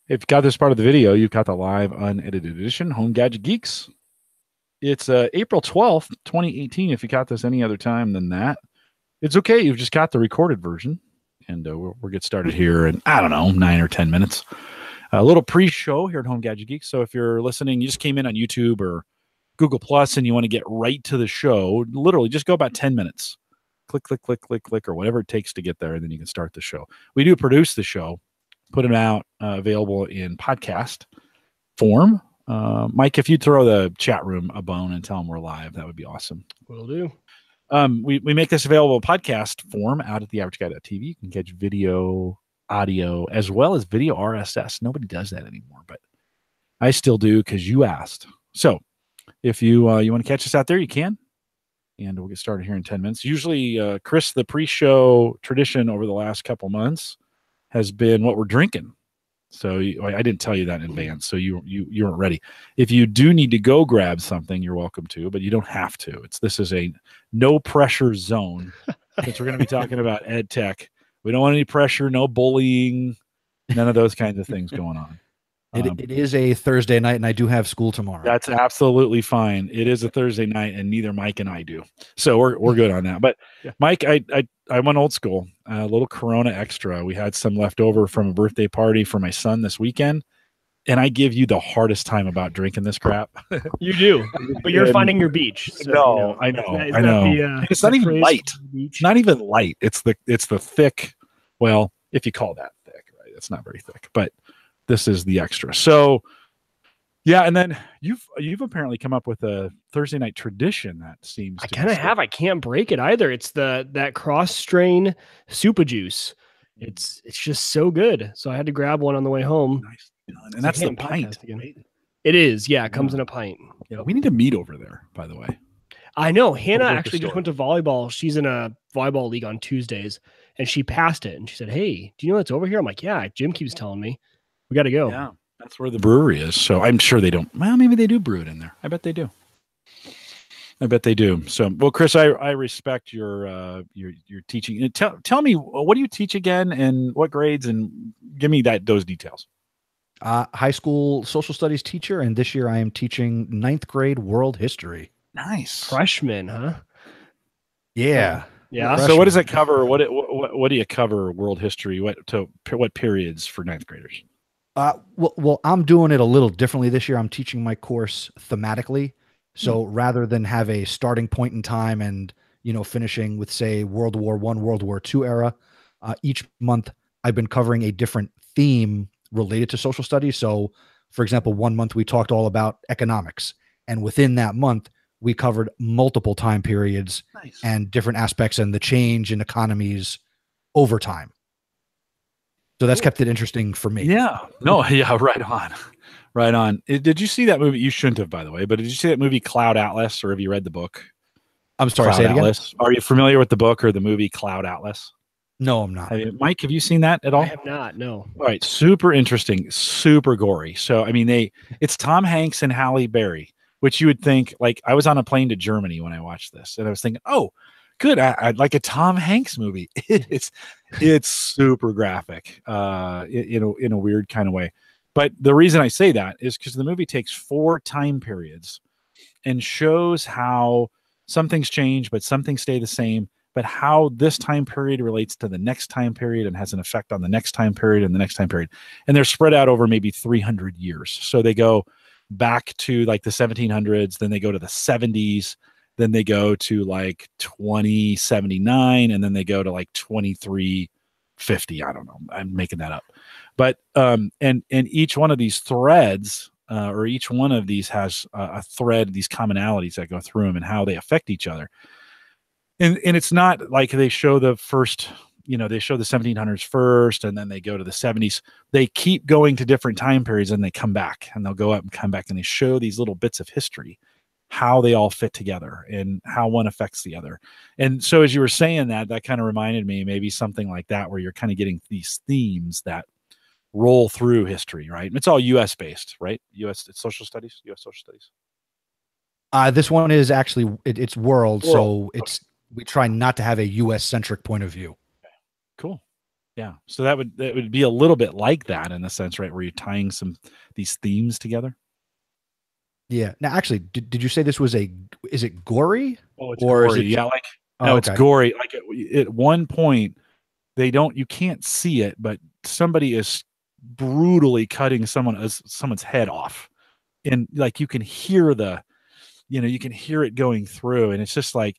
If you got this part of the video, you've got the live unedited edition, Home Gadget Geeks. It's April 12th, 2018. If you got this any other time than that, it's okay. You've just got the recorded version. And we'll get started here in, I don't know, 9 or 10 minutes. A little pre-show here at Home Gadget Geeks. So if you're listening, you just came in on YouTube or Google Plus and you want to get right to the show, literally just go about 10 minutes. Click, click, click, click, click, or whatever it takes to get there, and then you can start the show. We do produce the show, put them out available in podcast form. Mike, if you throw the chat room a bone and tell them we're live, that would be awesome. Will do. We make this available in podcast form out at theaverageguy.tv. You can catch video, audio, as well as video RSS. Nobody does that anymore, but I still do because you asked. So if you want to catch us out there, you can. And we'll get started here in 10 minutes. Usually, Chris, the pre-show tradition over the last couple months has been what we're drinking. So I didn't tell you that in advance, so you weren't ready. If you do need to go grab something, you're welcome to, but you don't have to. This is a no pressure zone since we're going to be talking about ed tech. We don't want any pressure, no bullying, none of those kinds of things going on. It is a Thursday night, and I do have school tomorrow. That's absolutely fine. It is a Thursday night, and neither Mike and I do, so we're good on that. But yeah. Mike, I went old school. A little Corona Extra. We had some left over from a birthday party for my son this weekend, and I give you the hardest time about drinking this crap. You do, but you're finding your beach. So, no, I know. It's not even light. Not even light. It's the thick. Well, if you call that thick, right? It's not very thick, but this is the extra. So, yeah, and then you've apparently come up with a Thursday night tradition that seems. I kind of have. I can't break it either. It's that cross strain super juice. It's just so good. So I had to grab one on the way home. Nice. And that's the pint. Right? It is. Yeah, it comes in a pint. Yeah, we need to meet over there, by the way. I know. Hannah actually just went to volleyball. She's in a volleyball league on Tuesdays, and she passed it. And she said, "Hey, do you know what's over here?" I'm like, "Yeah." Jim keeps telling me. We got to go. Yeah, that's where the brewery is. So I'm sure they don't. Well, maybe they do brew it in there. I bet they do. So, well, Chris, I respect your teaching. Tell me, what do you teach again, and what grades, and give me those details. High school social studies teacher, and this year I am teaching 9th grade world history. Nice. Freshman, huh? Yeah. Yeah. So what does it cover? What do you cover world history? What periods for 9th graders? Well, I'm doing it a little differently this year. I'm teaching my course thematically. So rather than have a starting point in time and, finishing with, say, World War I, World War II era, each month I've been covering a different theme related to social studies. So, for example, one month we talked all about economics. And within that month, we covered multiple time periods and different aspects and the change in economies over time. So that's kept it interesting for me. Yeah. No, yeah, right on. Right on. Did you see that movie? You shouldn't have, by the way, but did you see that movie Cloud Atlas, or have you read the book? I'm sorry, Cloud say it again? Atlas. Are you familiar with the book or the movie Cloud Atlas? No, I'm not. Mike, have you seen that at all? I have not, no. All right. Super interesting, super gory. So, I mean, it's Tom Hanks and Halle Berry, which you would think, like, I was on a plane to Germany when I watched this, and I was thinking, oh, good, I'd like a Tom Hanks movie. It's super graphic, in a weird kind of way. But the reason I say that is because the movie takes 4 time periods and shows how some things change, but some things stay the same, but how this time period relates to the next time period and has an effect on the next time period and the next time period. And they're spread out over maybe 300 years. So they go back to like the 1700s, then they go to the 70s, then they go to like 2079, and then they go to like 2350. I don't know. I'm making that up. But and each one of these threads, or each one of these has a thread, these commonalities that go through them and how they affect each other. And it's not like they show the first, they show the 1700s first, and then they go to the 70s. They keep going to different time periods, and they come back, and they'll go up and come back, and they show these little bits of history, how they all fit together and how one affects the other. And so as you were saying that kind of reminded me maybe something like that, where you're kind of getting these themes that roll through history, right? And it's all U.S. based, right? U.S. It's social studies, U.S. social studies. This one is actually, it's world. So we try not to have a U.S. centric point of view. Cool. Yeah. So that would be a little bit like that in the sense, right, where you're tying these themes together. Yeah. Now, actually, did you say this was is it gory? Oh, it's gory. Is it, yeah, like no, it's gory. Like at one point, you can't see it, but somebody is brutally cutting someone's head off, and like you can hear you can hear it going through, and it's just like,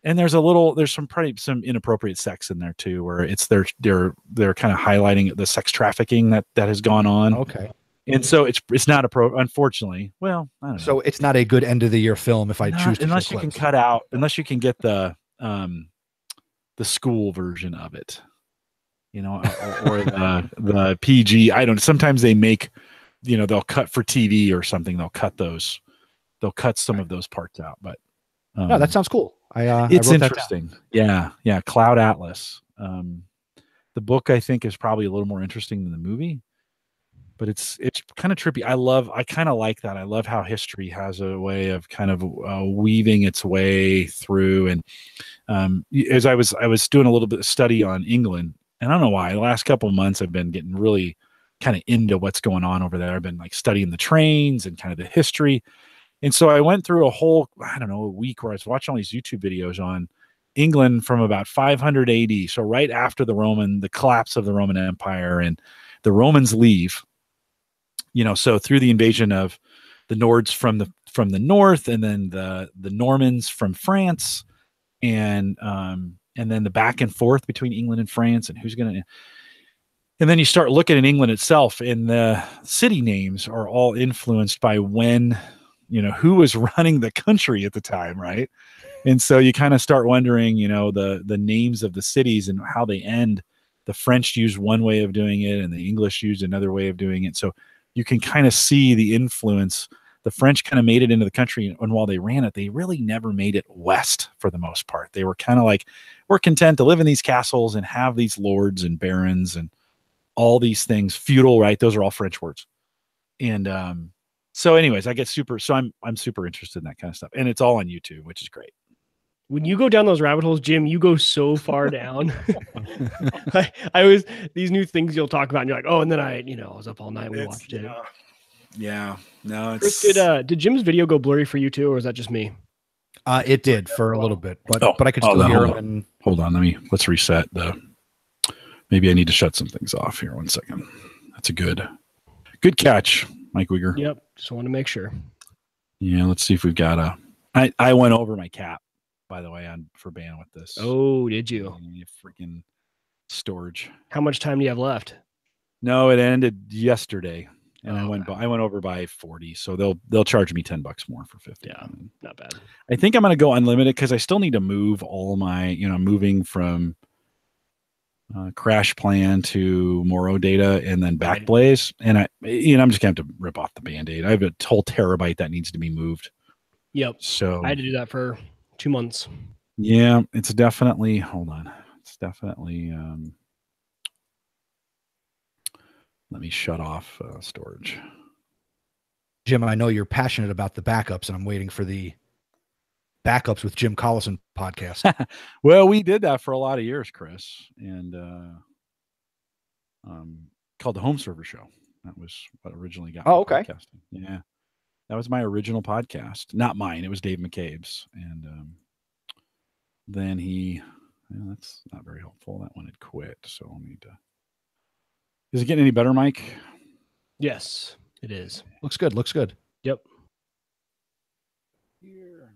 and there's some inappropriate sex in there too, where it's they're kind of highlighting the sex trafficking that has gone on. Okay. And so it's not unfortunately. Well, I don't know. So it's not a good end of the year film if I choose to, unless you can cut out, unless you can get the school version of it, or the PG. I don't. Sometimes they make, they'll cut for TV or something. They'll cut some of those parts out. But no, that sounds cool. It's interesting. Yeah. Cloud Atlas. The book I think is probably a little more interesting than the movie. But it's kind of trippy. I kind of like that. I love how history has a way of kind of weaving its way through. And as I was doing a little bit of study on England, and I don't know why, the last couple of months I've been getting really kind of into what's going on over there. I've been like studying the trains and kind of the history. And so I went through a week where I was watching all these YouTube videos on England from about 500 AD. So right after the collapse of the Roman Empire, and the Romans leave. So through the invasion of the Nords from the north, and then the Normans from France, and then the back and forth between England and France, and and then you start looking at England itself, and the city names are all influenced by who was running the country at the time, right? And so you kind of start wondering, the names of the cities and how they end. The French used one way of doing it, and the English used another way of doing it. So you can kind of see the influence. The French kind of made it into the country, and while they ran it, they really never made it west for the most part. They were kind of like, we're content to live in these castles and have these lords and barons and all these things. Feudal, right? Those are all French words. And so anyways, I'm super interested in that kind of stuff. And it's all on YouTube, which is great. When you go down those rabbit holes, Jim, you go so far down. These new things you'll talk about, and you're like, oh, and then I was up all night. We watched it. Yeah. No, Chris, did Jim's video go blurry for you too, or is that just me? It did for a little bit, but I could still hear him. Hold on, let's reset maybe I need to shut some things off here. 1 second. That's a good catch, Mike Uyghur. Yep. Just want to make sure. Yeah. Let's see if we've got I went over my cap, by the way, for bandwidth this. Oh, did you? Freaking storage. How much time do you have left? No, it ended yesterday, and I went over by 40. So they'll charge me $10 more for 50. Yeah, not bad. I think I'm going to go unlimited because I still need to move all my, moving from Crash Plan to Moro data and then Backblaze, and I'm just going to have to rip off the Band-Aid. I have a whole terabyte that needs to be moved. Yep. So I had to do that for 2 months. Yeah, it's definitely. Hold on. It's definitely. Let me shut off storage. Jim, I know you're passionate about the backups, and I'm waiting for the backups with Jim Collison podcast. Well, we did that for a lot of years, Chris, and called the Home Server Show. That was what originally got me podcasting. Yeah, that was my original podcast. Not mine. It was Dave McCabe's, and then that's not very helpful. That one had quit, so I'll need to. Is it getting any better, Mike? Yes, it is. Looks good. Yep. Here.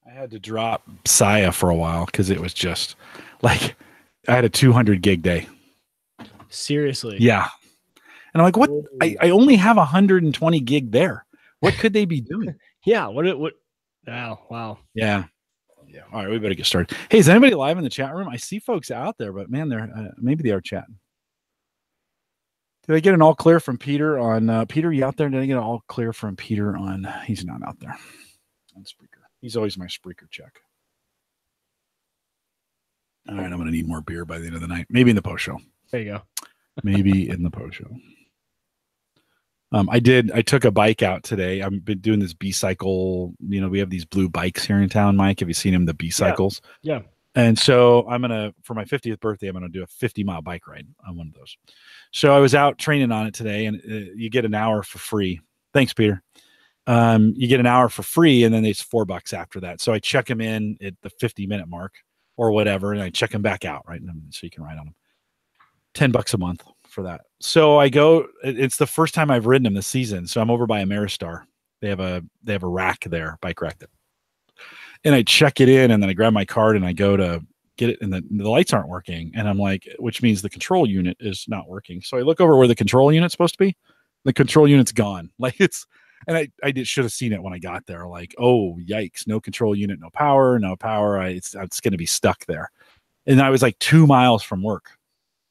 I had to drop Saya for a while because it was just like I had a 200 gig day. Seriously? Yeah. And I'm like, what? I only have 120 gig there. What could they be doing? Yeah. What? Wow. Yeah. All right. We better get started. Hey, is anybody live in the chat room? I see folks out there, but man, maybe they are chatting. Did I get an all clear from Peter on Peter? You out there? Did I get an all clear from Peter on? He's not out there on Spreaker. He's always my Spreaker check. All right. I'm going to need more beer by the end of the night. Maybe in the post show. There you go. Maybe in the post show. I took a bike out today. I've been doing this B-cycle. We have these blue bikes here in town, Mike. Have you seen them? The B-cycles? Yeah. And so for my 50th birthday, I'm going to do a 50-mile bike ride on one of those. So I was out training on it today, and you get an hour for free. Thanks, Peter. You get an hour for free, and then it's $4 after that. So I check them in at the 50-minute mark or whatever, and I check them back out, right? So you can ride on them. $10 a month for that. So I go. It's the first time I've ridden them this season. So I'm over by Ameristar. They have a rack there, bike rack there. And I check it in, and then I grab my card and I go to get it, and the lights aren't working. And I'm like, which means the control unit is not working. So I look over where the control unit's supposed to be. The control unit's gone. Like and I should have seen it when I got there. Like, oh, yikes, no control unit, no power. It's going to be stuck there. And I was like 2 miles from work.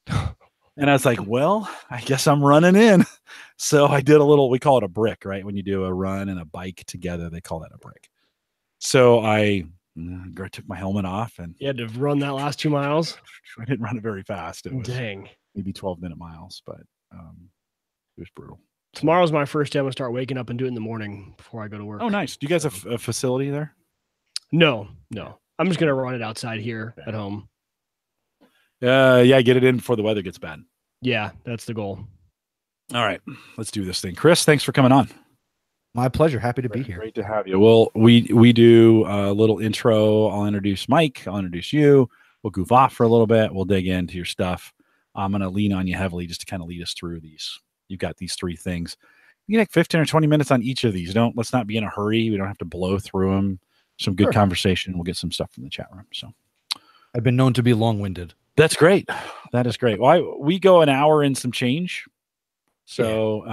And I was like, well, I guess I'm running in. So I did we call it a brick, right? When you do a run and a bike together, they call that a brick. So I took my helmet off, and you had to run that last 2 miles. I didn't run it very fast. It was maybe 12-minute miles, but it was brutal. Tomorrow's my first day. I'm gonna start waking up and do it in the morning before I go to work. Oh, nice. Do you guys have a facility there? No. I'm just gonna run it outside here at home. Yeah, get it in before the weather gets bad. Yeah, that's the goal. All right, let's do this thing. Chris, thanks for coming on. My pleasure. Happy to be here. Great to have you. Well, we do a little intro. I'll introduce Mike. I'll introduce you. We'll goof off for a little bit. We'll dig into your stuff. I'm going to lean on you heavily just to kind of lead us through these. You've got these 3 things. You get 15 or 20 minutes on each of these. Let's not be in a hurry. We don't have to blow through them. Some good conversation. We'll get some stuff from the chat room. So I've been known to be long-winded. That's great. That is great. Well, we go an hour and some change. So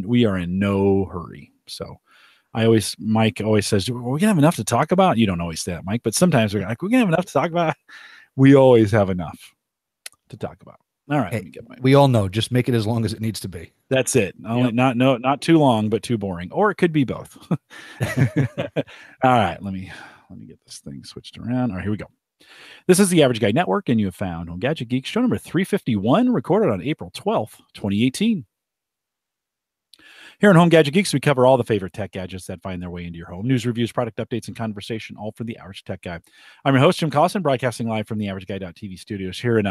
we are in no hurry. So Mike always says, we're going to have enough to talk about. You don't always say that, Mike, but sometimes we're like, we're going to have enough to talk about. We always have enough to talk about. All right. Hey, we all know, just make it as long as it needs to be. That's it. Not too long, but too boring, or it could be both. All right. Let me get this thing switched around. All right, here we go. This is the Average Guy Network, and you have found on Gadget Geeks show number 351, recorded on April 12th, 2018. Here on Home Gadget Geeks, we cover all the favorite tech gadgets that find their way into your home. News, reviews, product updates, and conversation, all for the Average Tech Guy. I'm your host, Jim Collison, broadcasting live from the AverageGuy.tv studios here in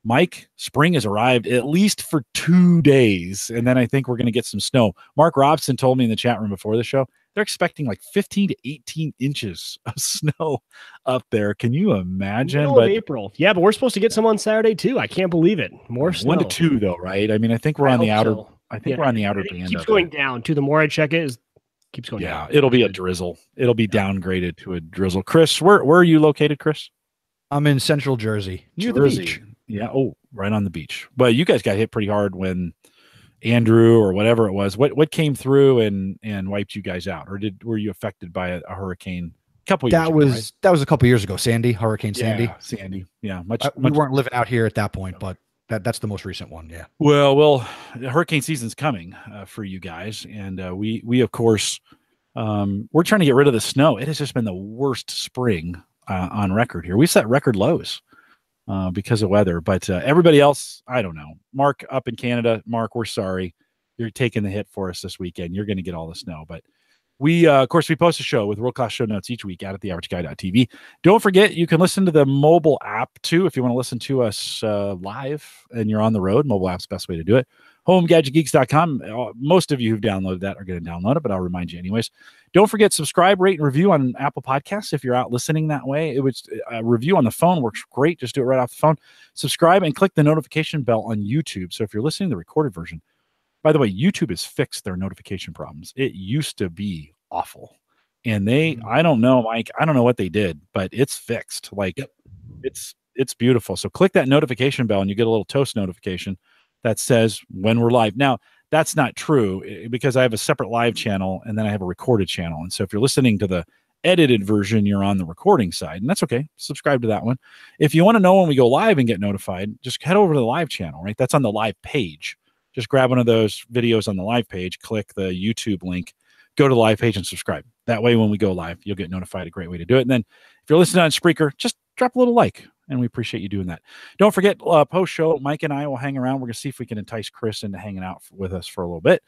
Mike, spring has arrived at least for 2 days, and then I think we're going to get some snow. Mark Robson told me in the chat room before the show, they're expecting like 15 to 18 inches of snow up there. Can you imagine? Middle of April. Yeah, but we're supposed to get some on Saturday too. I can't believe it. More snow. 1 to 2 though, right? I mean, I think we're on the outer. So. I think we're on the outer band. It keeps going down too. The more I check it, keeps going down. Yeah, it'll be a drizzle. It'll be downgraded to a drizzle. Chris, where are you located, Chris? I'm in Central Jersey, near the beach. Yeah. Oh, right on the beach. But you guys got hit pretty hard when Andrew or whatever it was. What came through and wiped you guys out, or were you affected by a hurricane? A couple years ago, right? That was a couple years ago. Hurricane Sandy. Yeah. We weren't living out here at that point, but that's the most recent one. Yeah. Well, hurricane season's coming for you guys, and we of course we're trying to get rid of the snow. It has just been the worst spring on record here. We set record lows because of weather, but everybody else, I don't know. Mark up in Canada, Mark, we're sorry. You're taking the hit for us this weekend. You're going to get all the snow, but we, of course, we post a show with world-class show notes each week out at theaverageguy.tv. Don't forget, you can listen to the mobile app too if you want to listen to us live and you're on the road. Mobile app's the best way to do it. HomeGadgetGeeks.com. Most of you who've downloaded that are going to download it, but I'll remind you anyways. Don't forget, subscribe, rate, and review on Apple Podcasts if you're out listening that way. It was a review on the phone works great. Just do it right off the phone. Subscribe and click the notification bell on YouTube. So if you're listening to the recorded version, by the way, YouTube has fixed their notification problems. It used to be awful. And I don't know, Mike, I don't know what they did, but it's fixed. Like it's beautiful. So click that notification bell and you get a little toast notification that says when we're live. Now, that's not true because I have a separate live channel and then I have a recorded channel. And so if you're listening to the edited version, you're on the recording side, and that's okay. Subscribe to that one. If you want to know when we go live and get notified, just head over to the live channel, right? That's on the live page. Just grab one of those videos on the live page, click the YouTube link, go to the live page and subscribe. That way, when we go live, you'll get notified. A great way to do it. And then if you're listening on Spreaker, just drop a little like, and we appreciate you doing that. Don't forget, post-show, Mike and I will hang around. We're going to see if we can entice Chris into hanging out with us for a little bit.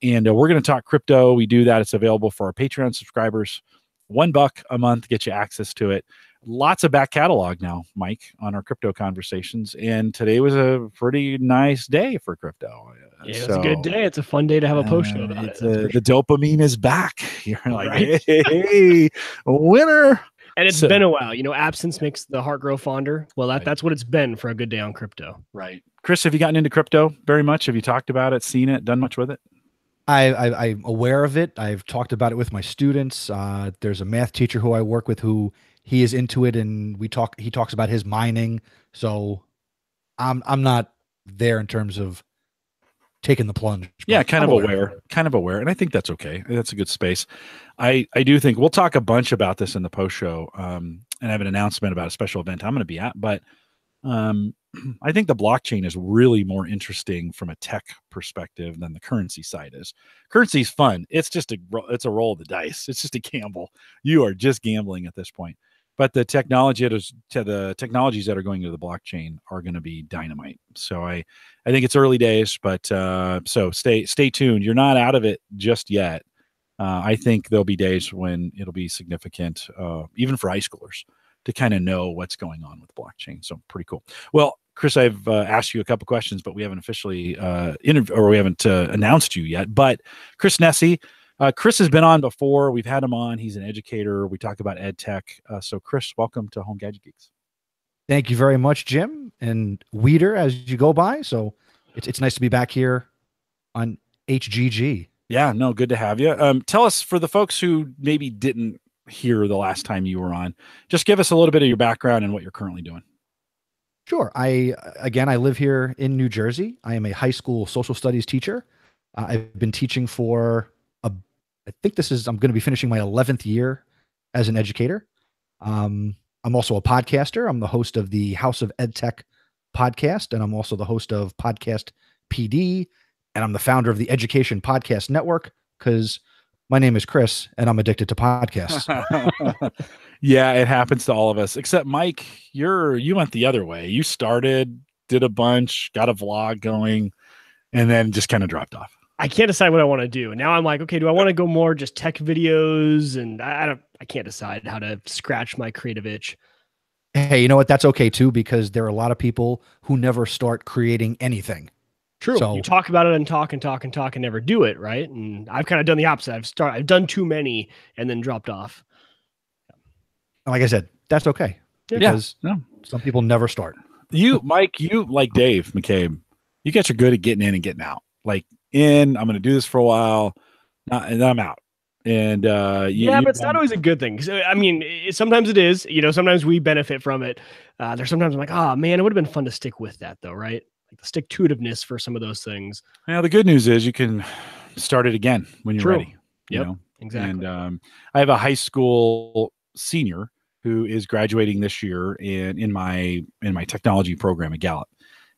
And we're going to talk crypto. We do that. It's available for our Patreon subscribers. $1 a month gets you access to it. lots of back catalog now, Mike, on our crypto conversations. And today was a pretty nice day for crypto. Yeah, it was a good day. It's a fun day to have a post show about it. The dopamine is back. You're like, right? Hey, winner. And it's been a while. Absence makes the heart grow fonder. Well, that's what it's been for a good day on crypto. Right. Chris, have you gotten into crypto very much? Have you talked about it, seen it, done much with it? I'm aware of it. I've talked about it with my students. There's a math teacher who I work with who he is into it, and he talks about his mining. So I'm not there in terms of taking the plunge. Yeah, kind of aware. And I think that's okay. That's a good space. I do think we'll talk a bunch about this in the post show, and I have an announcement about a special event I'm going to be at, but I think the blockchain is really more interesting from a tech perspective than the currency side is. Currency is fun. It's a roll of the dice. It's just a gamble. You are just gambling at this point. But the technologies that are going to the blockchain are going to be dynamite. So I think it's early days, but so stay tuned. You're not out of it just yet. I think there'll be days when it'll be significant, even for high schoolers, to kind of know what's going on with blockchain. So pretty cool. Well, Chris, I've asked you a couple questions, but we haven't officially announced you yet. But Chris Nesi, Chris has been on before. We've had him on. He's an educator. We talk about ed tech. So Chris, welcome to Home Gadget Geeks. Thank you very much, Jim, and Weeder as you go by. So it's nice to be back here on HGG. Yeah, no, good to have you. Tell us, for the folks who maybe didn't hear the last time you were on, just give us a little bit of your background and what you're currently doing. Sure. I live here in New Jersey. I am a high school social studies teacher. I've been teaching for I'm going to be finishing my 11th year as an educator. I'm also a podcaster. I'm the host of the House of EdTech podcast, and I'm also the host of Podcast PD, and I'm the founder of the Education Podcast Network, because my name is Chris and I'm addicted to podcasts. Yeah, it happens to all of us, except Mike, you went the other way. You did a bunch, got a vlog going, and then just kind of dropped off. I can't decide what I want to do. And now I'm like, okay, do I want to go more just tech videos? And I can't decide how to scratch my creative itch. Hey, you know what? That's okay too, because there are a lot of people who never start creating anything. True. So, you talk about it and talk and never do it, right? And I've kind of done the opposite. I've done too many and then dropped off. Like I said, that's okay. Because some people never start. Mike, you like Dave McCabe, you guys are good at getting in and getting out. Like, I'm going to do this for a while, and then I'm out. And but it's not always a good thing. I mean, sometimes it is. Sometimes we benefit from it. There's sometimes I'm like, oh man, it would have been fun to stick with that though, right? Like the stick-to-itiveness for some of those things. Now the good news is you can start it again when you're ready. Yep, exactly. And I have a high school senior who is graduating this year in my technology program at Gallup.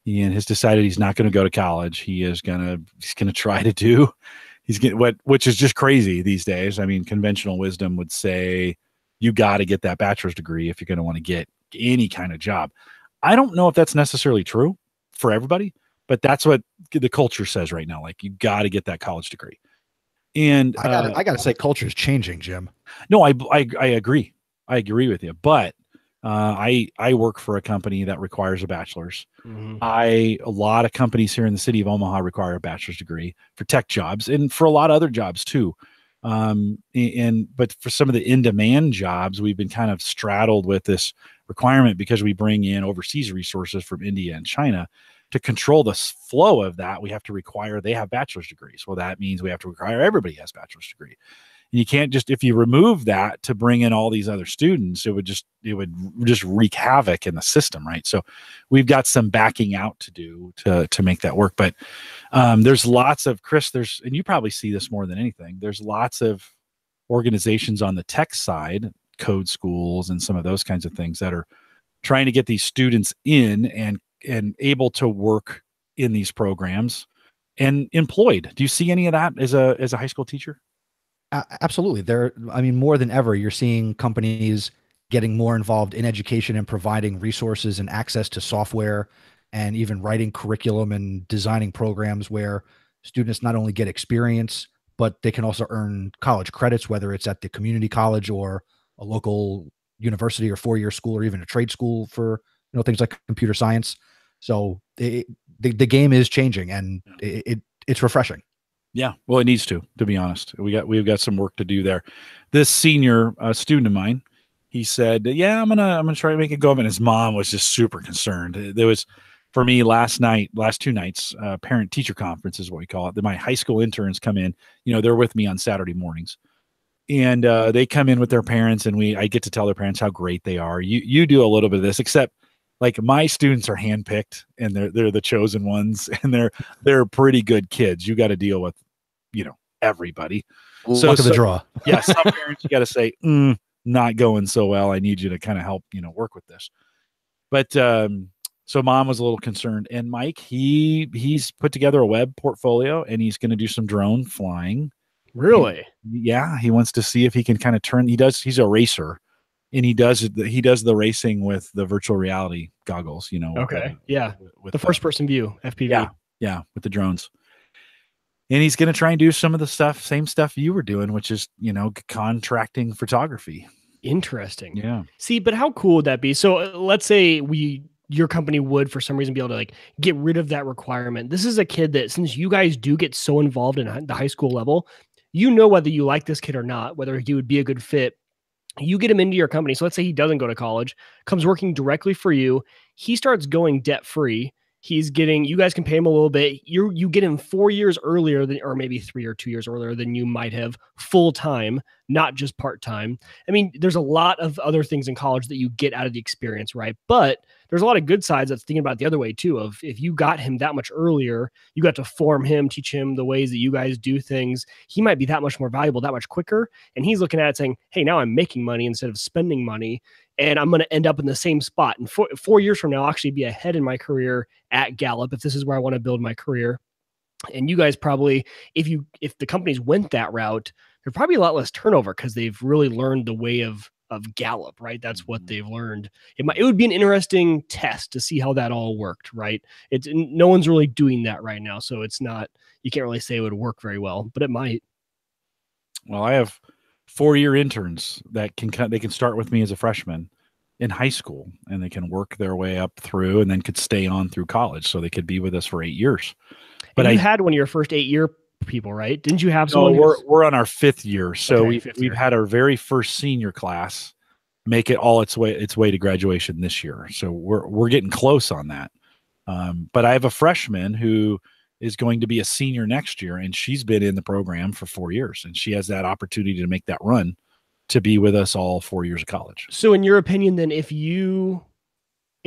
And has decided he's not going to go to college. He's going to try to do, which is just crazy these days. I mean, conventional wisdom would say you got to get that bachelor's degree if you're going to want to get any kind of job. I don't know if that's necessarily true for everybody, but that's what the culture says right now. Like, you got to get that college degree. And I got to say, culture is changing, Jim. No, I agree. I agree with you, but I work for a company that requires a bachelor's. Mm-hmm. A lot of companies here in the city of Omaha require a bachelor's degree for tech jobs and for a lot of other jobs too. But for some of the in-demand jobs, we've been kind of straddled with this requirement because we bring in overseas resources from India and China. To control the flow of that, we have to require they have bachelor's degrees. Well, that means we have to require everybody has a bachelor's degree. And you can't just, if you remove that to bring in all these other students, it would just wreak havoc in the system, right? So we've got some backing out to do to make that work. But there's lots of, Chris, and you probably see this more than anything, there's lots of organizations on the tech side, code schools and some of those kinds of things, that are trying to get these students in and able to work in these programs and employed. Do you see any of that as a high school teacher? Absolutely. More than ever, you're seeing companies getting more involved in education and providing resources and access to software, and even writing curriculum and designing programs where students not only get experience, but they can also earn college credits, whether it's at the community college or a local university or 4-year school or even a trade school for, things like computer science. So the game is changing, and it's refreshing. Yeah, well, it needs to be honest. We've got some work to do there. This senior student of mine, he said, "Yeah, I'm gonna try to make it go." And his mom was just super concerned. There was, for me, last 2 nights, parent teacher conference is what we call it. My high school interns come in. They're with me on Saturday mornings, and they come in with their parents, and I get to tell their parents how great they are. You do a little bit of this, except like my students are handpicked, and they're the chosen ones, and they're pretty good kids. You got to deal with, everybody. Luck of the draw. Yeah, some parents you got to say, not going so well. I need you to kind of help, work with this. But so mom was a little concerned, and Mike, he's put together a web portfolio, and he's going to do some drone flying. Really? Yeah, he wants to see if he can kind of turn. He's a racer, and he does the racing with the virtual reality goggles. Okay. With the the first person view, FPV. Yeah, with the drones. And he's going to try and do some of the same stuff you were doing, which is, contracting photography. Interesting. Yeah. See, but how cool would that be? So let's say your company would, for some reason, be able to get rid of that requirement. This is a kid that, since you guys do get so involved in the high school level, whether you like this kid or not, whether he would be a good fit. You get him into your company. So let's say he doesn't go to college, comes working directly for you. He starts going debt free. You guys can pay him a little bit. You get him 4 years earlier or maybe 3 or 2 years earlier than you might have, full time, not just part time. I mean, there's a lot of other things in college that you get out of the experience, right? But there's a lot of good sides that's thinking about the other way too, of if you got him that much earlier, you got to form him, teach him the ways that you guys do things. He might be that much more valuable, that much quicker. And he's looking at it saying, hey, now I'm making money instead of spending money. And I'm going to end up in the same spot. And 4 years from now, I'll actually be ahead in my career at Gallup if this is where I want to build my career. And you guys probably, if the companies went that route, there'd probably be a lot less turnover because they've really learned the way of Gallup, right? That's what they've learned. It would be an interesting test to see how that all worked, right? No one's really doing that right now, so it's not. You can't really say it would work very well, but it might. Well, I have 4-year interns that they can start with me as a freshman in high school, and they can work their way up through, and then could stay on through college, so they could be with us for 8 years. But you had one of your first 8-year people, right? Didn't you have someone? No, we're on our 5th year, so we've had our very first senior class make it all its way to graduation this year. So we're getting close on that. But I have a freshman who is going to be a senior next year, and she's been in the program for 4 years, and she has that opportunity to make that run to be with us all 4 years of college. So in your opinion, then, if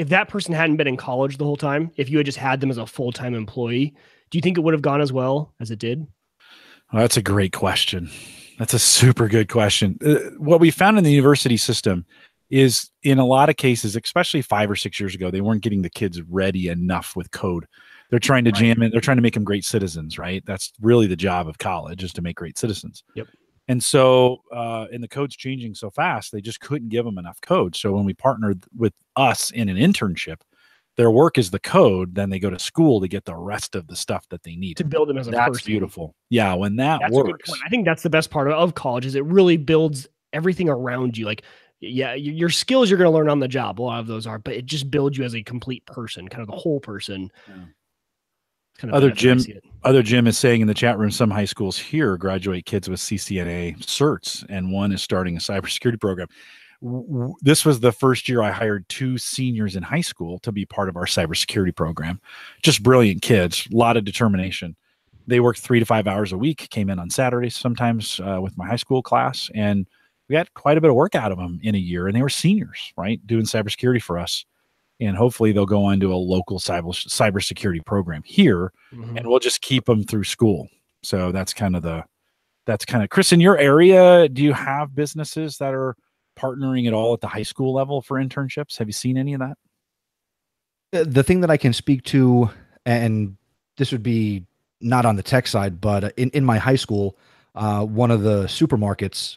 that person hadn't been in college the whole time, if you had just had them as a full-time employee, do you think it would have gone as well as it did? Well, that's a great question. That's a super good question. What we found in the university system is, in a lot of cases, especially 5 or 6 years ago, they weren't getting the kids ready enough with code. They're trying to jam in. They're trying to make them great citizens, right? That's really the job of college, is to make great citizens. Yep. And so, and the code's changing so fast, they just couldn't give them enough code. So when we partnered with us in an internship, their work is the code. Then they go to school to get the rest of the stuff that they need to build them as a person. That's beautiful. Yeah, when that's works. A good point. I think that's the best part of college, is it really builds everything around you. Like, yeah, your skills you're going to learn on the job. A lot of those are, but it just builds you as a complete person, kind of the whole person. Yeah. Kind of other Jim is saying in the chat room, some high schools here graduate kids with CCNA certs, and one is starting a cybersecurity program. This was the first year I hired 2 seniors in high school to be part of our cybersecurity program. Just brilliant kids, a lot of determination. They worked 3 to 5 hours a week, came in on Saturdays sometimes with my high school class, and we got quite a bit of work out of them in a year. And they were seniors, right, doing cybersecurity for us. And hopefully they'll go on to a local cybersecurity program here, and we'll just keep them through school. So that's kind of Chris, in your area, do you have businesses that are partnering at all at the high school level for internships? Have you seen any of that? The thing that I can speak to, and this would be not on the tech side, but in my high school, one of the supermarkets,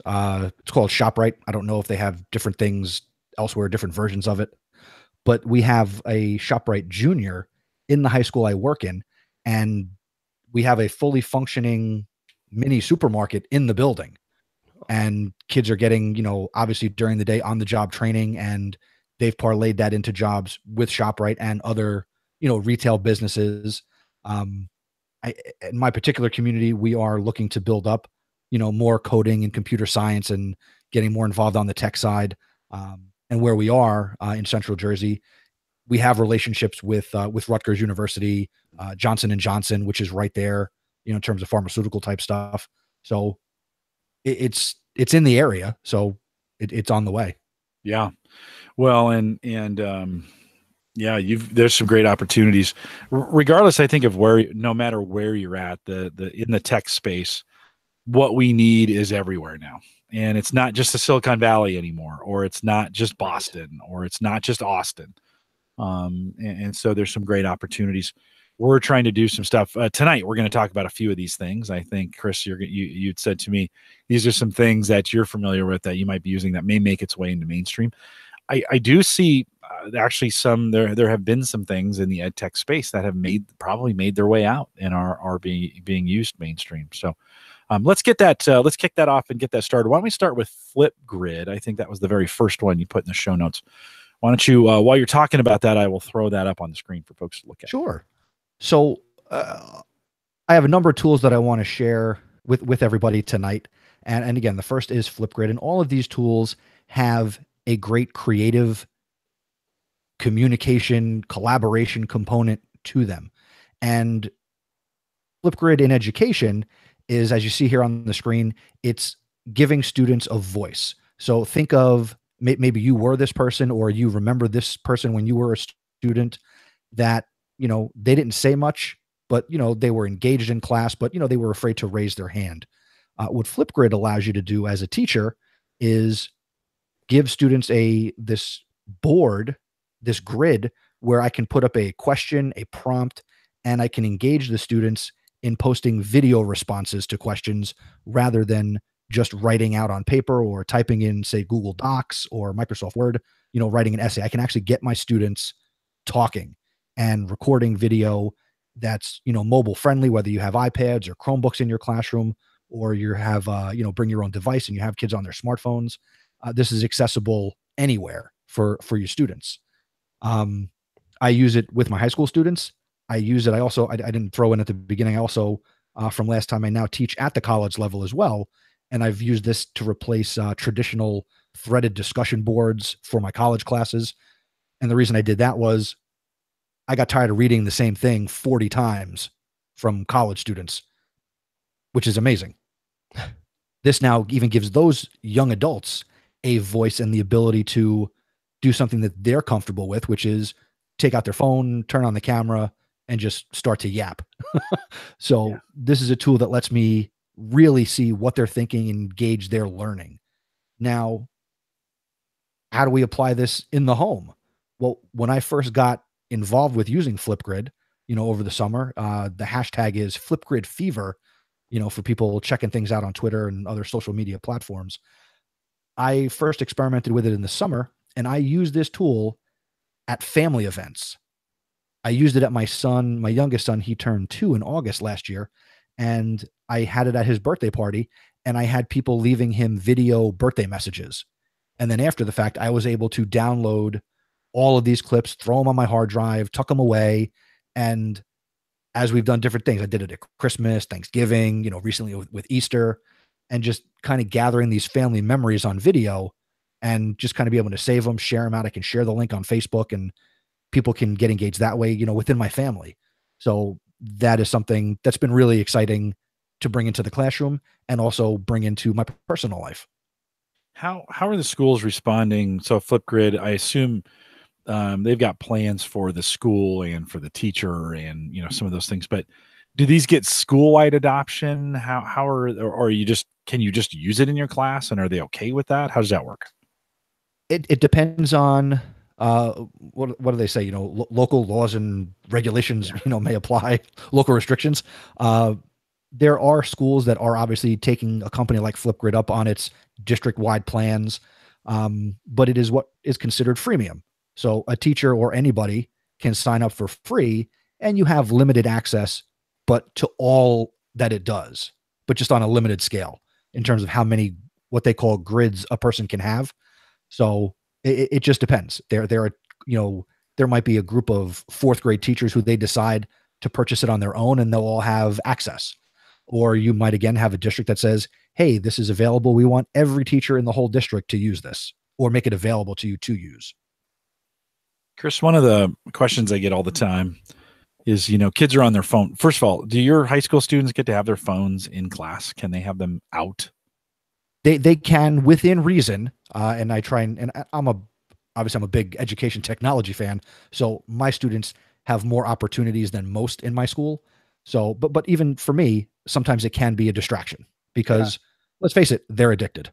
it's called ShopRite. I don't know if they have different things elsewhere, different versions of it, but we have a ShopRite Junior in the high school I work in, and we have a fully functioning mini supermarket in the building. and kids are getting, obviously during the day on the job training, and they've parlayed that into jobs with ShopRite and other, retail businesses. Um, in my particular community, we are looking to build up, more coding and computer science and getting more involved on the tech side. And where we are in Central Jersey, we have relationships with Rutgers University, Johnson and Johnson, which is right there, in terms of pharmaceutical type stuff. So it's in the area, so it's on the way. Yeah. Well, yeah, there's some great opportunities, regardless, I think, of no matter where you're at, in the tech space. What we need is everywhere now. And it's not just the Silicon Valley anymore, or it's not just Boston, or it's not just Austin. And so there's some great opportunities. We're trying to do some stuff tonight. We're going to talk about a few of these things. I think, Chris, you'd said to me, these are some things that you're familiar with that you might be using that may make its way into mainstream. I do see actually there have been some things in the ed tech space that have probably made their way out and are being used mainstream. So let's kick that off and get that started. Why don't we start with Flipgrid? I think that was the very first one you put in the show notes. Why don't you, while you're talking about that, I will throw that up on the screen for folks to look at. Sure. So I have a number of tools that I want to share with everybody tonight. And again, the first is Flipgrid. And all of these tools have a great creative communication, collaboration component to them. And Flipgrid in education is, as you see here on the screen, it's giving students a voice. So think of maybe you were this person, or you remember this person when you were a student that, they didn't say much, but, they were engaged in class, but, they were afraid to raise their hand. What Flipgrid allows you to do as a teacher is give students this board, this grid, where I can put up a question, a prompt, and I can engage the students in posting video responses to questions rather than just writing out on paper or typing in, say, Google Docs or Microsoft Word, writing an essay. I can actually get my students talking and recording video that's, mobile friendly, whether you have iPads or Chromebooks in your classroom, or you have, bring your own device and you have kids on their smartphones. This is accessible anywhere for your students. I use it with my high school students. I use it. I didn't throw in at the beginning. I also, from last time, I now teach at the college level as well. And I've used this to replace traditional threaded discussion boards for my college classes. And the reason I did that was I got tired of reading the same thing 40 times from college students, which is amazing. This now even gives those young adults a voice and the ability to do something that they're comfortable with, which is take out their phone, turn on the camera, and just start to yap. So This is a tool that lets me really see what they're thinking and gauge their learning. Now, how do we apply this in the home? Well, when I first got involved with using Flipgrid, over the summer, the hashtag is Flipgrid Fever, for people checking things out on Twitter and other social media platforms. I first experimented with it in the summer, and I used this tool at family events. I used it at my youngest son. He turned 2 in August last year, and I had it at his birthday party, and I had people leaving him video birthday messages. And then after the fact, I was able to download all of these clips, throw them on my hard drive, tuck them away. And as we've done different things, I did it at Christmas, Thanksgiving, recently with Easter, and just kind of gathering these family memories on video and just kind of be able to save them, share them out. I can share the link on Facebook and people can get engaged that way, within my family. So that is something that's been really exciting to bring into the classroom and also bring into my personal life. How are the schools responding? So Flipgrid, I assume they've got plans for the school and for the teacher and, some of those things, but do these get school-wide adoption? Can you just use it in your class, and are they okay with that? How does that work? It depends on what do they say? Local laws and regulations, may apply, local restrictions. There are schools that are obviously taking a company like Flipgrid up on its district-wide plans, but it is what is considered freemium. So a teacher or anybody can sign up for free, and you have limited access, but to all that it does, but just on a limited scale in terms of how many what they call grids a person can have. So it just depends. There are, there might be a group of fourth grade teachers who they decide to purchase it on their own and they'll all have access. Or you might again have a district that says, hey, this is available. We want every teacher in the whole district to use this or make it available to you to use. Chris, one of the questions I get all the time is, kids are on their phone. First of all, do your high school students get to have their phones in class? Can they have them out? They can within reason. And I try and I'm a big education technology fan. So my students have more opportunities than most in my school. So, but even for me, sometimes it can be a distraction because let's face it, they're addicted.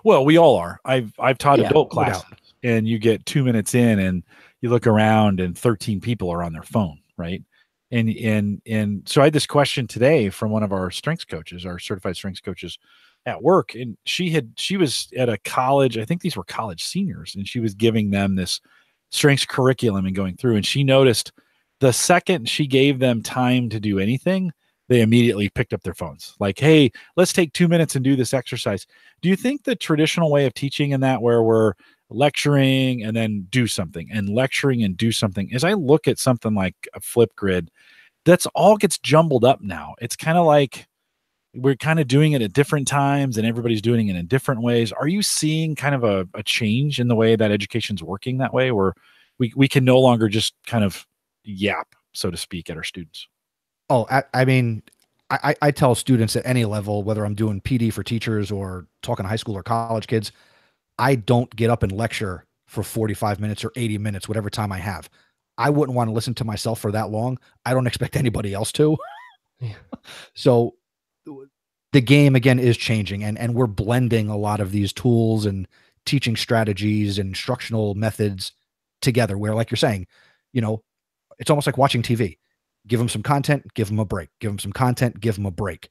Well, we all are. I've taught adult no classes, doubt. and you get 2 minutes in, and you look around, and 13 people are on their phone, right? And so I had this question today from one of our strengths coaches, our certified strengths coaches at work, and she was at a college. I think these were college seniors, and she was giving them this strengths curriculum and going through, and she noticed the second she gave them time to do anything, they immediately picked up their phones. Like, hey, let's take 2 minutes and do this exercise. Do you think the traditional way of teaching in that, where we're lecturing and then do something and lecturing and do something, as I look at something like a flip grid, that's all gets jumbled up now. It's kind of like we're kind of doing it at different times and everybody's doing it in different ways. Are you seeing kind of a change in the way that education's working that way, where we can no longer just kind of yap, so to speak, at our students? Oh, I mean, I tell students at any level, whether I'm doing PD for teachers or talking to high school or college kids, I don't get up and lecture for 45 minutes or 80 minutes, whatever time I have. I wouldn't want to listen to myself for that long. I don't expect anybody else to. Yeah. So the game again is changing, and we're blending a lot of these tools and teaching strategies and instructional methods together, where, like you're saying, it's almost like watching TV. Give them some content, give them a break. Give them some content, give them a break.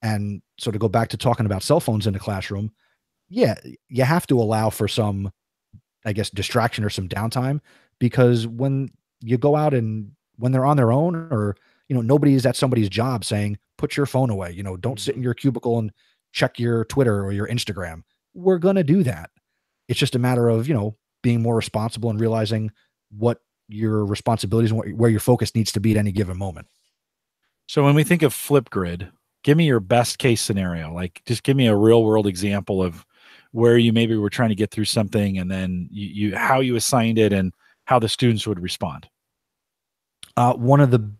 And so to go back to talking about cell phones in the classroom, yeah, you have to allow for some, I guess, distraction or some downtime, because when you go out and when they're on their own, or, nobody is at somebody's job saying, put your phone away, don't sit in your cubicle and check your Twitter or your Instagram. We're going to do that. It's just a matter of, being more responsible and realizing what your responsibilities and where your focus needs to be at any given moment. So when we think of flip grid, give me your best case scenario. Like, just give me a real world example of where you maybe were trying to get through something, and then you how you assigned it and how the students would respond. One of the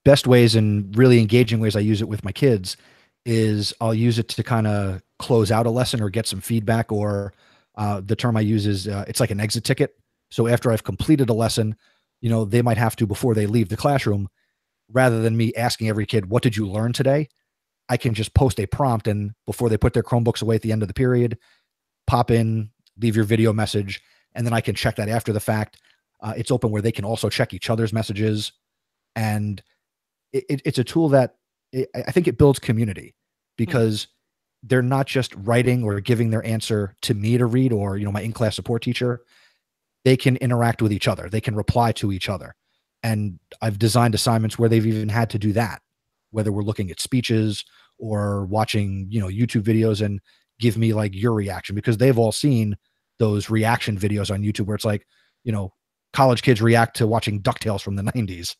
best ways and really engaging ways I use it with my kids is I'll use it to kind of close out a lesson or get some feedback, or the term I use is it's like an exit ticket. So after I've completed a lesson, they might have to, before they leave the classroom, rather than me asking every kid, what did you learn today? I can just post a prompt, and before they put their Chromebooks away at the end of the period, pop in, leave your video message, and then I can check that after the fact. It's open where they can also check each other's messages. And it's a tool that I think it builds community, because they're not just writing or giving their answer to me to read, or, my in-class support teacher. They can interact with each other. They can reply to each other. And I've designed assignments where they've even had to do that, whether we're looking at speeches or watching, YouTube videos, and give me like your reaction, because they've all seen those reaction videos on YouTube where it's like, college kids react to watching DuckTales from the 90s.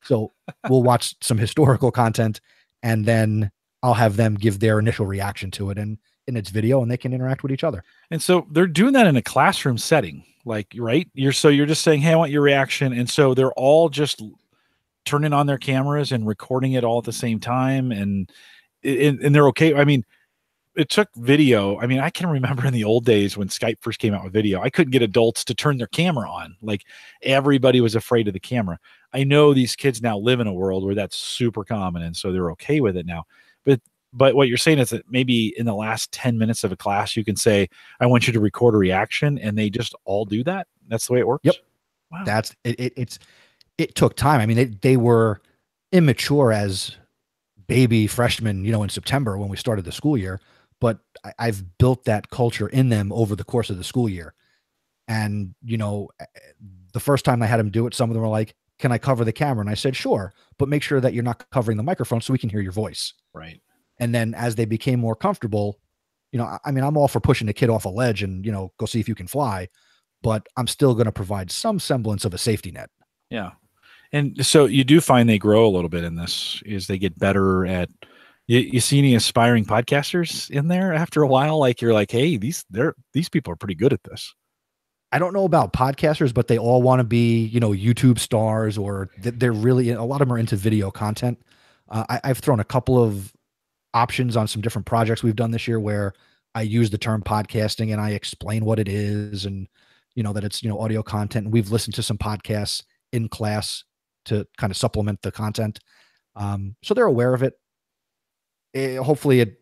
So we'll watch some historical content, and then I'll have them give their initial reaction to it in its video, and they can interact with each other. And so they're doing that in a classroom setting, like, right? You're just saying, hey, I want your reaction. And so they're all just turning on their cameras and recording it all at the same time. And they're okay. I mean, it took video. I mean, I can remember in the old days when Skype first came out with video, I couldn't get adults to turn their camera on. Like, everybody was afraid of the camera. I know these kids now live in a world where that's super common, and so they're okay with it now. But what you're saying is that maybe in the last 10 minutes of a class, you can say, I want you to record a reaction, and they just all do that. That's the way it works. Yep. Wow. That's it. It took time. I mean, they were immature as baby freshmen, in September when we started the school year, but I've built that culture in them over the course of the school year. And, the first time I had them do it, some of them were like, can I cover the camera? And I said, sure, but make sure that you're not covering the microphone so we can hear your voice. Right. And then as they became more comfortable, I mean, I'm all for pushing the kid off a ledge and, go see if you can fly, but I'm still going to provide some semblance of a safety net. Yeah. And so you do find they grow a little bit in this, is they get better at, you see any aspiring podcasters in there after a while? Like you're like, hey, these people are pretty good at this. I don't know about podcasters, but they all want to be, YouTube stars, or they're really, a lot of them are into video content. I've thrown a couple of options on some different projects we've done this year where I use the term podcasting and I explain what it is, and, that it's, audio content. And we've listened to some podcasts in class to kind of supplement the content. So they're aware of it. Hopefully it,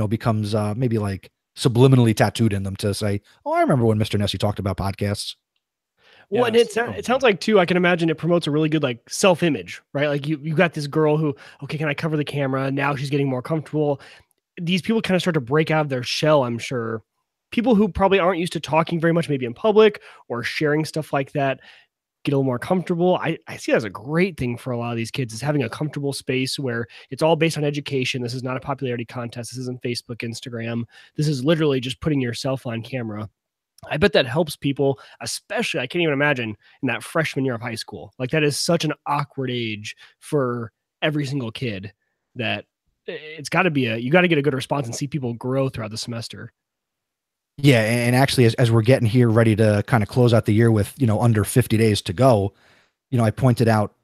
becomes maybe like subliminally tattooed in them to say, oh, I remember when Mr. Nessie talked about podcasts. Well, and it sounds like too, I can imagine it promotes a really good like self-image, right? Like you got this girl who, okay, can I cover the camera? Now she's getting more comfortable. These people kind of start to break out of their shell, I'm sure. People who probably aren't used to talking very much, maybe in public or sharing stuff like that, get a little more comfortable. I see that as a great thing for a lot of these kids, is having a comfortable space where it's all based on education. This is not a popularity contest. This isn't Facebook, Instagram. This is literally just putting yourself on camera. I bet that helps people, especially, I can't even imagine, in that freshman year of high school. Like that is such an awkward age for every single kid that it's got to be you got to get a good response and see people grow throughout the semester. Yeah. And actually, as we're getting here ready to kind of close out the year with, under 50 days to go, I pointed out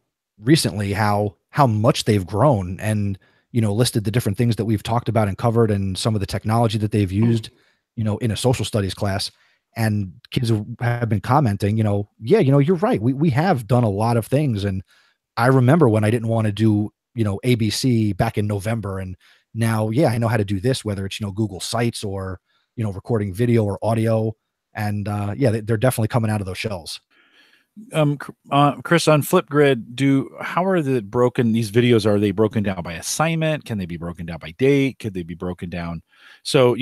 recently how much they've grown, and, listed the different things that we've talked about and covered, and some of the technology that they've used, in a social studies class. And kids have been commenting, yeah, you're right. We have done a lot of things. And I remember when I didn't want to do, ABC back in November. And now, yeah, I know how to do this, whether it's, Google Sites or, recording video or audio. And yeah, they're definitely coming out of those shells. Chris, on Flipgrid, how are these videos? Are they broken down by assignment? Can they be broken down by date? Could they be broken down? So,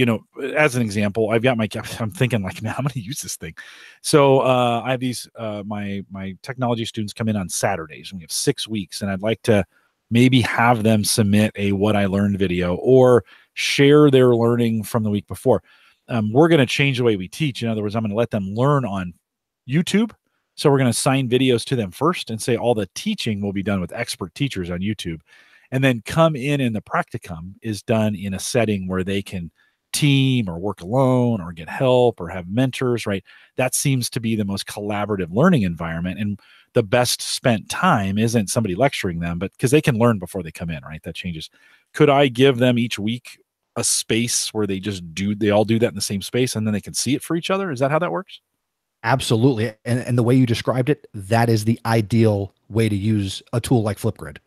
as an example, I'm thinking like, man, I'm going to use this thing. So, I have these, my technology students come in on Saturdays, and we have 6 weeks, and I'd like to maybe have them submit a what I learned video or share their learning from the week before. We're going to change the way we teach. In other words, I'm going to let them learn on YouTube. So we're going to assign videos to them first and say all the teaching will be done with expert teachers on YouTube. And then come in, and the practicum is done in a setting where they can team or work alone or get help or have mentors, right? That seems to be the most collaborative learning environment. And the best spent time isn't somebody lecturing them, but because they can learn before they come in, right? That changes. Could I give them each week a space where they all do that in the same space, and then they can see it for each other? Is that how that works? Absolutely. And the way you described it, that is the ideal way to use a tool like Flipgrid.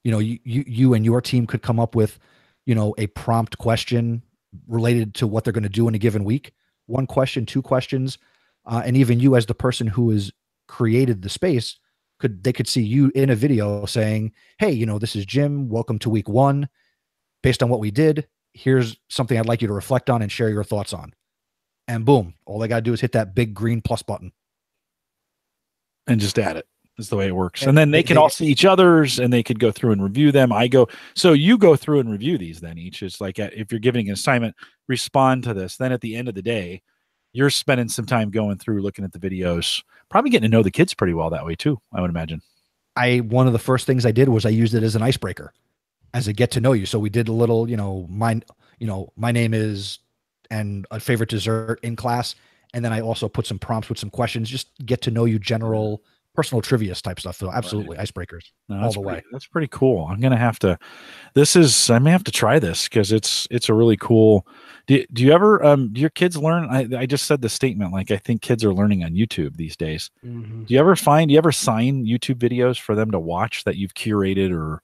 You and your team could come up with, a prompt question related to what they're going to do in a given week. 1 question, 2 questions. And even you, as the person who has created the space, they could see you in a video saying, hey, this is Jim. Welcome to week 1. Based on what we did, here's something I'd like you to reflect on and share your thoughts on. And boom, all they got to do is hit that big green plus button. And just add it. Is the way it works. And then they can all see each other's, and they could go through and review them. So you go through and review these then each. It's like, if you're giving an assignment, respond to this. Then at the end of the day, you're spending some time going through, looking at the videos, probably getting to know the kids pretty well that way too, I would imagine. One of the first things I did was I used it as an icebreaker, as a get to know you. So we did a little, my name is, and a favorite dessert in class. And then I also put some prompts with some questions, just get to know you, general personal trivia type stuff. So absolutely, right. Icebreakers all the way. That's pretty cool. I may have to try this, because it's a really cool. Do you ever, do your kids learn? I just said the statement, like, I think kids are learning on YouTube these days. Mm-hmm. Do you ever sign YouTube videos for them to watch that you've curated, or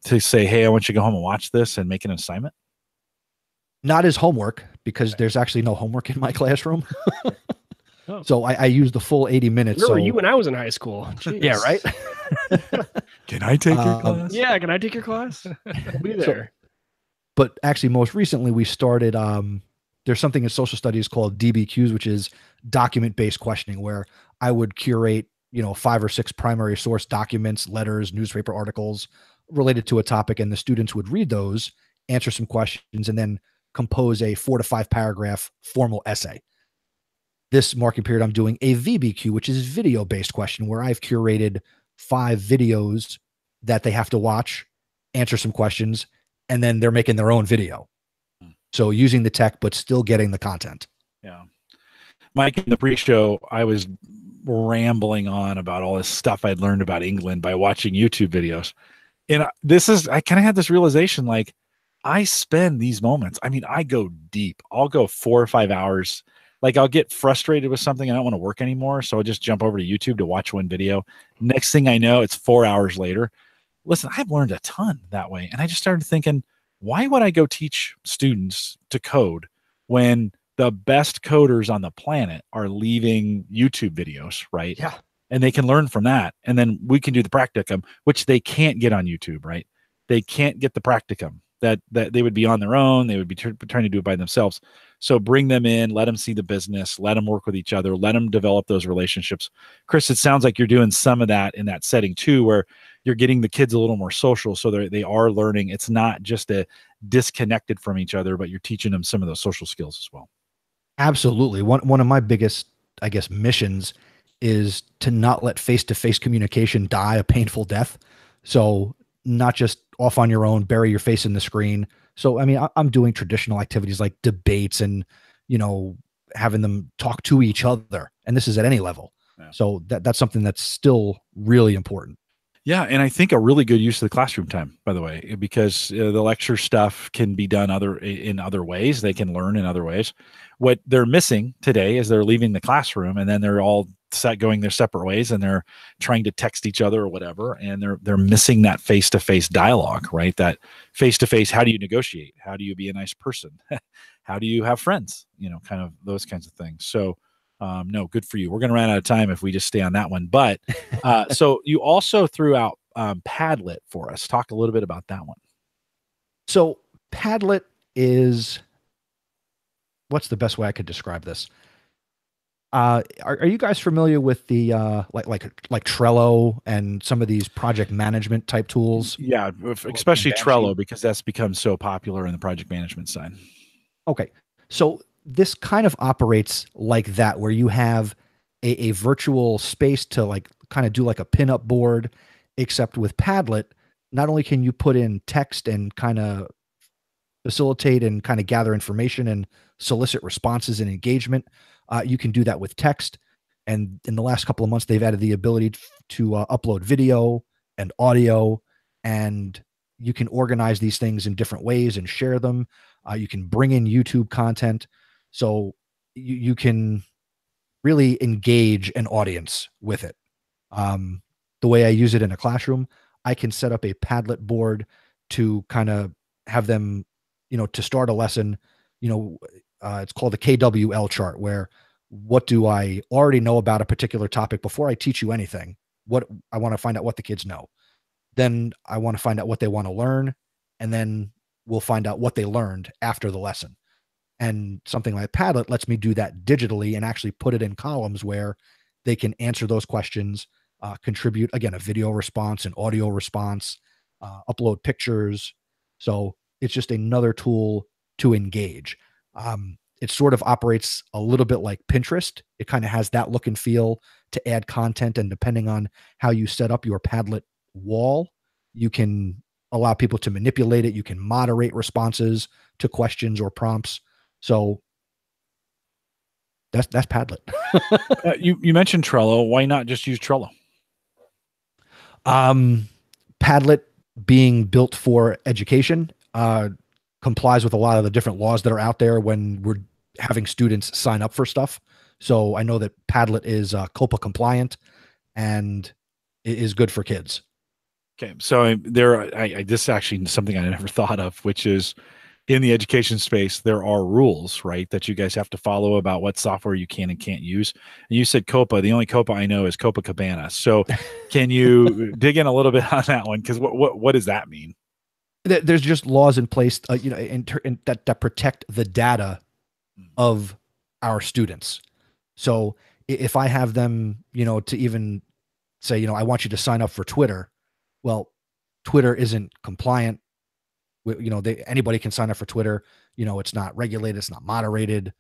to say, hey, I want you to go home and watch this and make an assignment? Not as homework, because there's actually no homework in my classroom. Oh. So I use the full 80 minutes. Where were you when I was in high school? Jeez. Yeah, right? Can I take your class? Yeah, can I take your class? I'll be there. But actually, most recently, we started, there's something in social studies called DBQs, which is document-based questioning, where I would curate, 5 or 6 primary source documents, letters, newspaper articles related to a topic, and the students would read those, answer some questions, and then compose a 4 to 5 paragraph formal essay. This marking period, I'm doing a VBQ, which is video based question, where I've curated 5 videos that they have to watch, answer some questions, and then they're making their own video. So using the tech, but still getting the content. Yeah. Mike, in the pre-show, I was rambling on about all this stuff I'd learned about England by watching YouTube videos. And I kind of had this realization, like, I spend these moments. I mean, I go deep. I'll go 4 or 5 hours. Like, I'll get frustrated with something. I don't want to work anymore. So I'll just jump over to YouTube to watch one video. Next thing I know, it's 4 hours later. Listen, I've learned a ton that way. And I just started thinking, why would I go teach students to code when the best coders on the planet are leaving YouTube videos, right? Yeah. And they can learn from that. And then we can do the practicum, which they can't get on YouTube, right? They can't get the practicum that they would be on their own. They would be trying to do it by themselves. So bring them in, let them see the business, let them work with each other, let them develop those relationships. Chris, it sounds like you're doing some of that in that setting too, where you're getting the kids a little more social. So they are learning. It's not just a disconnected from each other, but you're teaching them some of those social skills as well. Absolutely. One of my biggest, I guess, missions is to not let face-to-face communication die a painful death. So not just off on your own, bury your face in the screen. So, I mean, I'm doing traditional activities like debates and, having them talk to each other. And this is at any level. Yeah. So that's something that's still really important. Yeah, and I think a really good use of the classroom time, by the way, because the lecture stuff can be done in other ways. They can learn in other ways. What they're missing today is they're leaving the classroom and then they're all going their separate ways and they're trying to text each other or whatever, and they're missing that face-to-face dialogue, right? That face-to-face, how do you negotiate? How do you be a nice person? How do you have friends? Kind of those kinds of things. So no, good for you. We're going to run out of time if we just stay on that one. But so you also threw out Padlet for us. Talk a little bit about that one. So Padlet is, what's the best way I could describe this? Are you guys familiar with the like Trello and some of these project management type tools? Yeah, especially Trello, because that's become so popular in the project management side. Okay, so this kind of operates like that, where you have a virtual space to like kind of do like a pinup board, except with Padlet, not only can you put in text and kind of facilitate and kind of gather information and solicit responses and engagement, you can do that with text. And in the last couple of months, they've added the ability to upload video and audio, and you can organize these things in different ways and share them. You can bring in YouTube content. So you can really engage an audience with it. The way I use it in a classroom, I can set up a Padlet board to kind of have them, to start a lesson, it's called the KWL chart, where what do I already know about a particular topic before I teach you anything? What I want to find out what the kids know. Then I want to find out what they want to learn. And then we'll find out what they learned after the lesson. And something like Padlet lets me do that digitally and actually put it in columns where they can answer those questions, contribute, again, a video response, an audio response, upload pictures. So it's just another tool to engage. It sort of operates a little bit like Pinterest. It kind of has that look and feel to add content. And depending on how you set up your Padlet wall, you can allow people to manipulate it. You can moderate responses to questions or prompts. So that's Padlet. You mentioned Trello. Why not just use Trello? Padlet, being built for education, complies with a lot of the different laws that are out there when we're having students sign up for stuff. So I know that Padlet is COPA compliant and it is good for kids. Okay, so this is actually something I never thought of, which is in the education space, there are rules, right, that you guys have to follow about what software you can and can't use. And you said COPA. The only COPA I know is Copacabana. So can you dig in a little bit on that one? Because what does that mean? There's just laws in place, that protect the data of our students. So if I have them, to even say, I want you to sign up for Twitter. Well, Twitter isn't compliant Anybody can sign up for Twitter. It's not regulated, it's not moderated.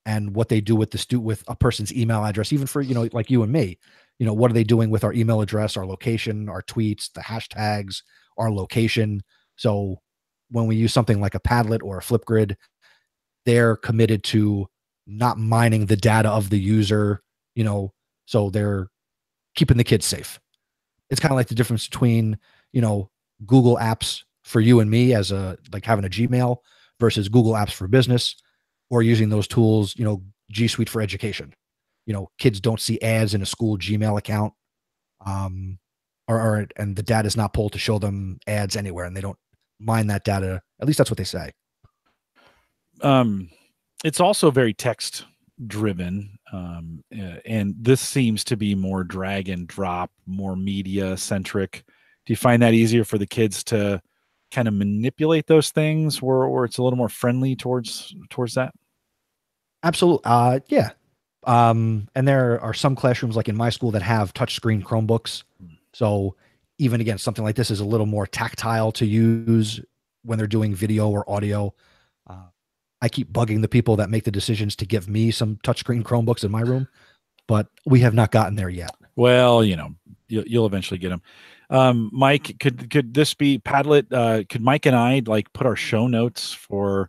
And what they do with with a person's email address, even for, like you and me, what are they doing with our email address, our location, our tweets, the hashtags, our location. So when we use something like a Padlet or a Flipgrid, they're committed to not mining the data of the user, so they're keeping the kids safe. It's kind of like the difference between, Google Apps for you and me as like having a Gmail versus Google Apps for business, or using those tools, G Suite for education. Kids don't see ads in a school Gmail account, and the data is not pulled to show them ads anywhere, and they don't mine that data. At least that's what they say. It's also very text driven, and this seems to be more drag and drop, more media centric. Do you find that easier for the kids to kind of manipulate those things, where it's a little more friendly towards that? Absolutely. Yeah. And there are some classrooms, like in my school, that have touchscreen Chromebooks. So even again, something like this is a little more tactile to use when they're doing video or audio. I keep bugging the people that make the decisions to give me some touchscreen Chromebooks in my room, but we have not gotten there yet. Well, you'll eventually get them. Mike, could this be Padlet? Could Mike and I like put our show notes for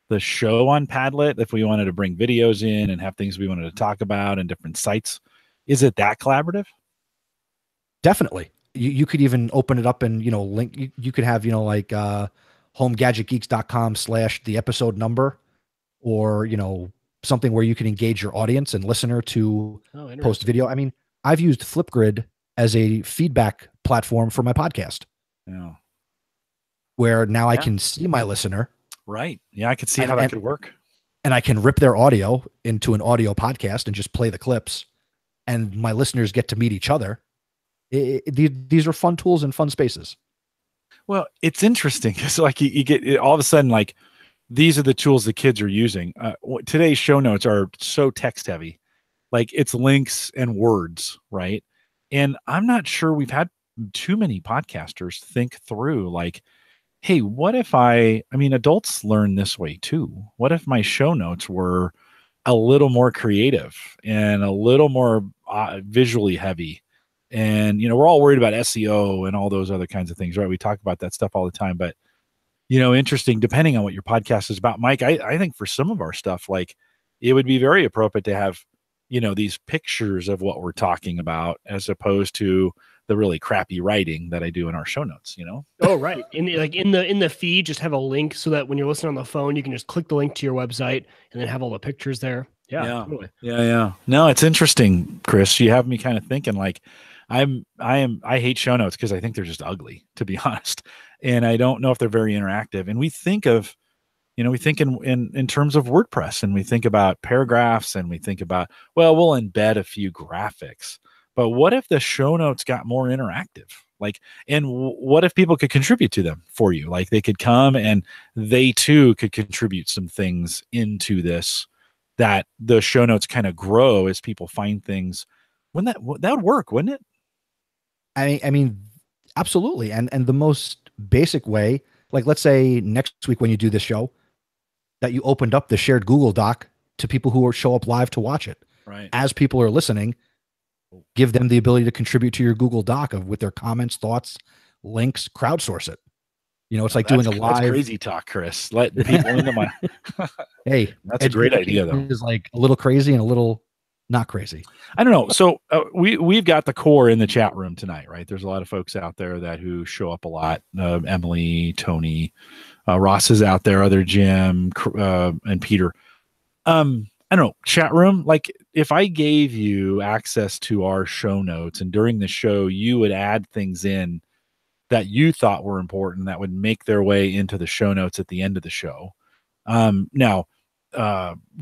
the show on Padlet if we wanted to bring videos in and have things we wanted to talk about and different sites? Is it that collaborative? Definitely. You could even open it up and, link. You could have, like homegadgetgeeks.com/the episode number, or, something where you can engage your audience and listener to post video. I mean, I've used Flipgrid as a feedback platform for my podcast. Yeah. Where now I can see my listener. Right. Yeah, I could see how that could work. And I can rip their audio into an audio podcast and just play the clips, and my listeners get to meet each other. These are fun tools and fun spaces. Well, it's interesting. It's like you get all of a sudden, like, these are the tools the kids are using. Today's show notes are so text heavy, like it's links and words, right? And I'm not sure we've had too many podcasters think through, like, hey, what if adults learn this way too. What if my show notes were a little more creative and a little more visually heavy? And, we're all worried about SEO and all those other kinds of things, right? We talk about that stuff all the time, but, interesting, depending on what your podcast is about. Mike, I think for some of our stuff, like, it would be very appropriate to have, these pictures of what we're talking about, as opposed to the really crappy writing that I do in our show notes, Oh, right. In the feed, just have a link so that when you're listening on the phone, you can just click the link to your website and then have all the pictures there. Yeah. Totally. Yeah. No, it's interesting, Chris. You have me kind of thinking, like, I hate show notes because I think they're just ugly, to be honest. And I don't know if they're very interactive. And we think of, we think in terms of WordPress, and we think about paragraphs, and we think about, well, we'll embed a few graphics. But what if the show notes got more interactive? Like, and what if people could contribute to them for you? Like, they could come and they too could contribute some things into this, that the show notes kind of grow as people find things. That would work, wouldn't it? I mean, absolutely. And the most basic way, like, let's say next week when you do this show, that you opened up the shared Google Doc to people who show up live to watch it. Right. As people are listening, give them the ability to contribute to your Google Doc with their comments, thoughts, links, crowdsource it. It's like doing a live. That's crazy talk, Chris. Let people into my. Hey, that's a great idea, though. Is like a little crazy and a little not crazy. I don't know. So we've got the core in the chat room tonight, right? There's a lot of folks out there who show up a lot. Emily, Tony, Ross is out there. Other Jim and Peter. I don't know. Chat room. Like, if I gave you access to our show notes, and during the show you would add things in that you thought were important that would make their way into the show notes at the end of the show. Now,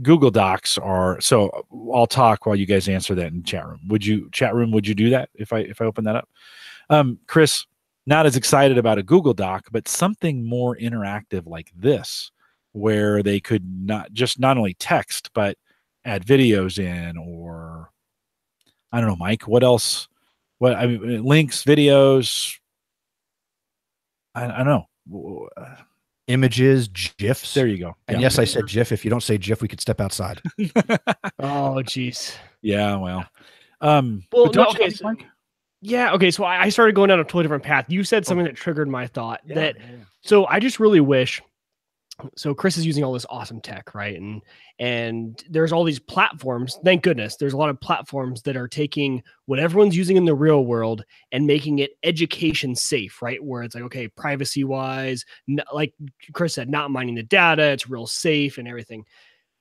Google Docs are, so I'll talk while you guys answer that in chat room. Would you do that if I open that up? Chris, not as excited about a Google Doc, but something more interactive like this, where they could not only text, but add videos in, or I don't know, Mike, what else? Links, videos. I don't know. Images, GIFs. There you go. And yes, I said GIF. If you don't say GIF, we could step outside. Oh, geez. Yeah, well. Well, no, okay. Yeah, okay. So I started going down a totally different path. You said something that triggered my thought so I just really wish. So Chris is using all this awesome tech, right? And there's all these platforms. Thank goodness, there's a lot of platforms that are taking what everyone's using in the real world and making it education safe, right? Where it's like, okay, privacy wise, like Chris said, not mining the data, it's real safe and everything.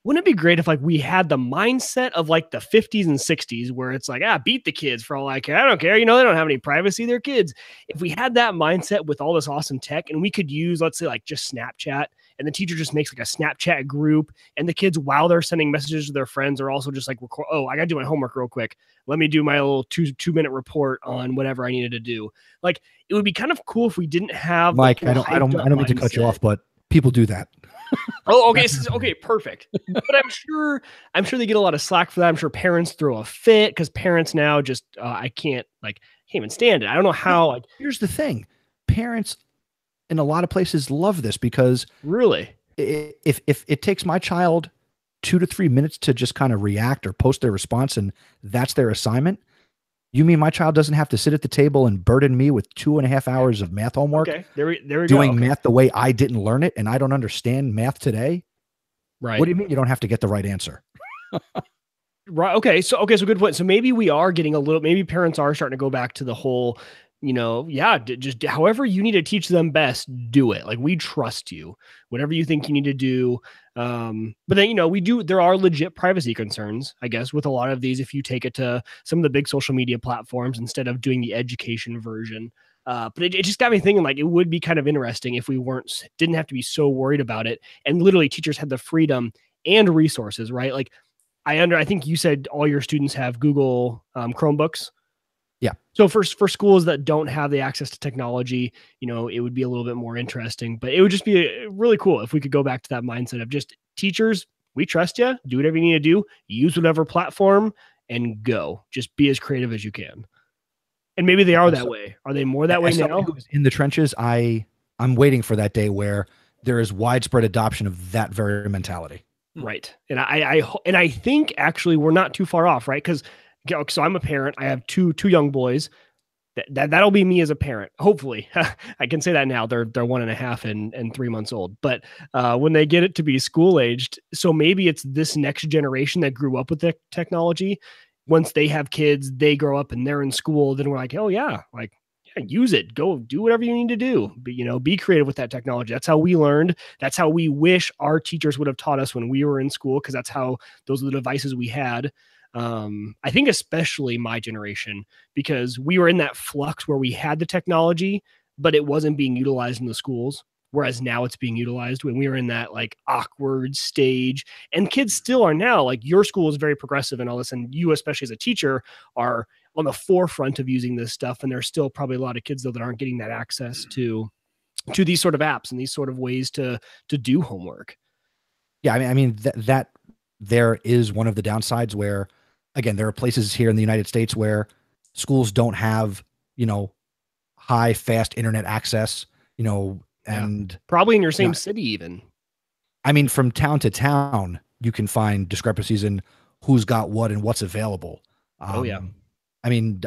Wouldn't it be great if like we had the mindset of like the 50s and 60s where it's like, beat the kids for all I care. I don't care. You know, they don't have any privacy. They're kids. If we had that mindset with all this awesome tech and we could use, let's say like just Snapchat, and the teacher just makes like a Snapchat group and the kids, while they're sending messages to their friends, are also just like, oh, I got to do my homework real quick. Let me do my little two-minute report on whatever I needed to do. Like it would be kind of cool if we didn't have Mike, I don't mean to cut you off, but people do that. Oh, okay. Okay, perfect. But I'm sure they get a lot of slack for that. I'm sure parents throw a fit because parents now just I can't even stand it. I don't know how. Like, here's the thing: parents in a lot of places love this because really, if it takes my child 2 to 3 minutes to just kind of react or post their response, and that's their assignment. You mean my child doesn't have to sit at the table and burden me with 2.5 hours of math homework? Okay, there we go. Doing math the way I didn't learn it, and I don't understand math today. Right. What do you mean you don't have to get the right answer? Right. Okay. So good point. So maybe we are getting maybe parents are starting to go back to the whole, just however you need to teach them best, do it. Like we trust you, whatever you think you need to do. But then, there are legit privacy concerns, I guess, with a lot of these, if you take it to some of the big social media platforms instead of doing the education version. But it just got me thinking, like, it would be kind of interesting if we didn't have to be so worried about it. And literally teachers had the freedom and resources, right? Like I think you said all your students have Google Chromebooks. Yeah. So for schools that don't have the access to technology, it would be a little bit more interesting, but it would just be really cool if we could go back to that mindset of just teachers, we trust you, do whatever you need to do, use whatever platform and go. Just be as creative as you can. And maybe they are that way. Are they more that way now? In the trenches, I'm waiting for that day where there is widespread adoption of that very mentality. Right. And I think actually we're not too far off, right? Because so I'm a parent. I have two young boys. That'll be me as a parent. Hopefully, I can say that now. They're 1.5 and 3 months old. But when they get it to be school aged, so maybe it's this next generation that grew up with the technology. Once they have kids, they grow up and they're in school. Then we're like, oh yeah, use it. Go do whatever you need to do. But, be creative with that technology. That's how we learned. That's how we wish our teachers would have taught us when we were in school, because that's how those are the devices we had. I think especially my generation, because we were in that flux where we had the technology, but it wasn't being utilized in the schools. Whereas now it's being utilized when we were in that like awkward stage, and kids still are now. Like your school is very progressive and all this, and you, especially as a teacher, are on the forefront of using this stuff. And there's still probably a lot of kids though that aren't getting that access to these sort of apps and these sort of ways to do homework. Yeah. I mean, that there is one of the downsides where, again, there are places here in the United States where schools don't have, high, fast internet access, and probably in your same city even. I mean, from town to town, you can find discrepancies in who's got what and what's available. Oh yeah. I mean,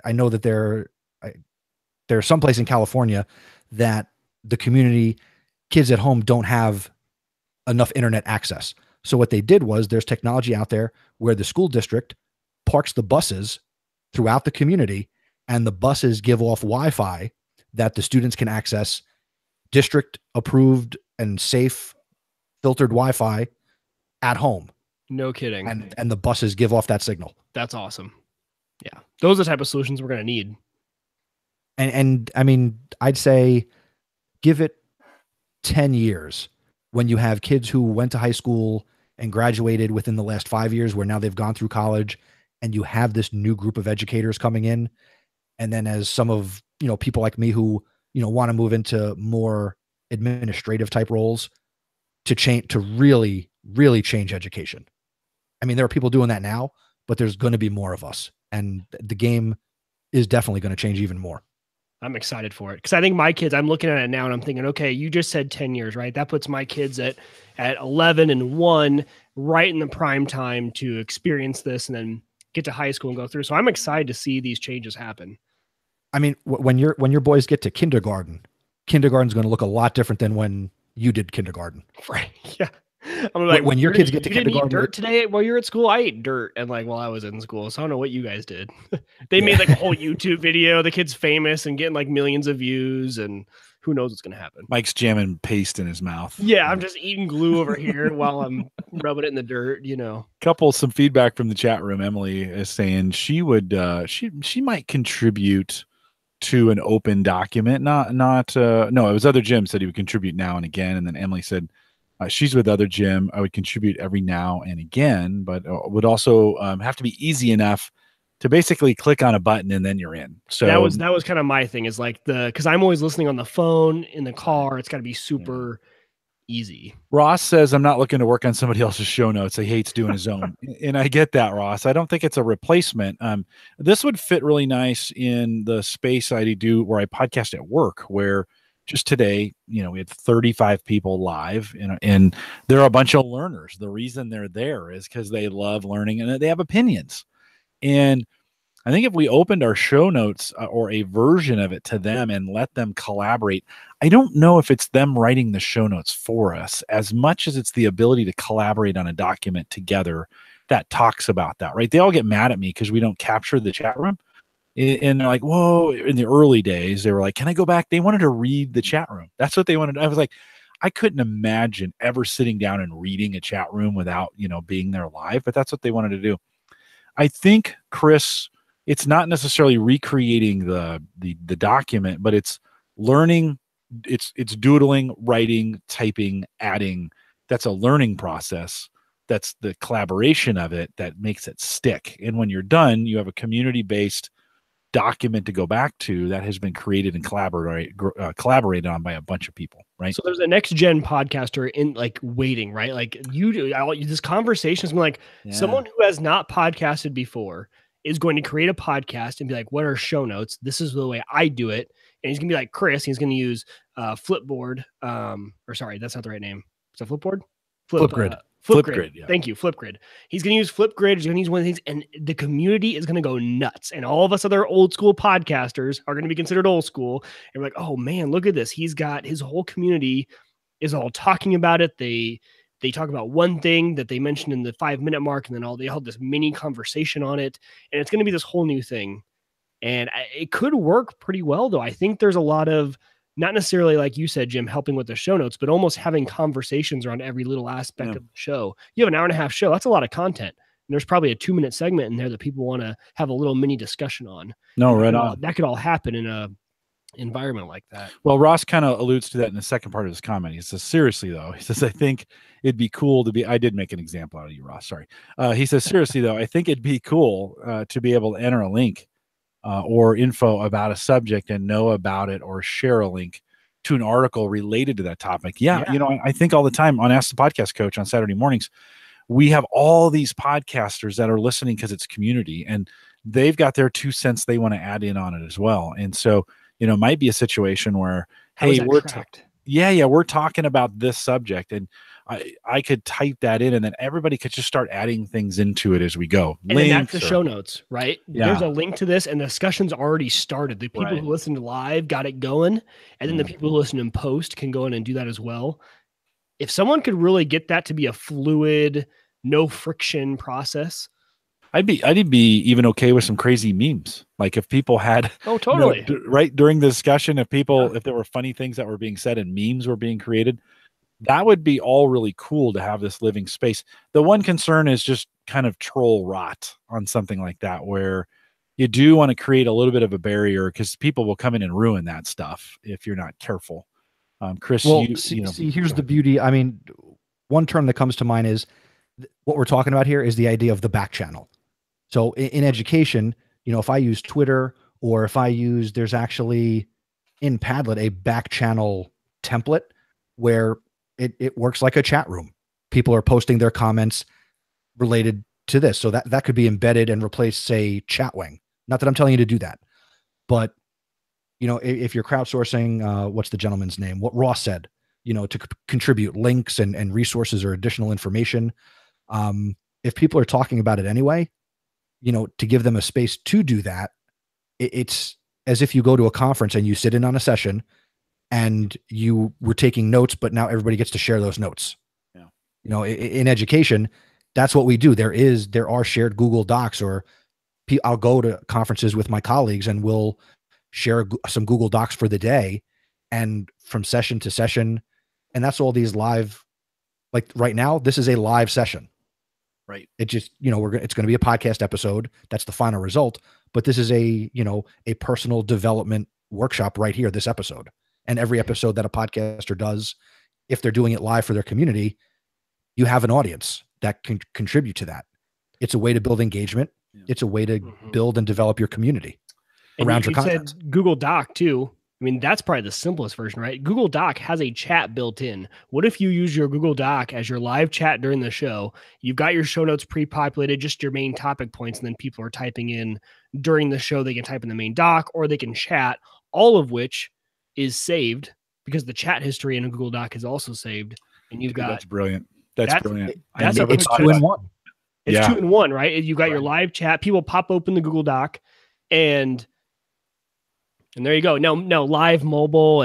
I know that there's some place in California that the community kids at home don't have enough internet access. So what they did was there's technology out there where the school district parks the buses throughout the community, and the buses give off Wi-Fi that the students can access district approved and safe filtered Wi-Fi at home. No kidding. And the buses give off that signal. That's awesome. Yeah. Those are the type of solutions we're going to need. And I mean, I'd say give it 10 years when you have kids who went to high school and graduated within the last 5 years, where now they've gone through college, and you have this new group of educators coming in. And then as some of, people like me who, want to move into more administrative type roles to really, really change education. I mean, there are people doing that now, but there's going to be more of us, and the game is definitely going to change even more. I'm excited for it because I think my kids, I'm looking at it now and I'm thinking, okay, you just said 10 years, right? That puts my kids at 11 and 1, right in the prime time to experience this and then get to high school and go through. So I'm excited to see these changes happen. I mean, when your boys get to kindergarten's going to look a lot different than when you did kindergarten. Right. Yeah. I'm like, when your kids get to you didn't eat kindergarten, dirt today while you were at school? I ate dirt, and like while I was in school, so I don't know what you guys did. They made like a whole YouTube video. The kid's famous and getting like millions of views, and who knows what's gonna happen. Mike's jamming paste in his mouth. Yeah, I'm just eating glue over here while I'm rubbing it in the dirt. Some feedback from the chat room. Emily is saying she would she might contribute to an open document. No, it was other Jim said he would contribute now and again, and then Emily said she's with other Jim. I would contribute every now and again, but would also have to be easy enough to basically click on a button and then you're in. So that was kind of my thing, is like because I'm always listening on the phone in the car. It's got to be super easy. Ross says, I'm not looking to work on somebody else's show notes. He hates doing his own. And I get that, Ross. I don't think it's a replacement. This would fit really nice in the space I do where I podcast at work, where just today, we had 35 people live and they're a bunch of learners. The reason they're there is because they love learning and they have opinions. And I think if we opened our show notes or a version of it to them and let them collaborate, I don't know if it's them writing the show notes for us as much as it's the ability to collaborate on a document together that talks about that, right? They all get mad at me because we don't capture the chat room. And they're like, whoa, in the early days, they were like, can I go back? They wanted to read the chat room. That's what they wanted. I was like, I couldn't imagine ever sitting down and reading a chat room without, being there live, but that's what they wanted to do. I think, Chris, it's not necessarily recreating the document, but it's learning, it's doodling, writing, typing, adding. That's a learning process. That's the collaboration of it that makes it stick. And when you're done, you have a community-based document to go back to that has been created and collaborated on by a bunch of people, right? So there's a next gen podcaster in waiting, right? Like this conversation has been like someone who has not podcasted before is going to create a podcast and be like, what are show notes? This is the way I do it. And he's gonna be like Chris, he's gonna use Flipboard. Or sorry, that's not the right name. Is that Flipboard? Flipgrid. Flipgrid. Yeah. Thank you, Flipgrid. He's going to use Flipgrid. He's going to use one of the things, and the community is going to go nuts. And all of us other old school podcasters are going to be considered old school. And we're like, oh man, look at this. He's got his whole community is all talking about it. They talk about one thing that they mentioned in the 5-minute mark, and then they hold this mini conversation on it. And it's going to be this whole new thing. And it could work pretty well, though. I think there's a lot of, not necessarily like you said, Jim, helping with the show notes, but almost having conversations around every little aspect of the show. You have an 1.5-hour show. That's a lot of content. And there's probably a 2-minute segment in there that people want to have a little mini discussion on. No, right on. That could all happen in a environment like that. Well, Ross kind of alludes to that in the second part of his comment. He says, seriously, though, I think it'd be cool to be, I did make an example out of you, Ross. Sorry. He says, seriously, though, I think it'd be cool to be able to enter a link or info about a subject and know about it, or share a link to an article related to that topic. Yeah. I think all the time on Ask the Podcast Coach on Saturday mornings, we have all these podcasters that are listening because it's community, and they've got their 2 cents they want to add in on it as well. And so, it might be a situation where, hey, we're talking about this subject, and I could type that in, and then everybody could just start adding things into it as we go. And then that's the show notes, right? Yeah. There's a link to this, and the discussion's already started. The people who listened live got it going, and then the people who listen in post can go in and do that as well. If someone could really get that to be a fluid, no friction process, I'd be even okay with some crazy memes. Like if people had, totally right during the discussion, if there were funny things that were being said and memes were being created, that would be all really cool to have this living space. The one concern is just kind of troll rot on something like that, where you do want to create a little bit of a barrier, because people will come in and ruin that stuff if you're not careful. Chris, here's the beauty. I mean, one term that comes to mind is what we're talking about here is the idea of the back channel. So in education, if I use Twitter, or if there's actually in Padlet a back channel template where it works like a chat room. People are posting their comments related to this. So that could be embedded and replace, say, Chatwing. Not that I'm telling you to do that, but if you're crowdsourcing, what's the gentleman's name? What Ross said, to contribute links and resources or additional information. If people are talking about it anyway, to give them a space to do that, it's as if you go to a conference and you sit in on a session and you were taking notes, but now everybody gets to share those notes. Yeah. In education, that's what we do. There are shared Google Docs, or I'll go to conferences with my colleagues and we'll share some Google Docs for the day, and from session to session. And that's all these live, like right now, this is a live session. Right. It just, it's going to be a podcast episode. That's the final result. But this is a personal development workshop right here, this episode. And every episode that a podcaster does, if they're doing it live for their community, you have an audience that can contribute to that. It's a way to build engagement. Yeah. It's a way to build and develop your community around your content. Said Google Doc too. I mean, that's probably the simplest version, right? Google Doc has a chat built in. What if you use your Google Doc as your live chat during the show? You've got your show notes pre-populated, just your main topic points, and then people are typing in during the show. They can type in the main doc or they can chat, all of which is saved because the chat history in a Google Doc is also saved. And you've got that's brilliant. That's brilliant. It's 2-in-1. It's 2-in-1, right? You got your live chat. People pop open the Google Doc, and there you go. Now live mobile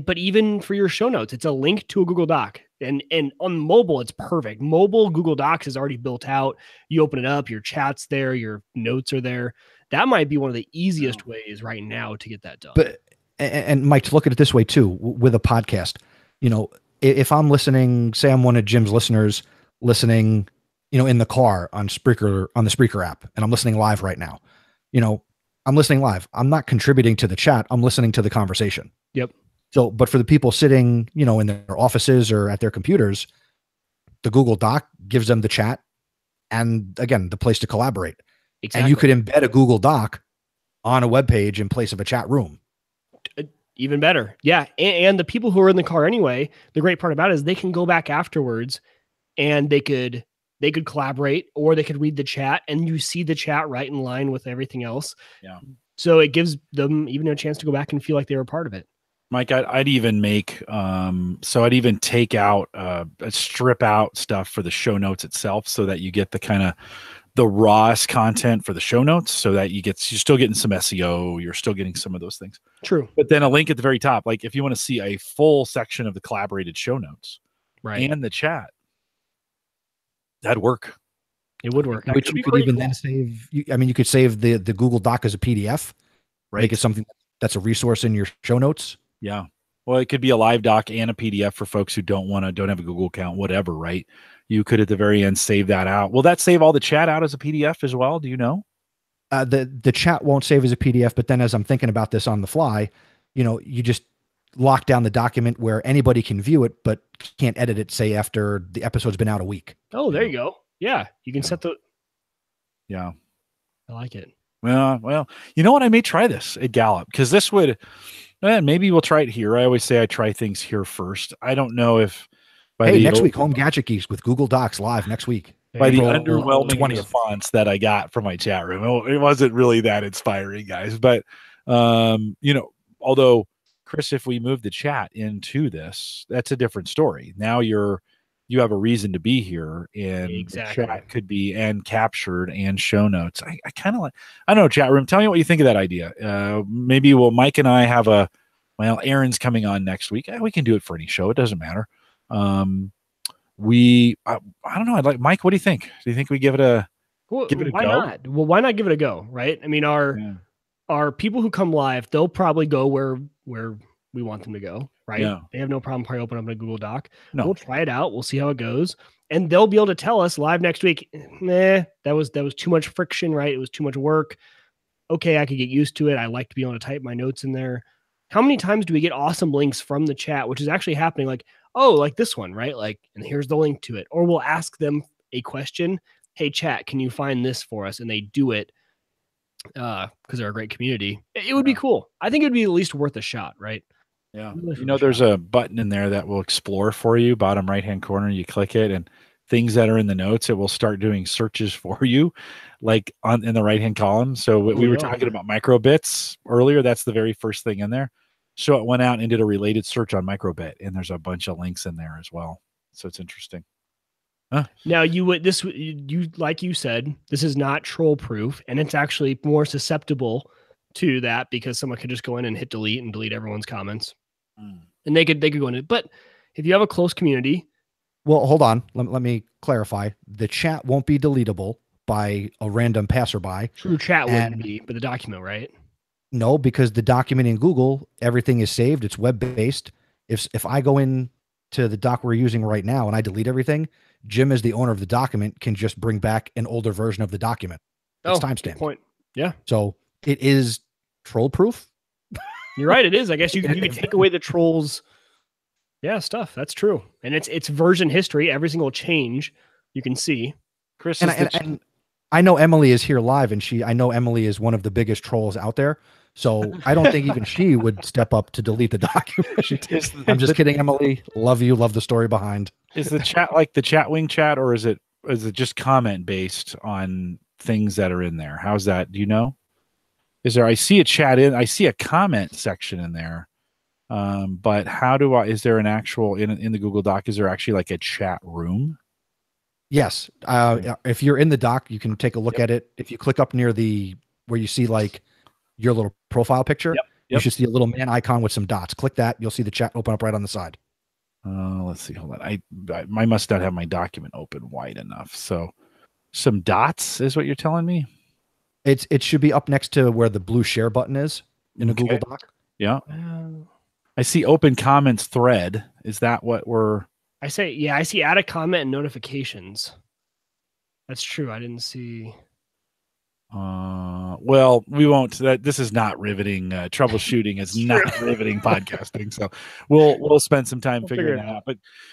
but even for your show notes, it's a link to a Google Doc. And on mobile, it's perfect. Mobile Google Docs is already built out. You open it up, your chat's there, your notes are there. That might be one of the easiest ways right now to get that done. But and Mike, to look at it this way too, with a podcast, if I'm listening, say I'm one of Jim's listeners listening, in the car on the Spreaker app, and I'm listening live right now, I'm listening live. I'm not contributing to the chat. I'm listening to the conversation. Yep. So, but for the people sitting, in their offices or at their computers, the Google Doc gives them the chat and, again, the place to collaborate. Exactly. And you could embed a Google Doc on a web page in place of a chat room. Even better. Yeah. And the people who are in the car anyway, the great part about it is they can go back afterwards and they could collaborate, or they could read the chat, and you see the chat right in line with everything else. Yeah. So it gives them even a chance to go back and feel like they were part of it. Mike, I'd even make, I'd even take out, strip out stuff for the show notes itself, so that you get the kind of the rawest content for the show notes, so that you're still getting some SEO, you're still getting some of those things. True. But then a link at the very top, like if you want to see a full section of the collaborated show notes, right, and the chat, that'd work. It would work. Which you could even then save. You could save the Google Doc as a PDF, right? Make it something that's a resource in your show notes. Yeah. Well, it could be a live doc and a PDF for folks who don't have a Google account, whatever, right? You could at the very end save that out. Will that save all the chat out as a PDF as well? Do you know? The chat won't save as a PDF, but then as I'm thinking about this on the fly, you just lock down the document where anybody can view it, but can't edit it, say, after the episode's been out a week. Oh, there you go. Yeah. You can set the... Yeah. I like it. Well, you know what? I may try this at Gallup, because this would... maybe we'll try it here. I always say I try things here first. I don't know if... next week, Home Gadget Geeks with Google Docs live next week. By the underwhelming response that I got from my chat room, it wasn't really that inspiring, guys. But, although, Chris, if we move the chat into this, that's a different story. Now you have a reason to be here, and exactly. The chat could be and captured and show notes. I kind of like, I don't know, chat room, tell me what you think of that idea. Maybe Mike and I have Aaron's coming on next week. We can do it for any show. It doesn't matter. I don't know. I'd like, Mike, what do you think? Do you think we give it a go? Why not? Well, why not give it a go? Right. I mean, our people who come live, they'll probably go where we want them to go. Right. Yeah. They have no problem probably opening up a Google Doc. No. We'll try it out. We'll see how it goes. And they'll be able to tell us live next week, that was too much friction, right? It was too much work. Okay, I could get used to it. I like to be able to type my notes in there. How many times do we get awesome links from the chat, which is actually happening? Like, oh, like this one, right? Like, and here's the link to it. Or we'll ask them a question. Hey, chat, can you find this for us? And they do it because they're a great community. It would be cool. I think it would be at least worth a shot, right? Yeah. There's a button in there that will explore for you, bottom right-hand corner. You click it, and things that are in the notes, it will start doing searches for you, like in the right hand column. So we were talking about microbits earlier. That's the very first thing in there. So it went out and did a related search on microbit, and there's a bunch of links in there as well. So it's interesting. Now you like you said, this is not troll proof, and it's actually more susceptible to that because someone could just go in and hit delete and delete everyone's comments, and they could go in it. But if you have a close community, well, hold on, let me clarify. The chat won't be deletable by a random passerby. True, chat wouldn't be, but the document, right? No, because the document in Google, everything is saved. It's web based. If I go in to the doc we're using right now and I delete everything, Jim, as the owner of the document, can just bring back an older version of the document. It's timestamped. Point. Yeah. So it is troll proof. You're right. It is. I guess you can take away the trolls. Yeah, stuff. That's true. And it's version history. Every single change you can see. Chris, and I know Emily is here live, and I know Emily is one of the biggest trolls out there. So I don't think even she would step up to delete the document. I'm just kidding, Emily. Love you. Love the story behind. Is the chat like the Chatwing chat, or is it just comment based on things that are in there? How's that? Do you know? Is there? I see a comment section in there, but is there an actual in the Google Doc? Is there actually like a chat room? Yes. If you're in the doc, you can take a look at it. If you click up near where you see like your little profile picture, you should see a little man icon with some dots. Click that. You'll see the chat open up right on the side. Let's see. Hold on. I must not have my document open wide enough. So some dots is what you're telling me? It should be up next to where the blue share button is in a Google Doc. Yeah. I see open comments thread. Is that what I see add a comment and notifications. That's true. I didn't see. Well, we won't. This is not riveting. Troubleshooting is not riveting podcasting. So we'll spend some time figuring that out.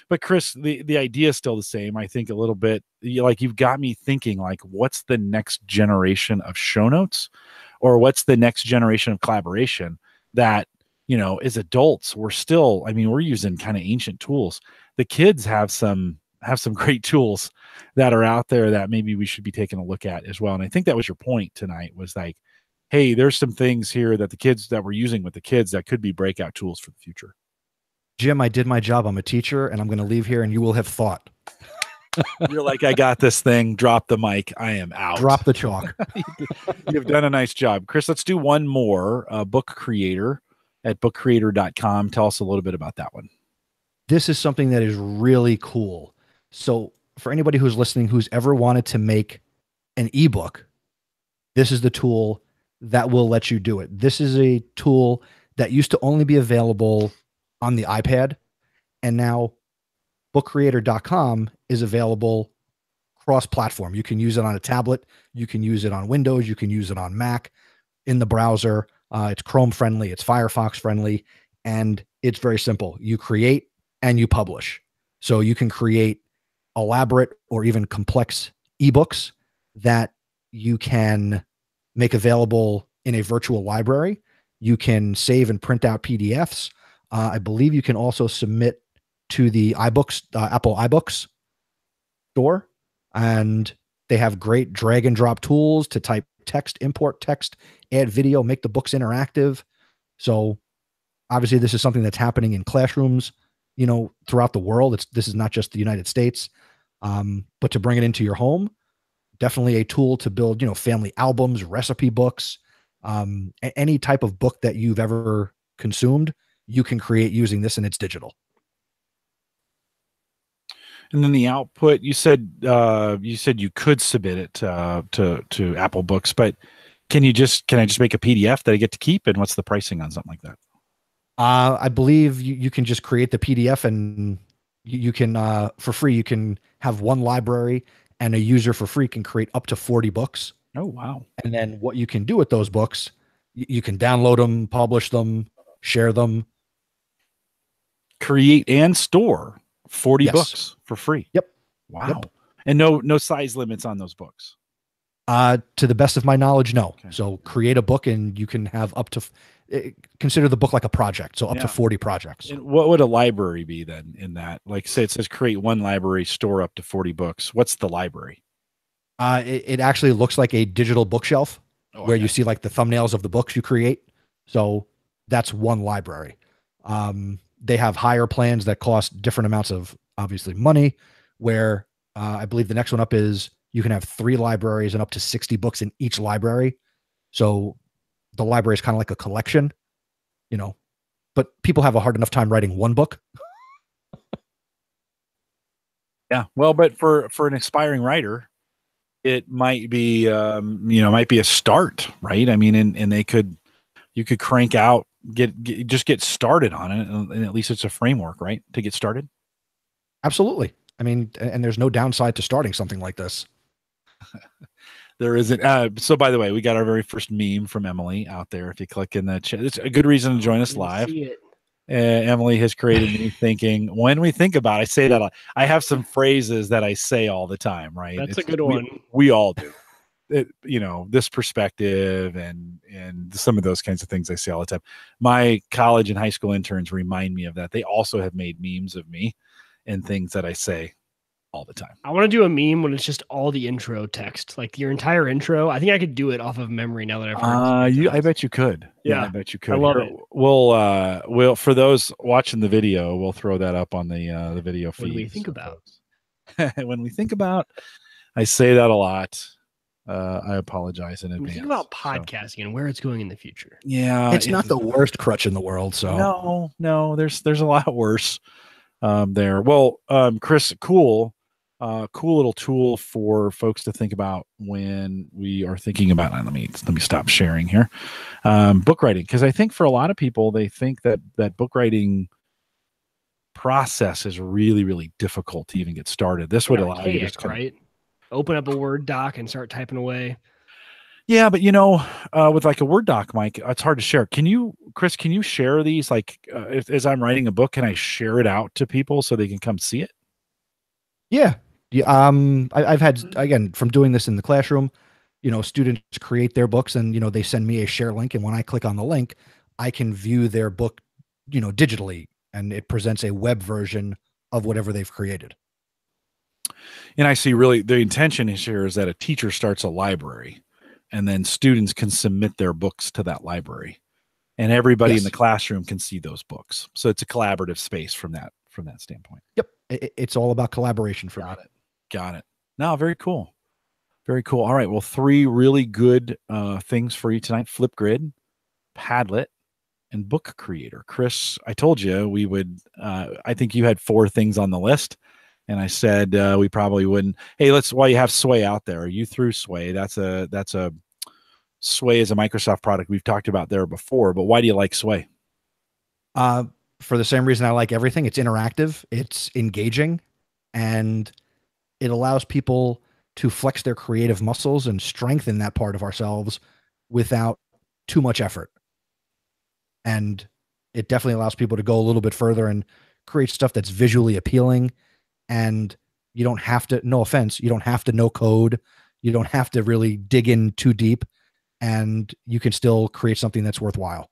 But Chris, the idea is still the same. I think a little bit. You've got me thinking. Like, what's the next generation of show notes, or what's the next generation of collaboration that as adults we're using kind of ancient tools. The kids have some great tools that are out there that maybe we should be taking a look at as well. And I think that was your point tonight, was like, hey, there's some things here that the kids that we're using with the kids that could be breakout tools for the future. Jim, I did my job. I'm a teacher, and I'm going to leave here, and you will have thought. You're like, I got this thing. Drop the mic. I am out. Drop the chalk. You've done a nice job. Chris, let's do one more. Book Creator at bookcreator.com. Tell us a little bit about that one. This is something that is really cool. So for anybody who's listening, who's ever wanted to make an ebook, this is the tool that will let you do it. This is a tool that used to only be available on the iPad, and now bookcreator.com is available cross-platform. You can use it on a tablet. You can use it on Windows. You can use it on Mac in the browser. It's Chrome friendly. It's Firefox friendly. And it's very simple. You create and you publish. So you can create elaborate or even complex ebooks that you can make available in a virtual library. You can save and print out PDFs. I believe you can also submit to the iBooks, Apple iBooks store, and they have great drag and drop tools to type text, import text, add video, make the books interactive. So obviously this is something that's happening in classrooms, throughout the world. This is not just the United States. But to bring it into your home, definitely a tool to build, family albums, recipe books, any type of book that you've ever consumed, you can create using this, and it's digital. And then the output, you said you could submit it to Apple Books, but can I just make a PDF that I get to keep? And what's the pricing on something like that? I believe you can just create the PDF, and you can, for free, you can have one library, and a user for free can create up to 40 books. Oh, wow. And then what you can do with those books, you can download them, publish them, share them. Create and store 40 books for free. Yep. Wow. Yep. And no size limits on those books. To the best of my knowledge, no. Okay. So create a book, and you can have up to, consider the book like a project. So up Yeah. to 40 projects. And what would a library be then in that? Like, say it says create one library, store up to 40 books. What's the library? It actually looks like a digital bookshelf where you see like the thumbnails of the books you create. So that's one library. They have higher plans that cost different amounts of obviously money, where I believe the next one up is you can have 3 libraries and up to 60 books in each library. So the library is kind of like a collection, you know, but people have a hard enough time writing one book. Yeah. Well, but for an aspiring writer, it might be, might be a start, right? I mean, and you could crank out, just get started on it. And at least it's a framework, right? To get started. Absolutely. I mean, and there's no downside to starting something like this. There isn't. So by the way, we got our very first meme from Emily out there. If you click in the chat, it's a good reason to join us live. Emily has created me thinking. When we think about, I say that I have some phrases that I say all the time, right? That's a good one. We all do. This perspective and some of those kinds of things I say all the time. My college and high school interns remind me of that. They also have made memes of me and things that I say all the time. I want to do a meme when it's just all the intro text, like your entire intro. I think I could do it off of memory now that I've heard. I bet you could. Yeah, I bet you could. I love it. We'll for those watching the video, we'll throw that up on the video feed. When we think about, when we think about, I say that a lot. I apologize in advance. Think about podcasting and where it's going in the future. Yeah, it's not the worst crutch in the world. So no, there's a lot worse there. Well, Chris, cool little tool for folks to think about when we are thinking about. Let me stop sharing here. Book writing, because I think for a lot of people, they think that book writing process is really, really difficult to even get started. This would allow you to right? Open up a Word doc and start typing away. Yeah, but with like a Word doc, Mike, it's hard to share. Chris, can you share these? Like, as I'm writing a book, can I share it out to people so they can come see it? Yeah. I've had, again, from doing this in the classroom, students create their books and, they send me a share link. And when I click on the link, I can view their book, digitally, and it presents a web version of whatever they've created. And I see really the intention here is that a teacher starts a library and then students can submit their books to that library and everybody in the classroom can see those books. So it's a collaborative space from that standpoint. Yep. It's all about collaboration for me. Got it. No, very cool. Very cool. All right. Well, 3 really good things for you tonight: Flipgrid, Padlet, and Book Creator. Chris, I told you we would, I think you had 4 things on the list. And I said we probably wouldn't. Hey, while you have Sway out there, you threw Sway. That's a Sway is a Microsoft product we've talked about there before. But why do you like Sway? For the same reason I like everything. It's interactive, it's engaging, and it allows people to flex their creative muscles and strengthen that part of ourselves without too much effort. And it definitely allows people to go a little bit further and create stuff that's visually appealing. And you don't have to, no offense, you don't have to know code. You don't have to really dig in too deep, and you can still create something that's worthwhile.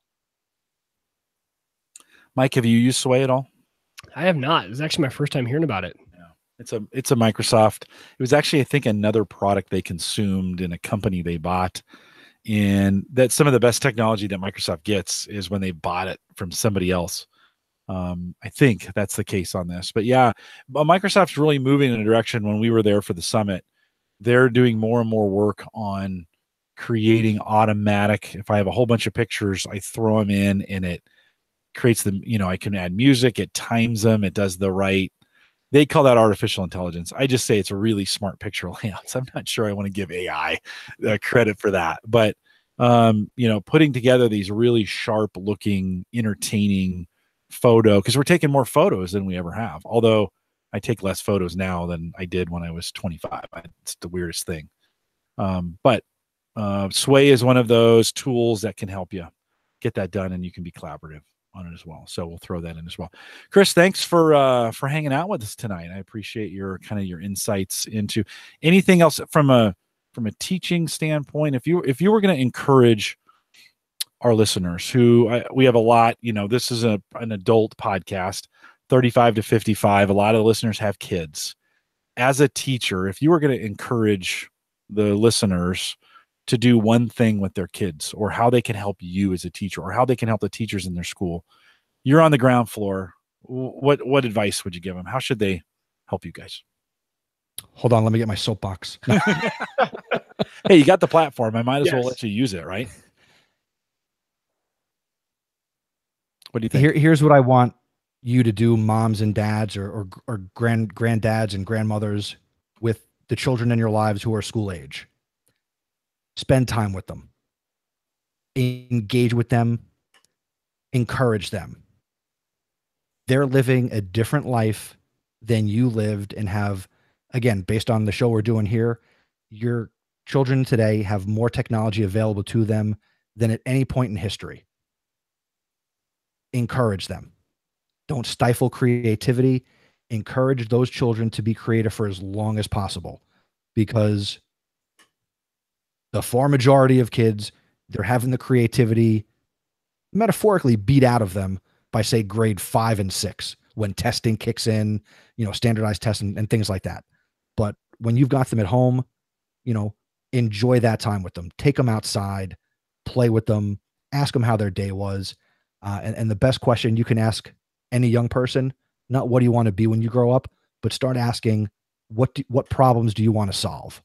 Mike, have you used Sway at all? I have not. It's actually my first time hearing about it. Yeah. It's a Microsoft. It was actually, I think, another product they consumed in a company they bought. And that some of the best technology that Microsoft gets is when they bought it from somebody else. I think that's the case on this, but yeah, Microsoft's really moving in a direction. When we were there for the summit, they're doing more and more work on creating automatic. If I have a whole bunch of pictures, I throw them in and it creates them. I can add music, it times them, it does the right. They call that artificial intelligence. I just say it's a really smart picture layouts. I'm not sure I want to give AI credit for that, but putting together these really sharp looking, entertaining photo, because we're taking more photos than we ever have. Although I take less photos now than I did when I was 25. It's the weirdest thing. But Sway is one of those tools that can help you get that done, and you can be collaborative on it as well. So we'll throw that in as well. Chris, thanks for hanging out with us tonight. I appreciate your insights into anything else from a teaching standpoint. If you were going to encourage our listeners who we have a lot, this is an adult podcast, 35 to 55. A lot of the listeners have kids. As a teacher, if you were going to encourage the listeners to do one thing with their kids, or how they can help you as a teacher, or how they can help the teachers in their school, you're on the ground floor. What advice would you give them? How should they help you guys? Hold on, let me get my soapbox. No. Hey, you got the platform. I might as well Yes. let you use it, right? What do you think? Here's what I want you to do, moms and dads, or granddads and grandmothers, with the children in your lives who are school age. Spend time with them. Engage with them. Encourage them. They're living a different life than you lived, and have, again, based on the show we're doing here, your children today have more technology available to them than at any point in history. Encourage them. Don't stifle creativity. Encourage those children to be creative for as long as possible, because the far majority of kids, they're having the creativity metaphorically beat out of them by, say, grade 5 and 6, when testing kicks in, standardized tests and things like that. But when you've got them at home, enjoy that time with them. Take them outside, play with them, ask them how their day was. And the best question you can ask any young person, not what do you want to be when you grow up, but start asking, what problems do you want to solve?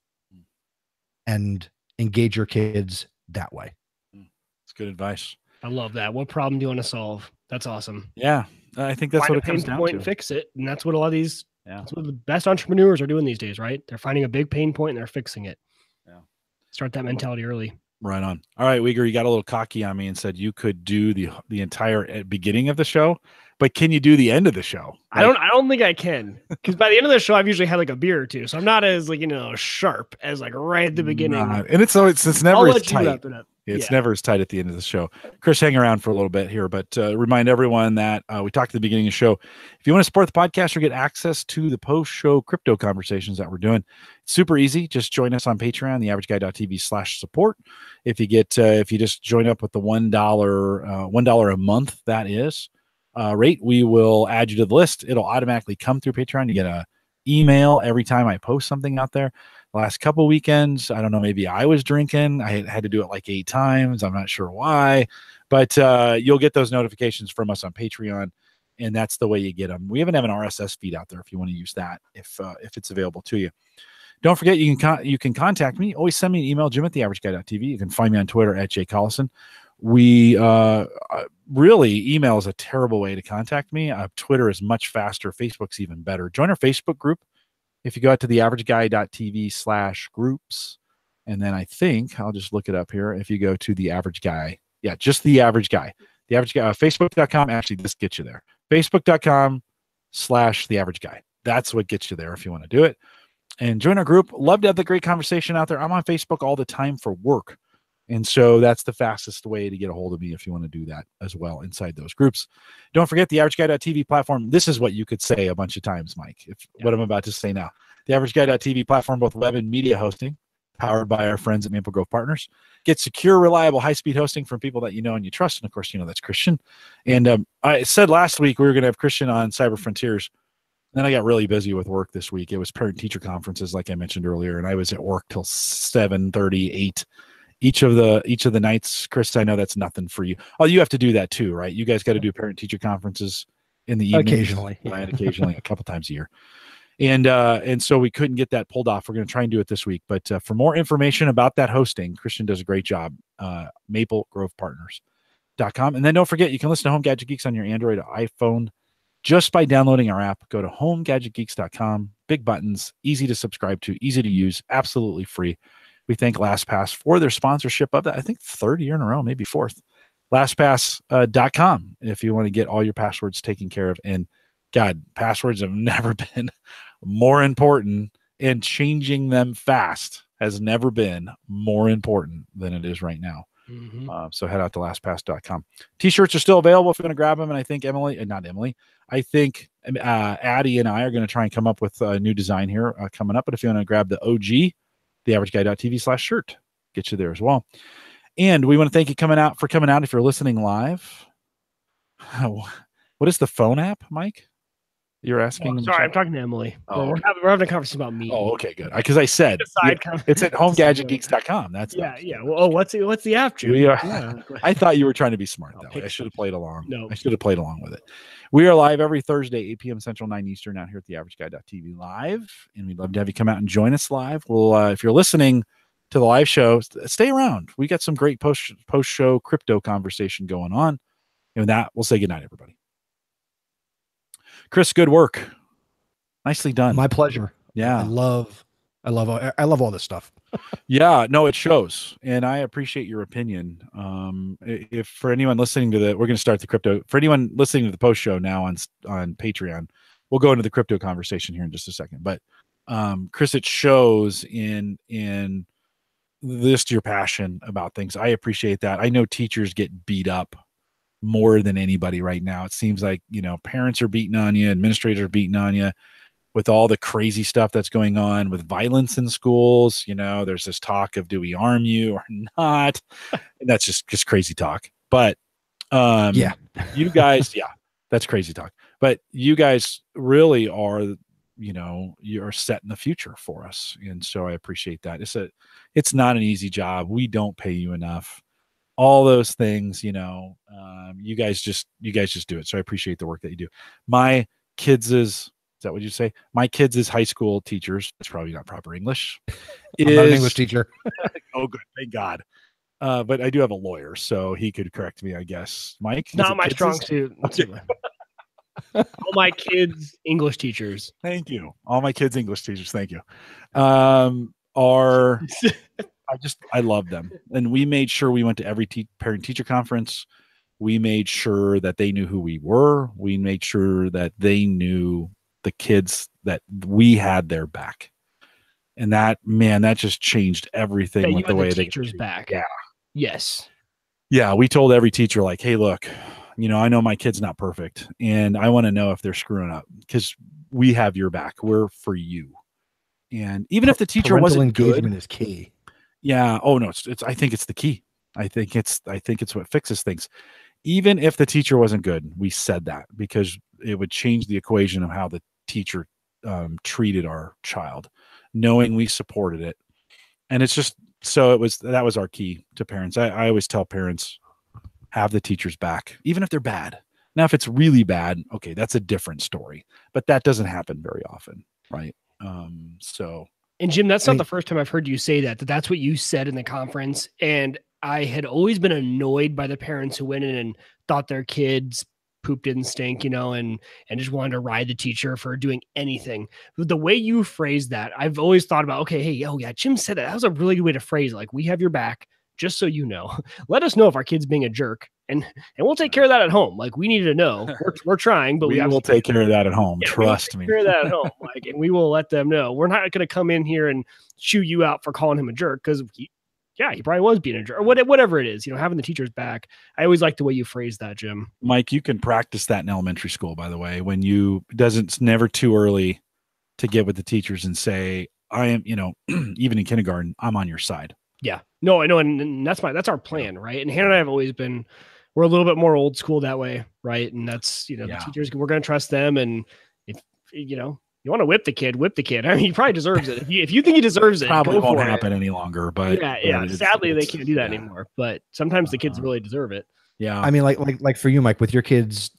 And engage your kids that way. That's good advice. I love that. What problem do you want to solve? That's awesome. Yeah, I think that's Find what a it comes pain down point to. and fix it. And that's what a lot of these, Yeah. that's what the best entrepreneurs are doing these days, right? They're finding a big pain point and they're fixing it. Yeah. Start that mentality early. Right on. All right, Uyghur, you got a little cocky on me and said you could do the entire beginning of the show, but can you do the end of the show? I don't think I can, because by the end of the show, I've usually had like a beer or two, so I'm not as sharp as like right at the beginning. And it's never I'll as let you tight. wrap it up. It's never as tight at the end of the show. Chris, hang around for a little bit here, but remind everyone that we talked at the beginning of the show. If you want to support the podcast or get access to the post-show crypto conversations that we're doing, it's super easy. Just join us on Patreon, theaverageguy.tv/support. If you just join up with the $1 a month, that is rate, we will add you to the list. It'll automatically come through Patreon. You get a email every time I post something out there. The last couple weekends, I don't know, maybe I was drinking. I had to do it like 8 times. I'm not sure why, but you'll get those notifications from us on Patreon, and that's the way you get them. We even have an RSS feed out there if you want to use that, if it's available to you. Don't forget, you can contact me. Always send me an email, jim@theaverageguy.tv. You can find me on Twitter @jcollison. We really, email is a terrible way to contact me. Twitter is much faster. Facebook's even better. Join our Facebook group. If you go out to theaverageguy.tv/groups, and then I think I'll just look it up here. If you go to the average guy, just the average guy, the average guy, facebook.com. Actually, this gets you there. Facebook.com/the average guy. That's what gets you there if you want to do it. And join our group. Love to have the great conversation out there. I'm on Facebook all the time for work. And so that's the fastest way to get a hold of me if you want to do that as well inside those groups. Don't forget the AverageGuy.tv platform. This is what you could say a bunch of times, Mike, what I'm about to say now. The AverageGuy.tv platform, both web and media hosting, powered by our friends at Maple Grove Partners. Get secure, reliable, high-speed hosting from people that you know and you trust. And, of course, that's Christian. And I said last week we were going to have Christian on Cyber Frontiers. Then I got really busy with work this week. It was parent-teacher conferences, like I mentioned earlier, and I was at work till 7:30, 8. Each of the nights. Chris, I know that's nothing for you. Oh, you have to do that too, right? You guys got to do parent-teacher conferences in the evening. Occasionally. Right? Occasionally, a couple times a year. And so we couldn't get that pulled off. We're going to try and do it this week. But for more information about that hosting, Christian does a great job. MapleGrovePartners.com. And then don't forget, you can listen to Home Gadget Geeks on your Android or iPhone just by downloading our app. Go to HomeGadgetGeeks.com. Big buttons, easy to subscribe to, easy to use, absolutely free. We thank LastPass for their sponsorship of that. I think third year in a row, maybe fourth. LastPass.com if you want to get all your passwords taken care of. And God, passwords have never been more important, and changing them fast has never been more important than it is right now. Mm-hmm. So head out to LastPass.com. T-shirts are still available if you want to grab them. And I think I think Addie and I are going to try and come up with a new design here coming up. But if you want to grab the OG, theaverageguy.tv/shirt, get you there as well. And we want to thank you for coming out. If you're listening live, what is the phone app, Mike? You're asking. Oh, sorry, I'm talking to Emily. Oh, we're having a conversation about me. Oh, okay, good. Because I said it's at homegadgetgeeks.com. That's yeah. Well, what's the app, Jim? We are. Yeah. I thought you were trying to be smart that way. I should have played along. No, I should have played along with it. We are live every Thursday, 8 p.m. Central, 9 Eastern, out here at the AverageGuy.tv live, and we'd love to have you come out and join us live. Well, if you're listening to the live show, stay around. We got some great post-show crypto conversation going on. And with that, we'll say goodnight, everybody. Chris, good work. Nicely done. My pleasure. Yeah. I love all this stuff. Yeah, no, it shows. And I appreciate your opinion. If for anyone listening to we're going to start the crypto, for anyone listening to the post show now on Patreon, we'll go into the crypto conversation here in just a second. But Chris, it shows in your passion about things. I appreciate that. I know teachers get beat up more than anybody right now. It seems like, parents are beating on you, administrators are beating on you with all the crazy stuff that's going on with violence in schools. There's this talk of, do we arm you or not? And that's just crazy talk. But yeah, you guys, yeah, that's crazy talk. But you guys really are, you're setting the future for us. And so I appreciate that. It's not an easy job. We don't pay you enough. All those things, you guys just do it. So I appreciate the work that you do. My kids is that what you say? My kids is high school teachers. That's probably not proper English. I'm not an English teacher. Oh, good. Thank God. But I do have a lawyer, so he could correct me, I guess. Mike? Not my strong suit. All my kids, English teachers. Thank you. All my kids, English teachers. Thank you. Are I love them. And we made sure we went to every parent-teacher conference. We made sure that they knew who we were. We made sure that they knew the kids that we had their back. And that just changed everything with the way they teachers back. Yeah. Yes. Yeah. We told every teacher, like, hey, look, I know my kid's not perfect, and I want to know if they're screwing up, because we have your back. We're for you. And even if the teacher wasn't engagement good, is key. Yeah. Oh no, I think it's the key. I think it's what fixes things. Even if the teacher wasn't good, we said that, because it would change the equation of how the teacher treated our child, knowing we supported it. And it's just, that was our key to parents. I always tell parents, have the teachers back, even if they're bad. Now, if it's really bad, okay, that's a different story, but that doesn't happen very often. Right. And Jim, that's not the first time I've heard you say that that's what you said in the conference. And I had always been annoyed by the parents who went in and thought their kids poop didn't stink, and just wanted to ride the teacher for doing anything. The way you phrased that, I've always thought about, okay, hey, oh yeah, Jim said that. That was a really good way to phrase it. Like, we have your back, just so you know. Let us know if our kid's being a jerk, and we'll take care of that at home. Like, we need to know. We're trying, but we will take care of that at home. Yeah, trust me. Take care of that at home. Like, and we will let them know. We're not going to come in here and chew you out for calling him a jerk, because he probably was being a jerk, or whatever it is, having the teacher's back. I always like the way you phrase that, Jim. Mike, you can practice that in elementary school, by the way, when it's never too early to get with the teachers and say, I am, even in kindergarten, I'm on your side. Yeah, no, I know. And that's our plan. Right. And Hannah and I have always been, we're a little bit more old school that way. Right. And that's, the teachers, we're going to trust them. And if, you want to whip the kid. I mean, he probably deserves it. If you think he deserves it, probably won't happen any longer. But yeah. Sadly, they can't do that anymore. But sometimes the kids really deserve it. Yeah. I mean, like for you, Mike, with your kids,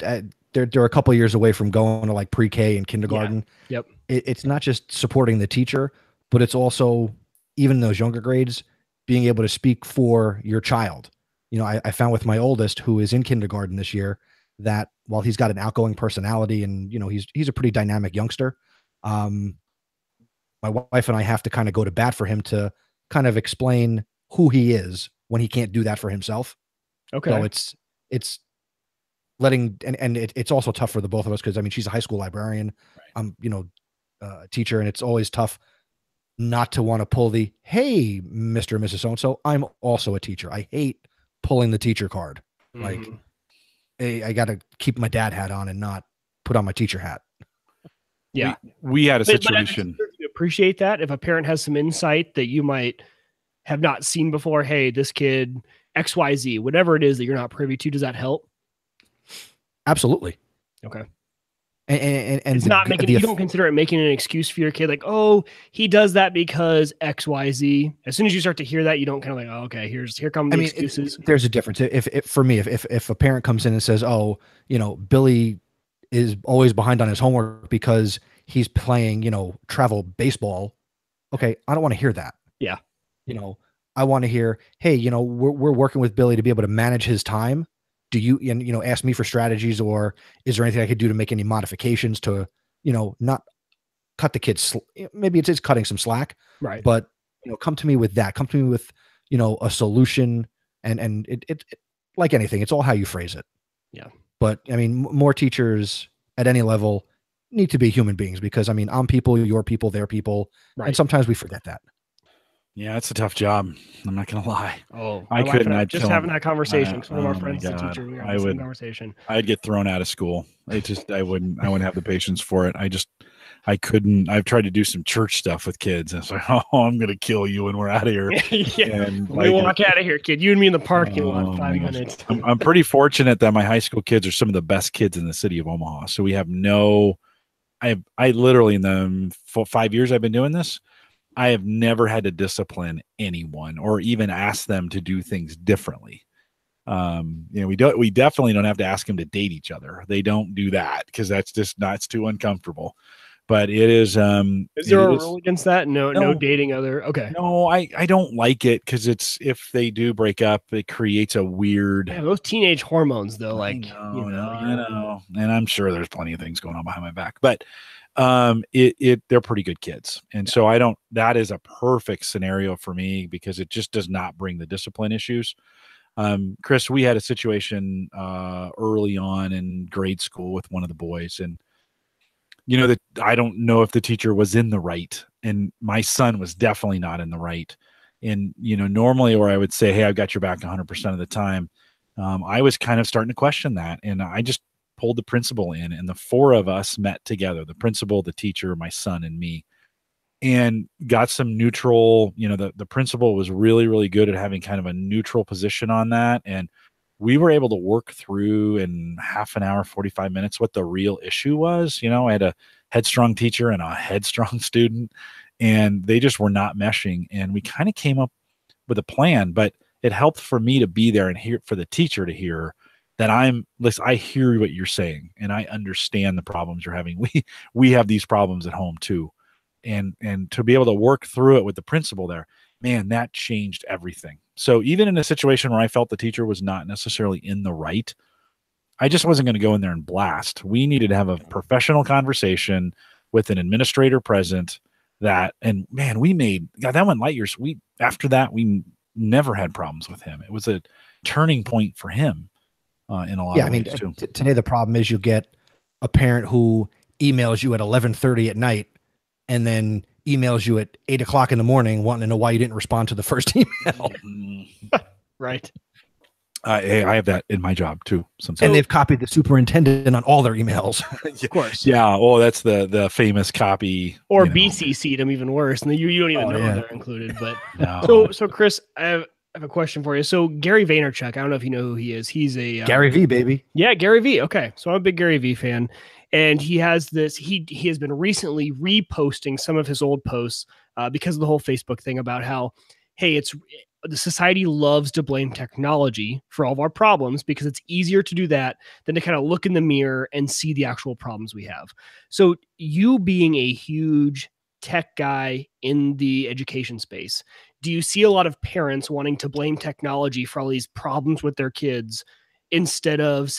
they're a couple of years away from going to like pre-K and kindergarten. Yeah. Yep. It's not just supporting the teacher, but it's also, even in those younger grades, being able to speak for your child. I found with my oldest, who is in kindergarten this year, that while he's got an outgoing personality and he's a pretty dynamic youngster, my wife and I have to kind of go to bat for him to kind of explain who he is when he can't do that for himself. Okay. So it's letting, and it's also tough for the both of us, because I mean, she's a high school librarian. Right. I'm a teacher, and it's always tough not to want to pull the, hey, Mr. and Mrs. So-and-so, I'm also a teacher. I hate pulling the teacher card. Mm-hmm. Like, hey, I got to keep my dad hat on and not put on my teacher hat. Yeah. We had a situation. But I appreciate that. If a parent has some insight that you might have not seen before, hey, this kid XYZ, whatever it is that you're not privy to, does that help? Absolutely. Okay. And it's not making, you don't consider it making an excuse for your kid, like, oh, he does that because XYZ. As soon as you start to hear that, you don't kind of like, oh, okay, here come the excuses. There's a difference. If for me, if a parent comes in and says, oh, Billy is always behind on his homework because he's playing, travel baseball. Okay. I don't want to hear that. Yeah. I want to hear, hey, we're working with Billy to be able to manage his time. Do you, ask me for strategies, or is there anything I could do to make any modifications to, not cut the kids? Maybe it's cutting some slack, right? But, come to me with that. Come to me with, a solution, and it like anything, it's all how you phrase it. Yeah. But I mean, more teachers at any level need to be human beings, because I mean, I'm people, you're people, they're people. Right. And sometimes we forget that. Yeah, it's a tough job. I'm not gonna lie. Oh, I couldn't. I'd just having that conversation. One of our friends, the teacher, we were having the same conversation. I'd get thrown out of school. I wouldn't have the patience for it. I couldn't. I've tried to do some church stuff with kids, and it's like, oh, I'm gonna kill you when we're out of here. Yeah. And we walk out of here, kid. You and me in the parking lot in 5 minutes. I'm pretty fortunate that my high school kids are some of the best kids in the city of Omaha. So we have I literally, in the 5 years I've been doing this, I have never had to discipline anyone or even ask them to do things differently. We definitely don't have to ask them to date each other. They don't do that because that's just not, it's too uncomfortable. But it is. Is there a rule against that? No dating other. Okay. No, I don't like it because if they do break up, it creates a weird. Yeah, those teenage hormones, though. I know, and I'm sure there's plenty of things going on behind my back, but they're pretty good kids, and so that is a perfect scenario for me because it just does not bring the discipline issues. Chris, we had a situation early on in grade school with one of the boys, and that I don't know if the teacher was in the right, and my son was definitely not in the right. And normally, where I would say, hey, I've got your back 100% of the time, I was kind of starting to question that, and I just pulled the principal in, and the four of us met together, the principal, the teacher, my son, and me, and got some neutral, the principal was really, really good at having kind of a neutral position on that. And we were able to work through in half an hour, 45 minutes, what the real issue was. I had a headstrong teacher and a headstrong student, and they just were not meshing. And we kind of came up with a plan, but it helped for me to be there and for the teacher to hear that I hear what you're saying, and I understand the problems you're having. We have these problems at home too. And to be able to work through it with the principal there, man, that changed everything. So even in a situation where I felt the teacher was not necessarily in the right, I just wasn't going to go in there and blast. We needed to have a professional conversation with an administrator present and man, that went light years. After that, we never had problems with him. It was a turning point for him. In a lot of ways too. Today the problem is you get a parent who emails you at 11:30 at night and then emails you at 8 o'clock in the morning wanting to know why you didn't respond to the first email. Right. I have that in my job too. Sometimes. And they've copied the superintendent on all their emails. Of course. Yeah. Oh, that's the famous copy. Or BCC'd them, even worse. And you don't even know they're included. But no. So Chris, I have a question for you. So Gary Vaynerchuk, I don't know if you know who he is. He's a Gary V, baby. Yeah, Gary V. Okay, so I'm a big Gary V fan, and he has this. He has been recently reposting some of his old posts because of the whole Facebook thing about how, hey, the society loves to blame technology for all of our problems because it's easier to do that than to kind of look in the mirror and see the actual problems we have. So you being a huge tech guy in the education space, do you see a lot of parents wanting to blame technology for all these problems with their kids instead of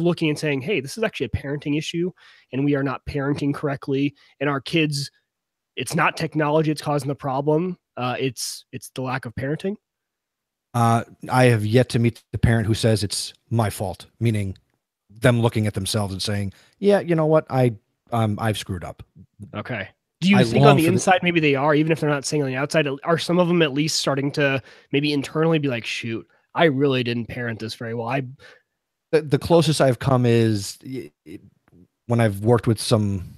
looking and saying, hey, this is actually a parenting issue and we are not parenting correctly, and our kids, it's not technology that's causing the problem, it's the lack of parenting? I have yet to meet the parent who says it's my fault, meaning them looking at themselves and saying, yeah, you know what, I've screwed up. Okay. Do you think on the inside maybe they are, even if they're not saying on the outside, are some of them at least starting to maybe internally be like, shoot, I really didn't parent this very well? The closest I've come is when I've worked with some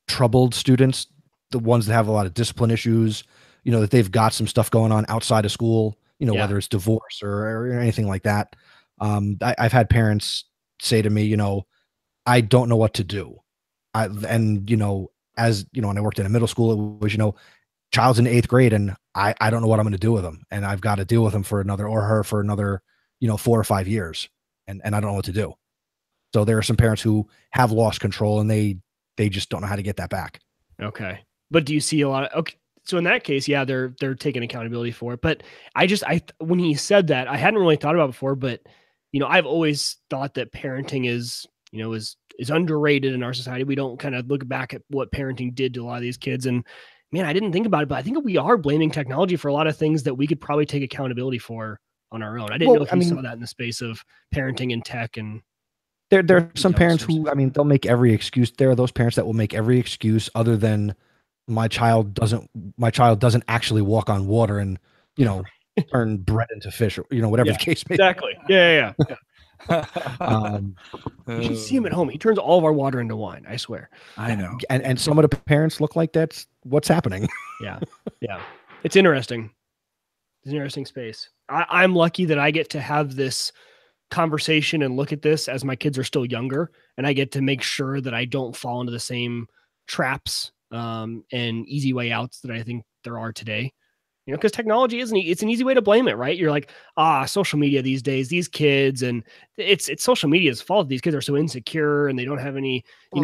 troubled students, the ones that have a lot of discipline issues, that they've got some stuff going on outside of school Yeah. whether it's divorce or anything like that. I've had parents say to me, I don't know what to do. And as and I worked in a middle school, it was, child's in 8th grade and I don't know what I'm going to do with them. And I've got to deal with him for another, or her for another, 4 or 5 years. And I don't know what to do. So there are some parents who have lost control and they just don't know how to get that back. Okay. But do you see a lot of, okay. So in that case, yeah, they're taking accountability for it. But when he said that, I hadn't really thought about it before, but I've always thought that parenting is underrated in our society. We don't kind of look back at what parenting did to a lot of these kids. And man, I didn't think about it, but I think we are blaming technology for a lot of things that we could probably take accountability for on our own. I didn't know if you saw that in the space of parenting and tech. And there are some parents who, they'll make every excuse. There are those parents that will make every excuse other than my child doesn't actually walk on water and, turn bread into fish or, whatever the case may be. Exactly. Yeah. You should see him at home. He turns all of our water into wine. I swear. I know. And some of the parents look like that's what's happening. Yeah. It's interesting. It's an interesting space. I'm lucky that I get to have this conversation and look at this as my kids are still younger, and I get to make sure that I don't fall into the same traps and easy way outs that I think there are today. Because technology it's an easy way to blame it, right? You're like, social media these days, these kids, and it's social media's fault. These kids are so insecure and they don't have any, they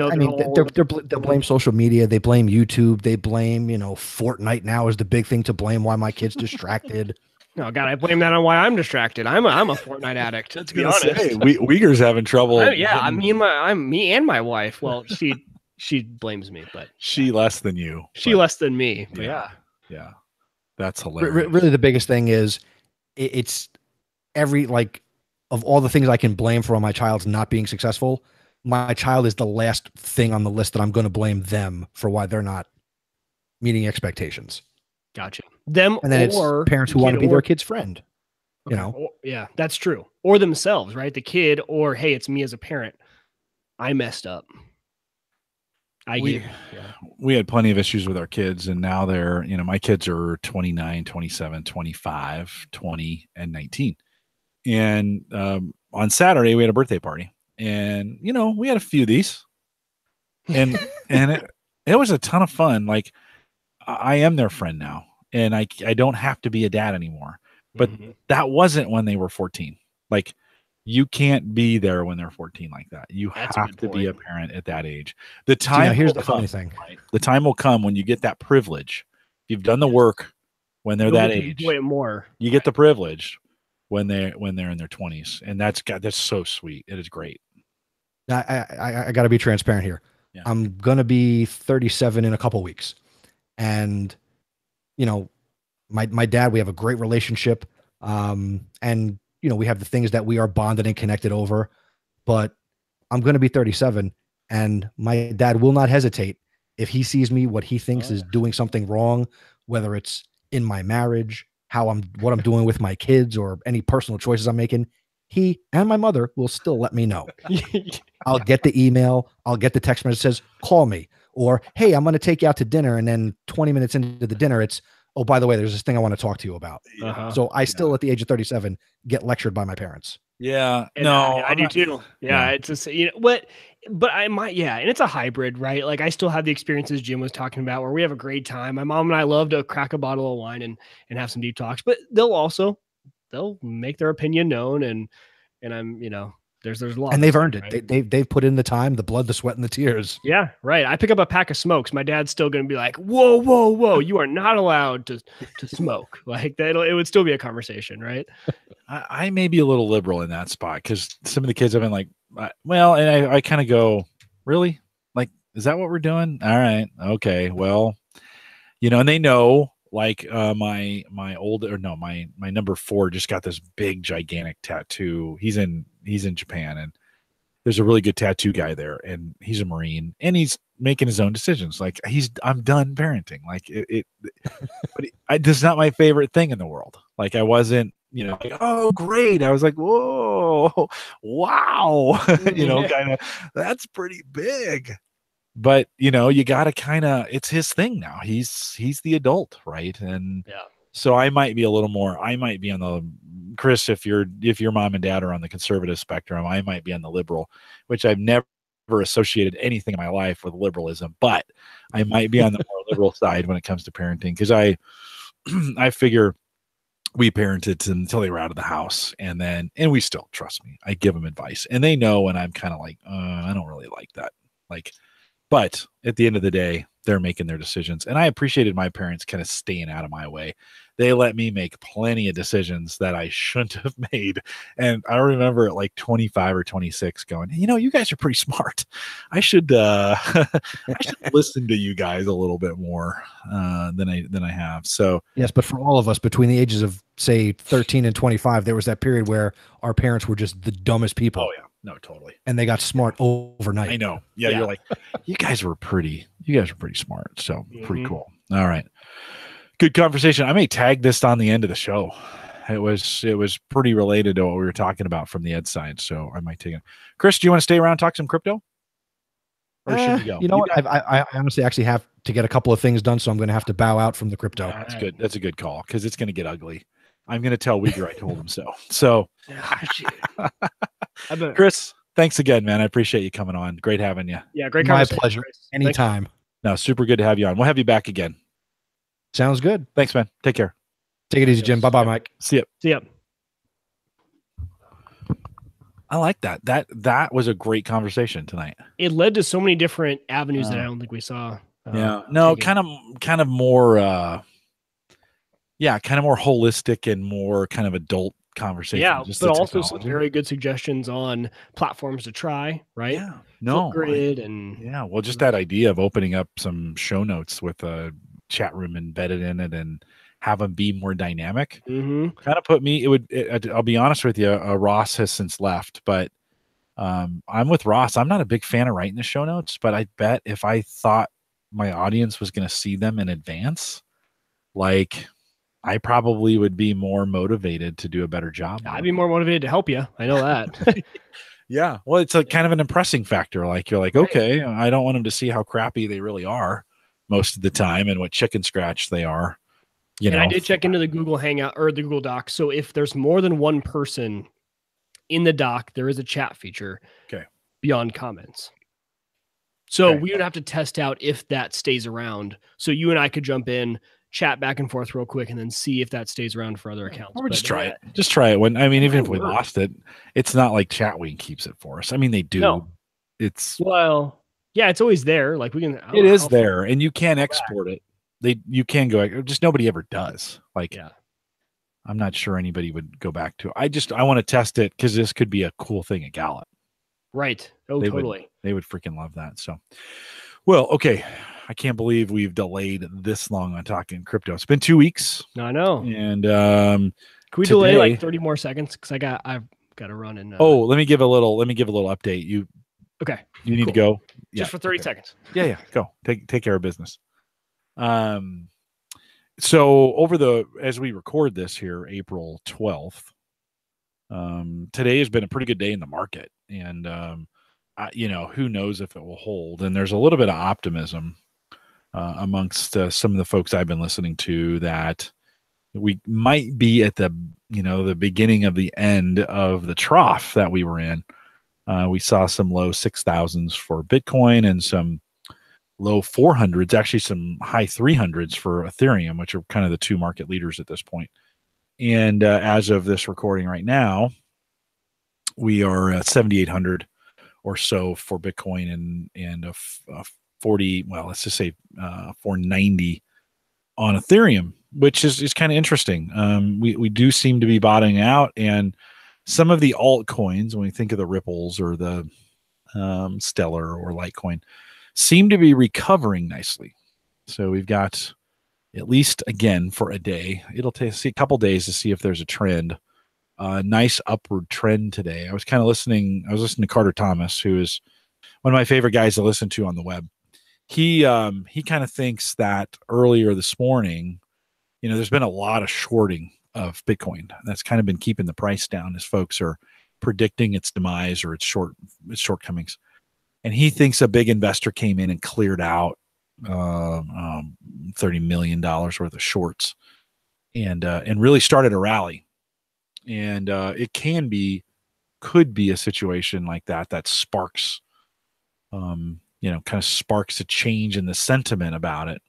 blame social media. They blame YouTube. They blame, Fortnite now is the big thing to blame why my kid's distracted. No, God, I blame that on why I'm distracted. I'm a Fortnite addict. To be honest, Uyghur's having trouble. Me and my wife. Well, she blames me, but she less than you. Less than me. But yeah. That's hilarious. Really, the biggest thing is it's of all the things I can blame for my child's not being successful, my child is the last thing on the list that I'm going to blame them for why they're not meeting expectations. Gotcha. Them, and then it's parents who want to be their kid's friend. Yeah, that's true. Or themselves, right? The kid, or hey, it's me as a parent. I messed up. We had plenty of issues with our kids, and now they're, my kids are 29, 27, 25, 20, and 19. And on Saturday, we had a birthday party, and, we had a few of these, and it was a ton of fun. Like, I am their friend now, and I don't have to be a dad anymore. But that wasn't when they were 14. Like, you can't be there when they're 14 like that. You have to be a parent at that age. The time here's the funny thing. Right? The time will come when you get that privilege. You've done the work when they're that age. Enjoy it more. You get the privilege when they're in their 20s, and that's so sweet. It is great. I got to be transparent here. Yeah. I'm gonna be 37 in a couple weeks, and my dad. We have a great relationship, and we have the things that we are bonded and connected over, but I'm going to be 37 and my dad will not hesitate if he sees me, what he thinks is doing something wrong, whether it's in my marriage, what I'm doing with my kids or any personal choices I'm making. He and my mother will still let me know. I'll get the email. I'll get the text message that says, call me, or, hey, I'm going to take you out to dinner. And then 20 minutes into the dinner, it's, oh, by the way, there's this thing I want to talk to you about. So I still, at the age of 37, get lectured by my parents. Yeah, and I do too. Yeah, it's just but I might, and it's a hybrid, right? Like I still have the experiences Jim was talking about where we have a great time. My mom and I love to crack a bottle of wine and have some deep talks, but they'll make their opinion known, and I'm there's a lot, and they've earned it. Right? They've put in the time, the blood, the sweat, and the tears. Yeah, right. I pick up a pack of smokes. My dad's still going to be like, "Whoa! You are not allowed to smoke." Like that, it would still be a conversation, right? I may be a little liberal in that spot because some of the kids have been like, "Well," and I kind of go, "Really? Like, is that what we're doing? All right, okay, well, and they know." Like my number 4 just got this big gigantic tattoo. He's in Japan, and there's a really good tattoo guy there, and he's a Marine, and he's making his own decisions. Like I'm done parenting. Like this is not my favorite thing in the world. Like I wasn't, like, oh great. I was like, whoa, wow, kind of that's pretty big. But you got to kind of, it's his thing now. He's the adult, right? And So I might be a little more. I might be on the Chris. If your mom and dad are on the conservative spectrum, I might be on the liberal, which I've never associated anything in my life with liberalism. But I might be on the more liberal side when it comes to parenting, because I figure we parented until they were out of the house, and we still, trust me, I give them advice, and they know when I'm kind of like, I don't really like that. Like, but at the end of the day, they're making their decisions. And I appreciated my parents kind of staying out of my way. They let me make plenty of decisions that I shouldn't have made. And I remember at like 25 or 26 going, you guys are pretty smart. I should I should listen to you guys a little bit more than I have. So yes, but for all of us between the ages of say 13 and 25, there was that period where our parents were just the dumbest people. Oh yeah. No, totally. And they got smart overnight. I know. Yeah, you're like, you guys were pretty smart. So pretty cool. All right. Good conversation. I may tag this on the end of the show. It was pretty related to what we were talking about from the ed side. So I might take it. Chris, do you want to stay around and talk some crypto? Or should you go? You know what? I honestly actually have to get a couple of things done, so I'm going to have to bow out from the crypto. That's good. That's a good call, because it's going to get ugly. I'm going to tell Uyghur I told him so. So, Chris, thanks again, man. I appreciate you coming on. Great having you. Yeah, great conversation. My pleasure. Chris. Anytime. No, super good to have you on. We'll have you back again. Sounds good. Thanks, man. Take care. Take it easy, Jim. Bye-bye, Mike. See ya. See ya. I like that. That was a great conversation tonight. It led to so many different avenues that I don't think we saw. No, kind of more kind of more holistic and more kind of adult conversation. Yeah, but also some very good suggestions on platforms to try, right? Yeah, no, Flipgrid and well, just that idea of opening up some show notes with a chat room embedded in it and have them be more dynamic. Kind of put me. I'll be honest with you. Ross has since left, but I'm with Ross. I'm not a big fan of writing the show notes, but I bet if I thought my audience was going to see them in advance, like, I probably would be more motivated to do a better job. I'd be more motivated to help you. I know that. Yeah. Well, it's a kind of an impressing factor. Like, you're like, okay, I don't want them to see how crappy they really are most of the time and what chicken scratch they are. And I did check into the Google Hangout or the Google Doc. So if there's more than one person in the doc, there is a chat feature beyond comments. So we would have to test out if that stays around. So you and I could jump in, chat back and forth real quick, and then see if that stays around for other accounts. Or just try it. Just try it. Even if we lost it, it's not like Chatwing keeps it for us. I mean, they do. No. It's always there. Like, we can. It is there, and you can export it. You can go. Just nobody ever does. Like, I'm not sure anybody would go back to it. I want to test it because this could be a cool thing at Gallup. Right. Oh, totally. They would freaking love that. So, well, okay. I can't believe we've delayed this long on talking crypto. It's been 2 weeks. I know. And can we delay like 30 more seconds? Because I've got to run and. Let me give a little update. You need to go just for 30 seconds. Yeah. Go take care of business. So as we record this here, April 12th, today has been a pretty good day in the market, and who knows if it will hold. And there's a little bit of optimism amongst some of the folks I've been listening to that we might be at the beginning of the end of the trough that we were in. We saw some low 6,000s for Bitcoin and some low 400s, actually some high 300s for Ethereum, which are kind of the two market leaders at this point. And as of this recording right now, we are at 7,800 or so for Bitcoin and a 40, well, let's just say 490 on Ethereum, which is kind of interesting. We do seem to be bottoming out, and some of the altcoins, when we think of the Ripples or the Stellar or Litecoin, seem to be recovering nicely. So we've got, at least again for a day, it'll take a couple days to see if there's a trend. Nice upward trend today. I was listening to Carter Thomas, who is one of my favorite guys to listen to on the web. He kind of thinks that earlier this morning, there's been a lot of shorting of Bitcoin. That's kind of been keeping the price down as folks are predicting its demise or its shortcomings. And he thinks a big investor came in and cleared out $30 million worth of shorts. and really started a rally. And it could be a situation like that sparks, kind of sparks a change in the sentiment about it.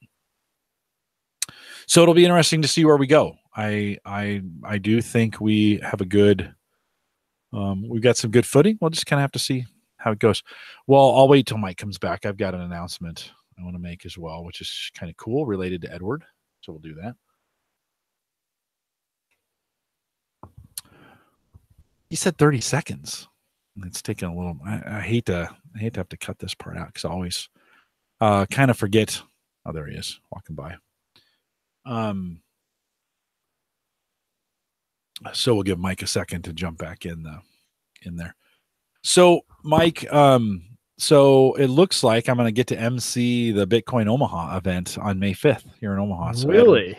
So it'll be interesting to see where we go. I do think we have a good, we've got some good footing. We'll just kind of have to see how it goes. Well, I'll wait till Mike comes back. I've got an announcement I want to make as well, which is kind of cool, related to Edward. So we'll do that. He said 30 seconds. It's taking a little. I hate to have to cut this part out because I always kind of forget. Oh, there he is, walking by. So we'll give Mike a second to jump back in there. So Mike, so it looks like I'm going to get to MC the Bitcoin Omaha event on May 5th here in Omaha. So Really?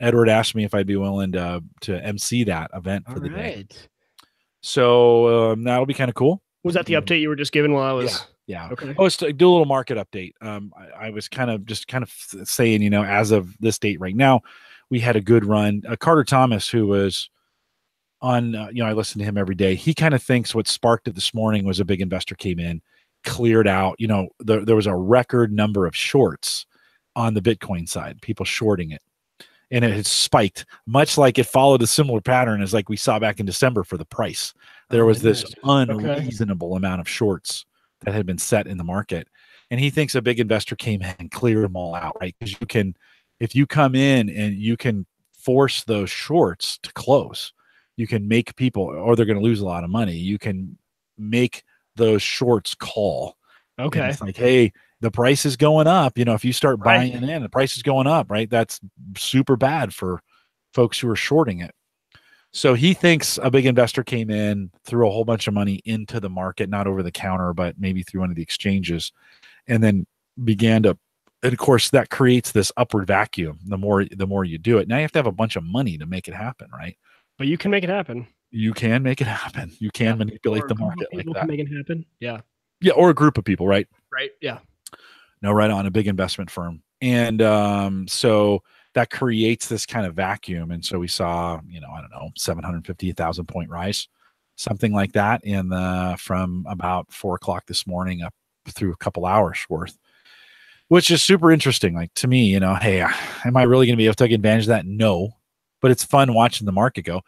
Edward asked me if I'd be willing to MC that event for the day. Right. So that'll be kind of cool. Was that the update you were just giving while I was? Yeah. Okay. Oh, do a little market update. I was kind of saying, as of this date right now, we had a good run. Carter Thomas, who was on, I listen to him every day. He kind of thinks what sparked it this morning was a big investor came in, cleared out. There was a record number of shorts on the Bitcoin side, people shorting it. And it had spiked, much like it followed a similar pattern as like we saw back in December for the price. There was this unreasonable amount of shorts that had been set in the market. And he thinks a big investor came in and cleared them all out, right? Because if you come in and you can force those shorts to close, you can make people, or they're going to lose a lot of money. You can make those shorts call. Okay. And it's like, hey, the price is going up. If you start buying in, the price is going up, right? That's super bad for folks who are shorting it. So he thinks a big investor came in, threw a whole bunch of money into the market, not over the counter, but maybe through one of the exchanges, and then began to, and of course that creates this upward vacuum. The more you do it, now you have to have a bunch of money to make it happen, right? But you can make it happen. You can make it happen. You can manipulate the market like that. Can make it happen. Yeah. Yeah. Or a group of people, right? Right. Yeah. No, right on, a big investment firm. And so that creates this kind of vacuum. And so we saw, 750, 1,000 point rise, something like that from about 4:00 this morning up through a couple hours worth, which is super interesting. Like to me, hey, am I really going to be able to take advantage of that? No, but it's fun watching the market go.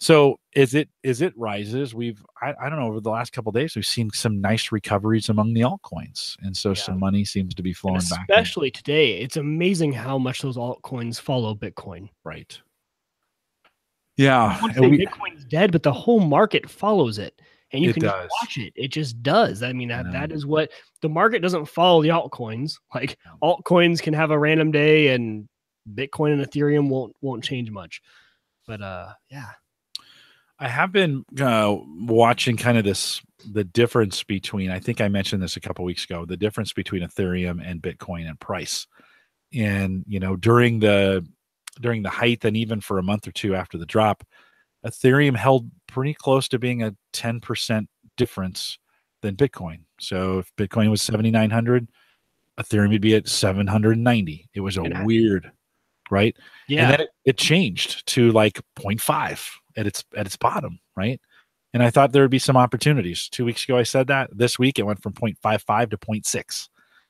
So as it rises, I don't know, over the last couple of days, we've seen some nice recoveries among the altcoins. And so some money seems to be flowing back. Especially today. It's amazing how much those altcoins follow Bitcoin. Right. Yeah. Bitcoin's dead, but the whole market follows it. And you can just watch it. It just does. I mean, that is what the market doesn't follow the altcoins. Like altcoins can have a random day and Bitcoin and Ethereum won't change much. But yeah. I have been watching kind of the difference between, I think I mentioned this a couple of weeks ago, the difference between Ethereum and Bitcoin and price. And, during the height and even for a month or two after the drop, Ethereum held pretty close to being a 10% difference than Bitcoin. So if Bitcoin was 7,900, Ethereum would be at 790. It was weird, right? Yeah. And then it changed to like 0.5 at its bottom, right? And I thought there would be some opportunities. 2 weeks ago, I said that. This week, it went from 0.55 to 0.6,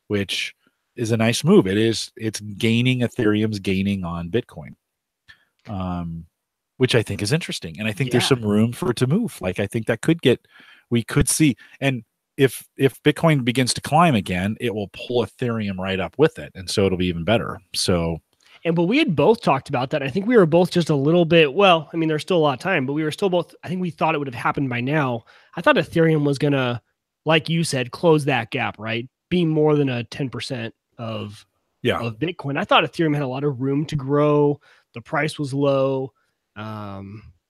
which is a nice move. It's gaining. Ethereum's gaining on Bitcoin, which I think is interesting. And I think there's some room for it to move. Like I think we could see. And if Bitcoin begins to climb again, it will pull Ethereum right up with it. And so it'll be even better. So. But we had both talked about that. I think we were both just a little bit, well, I mean, there's still a lot of time, but we were still both, I think we thought it would have happened by now. I thought Ethereum was going to, like you said, close that gap, right? Be more than a 10% of Bitcoin. I thought Ethereum had a lot of room to grow. The price was low.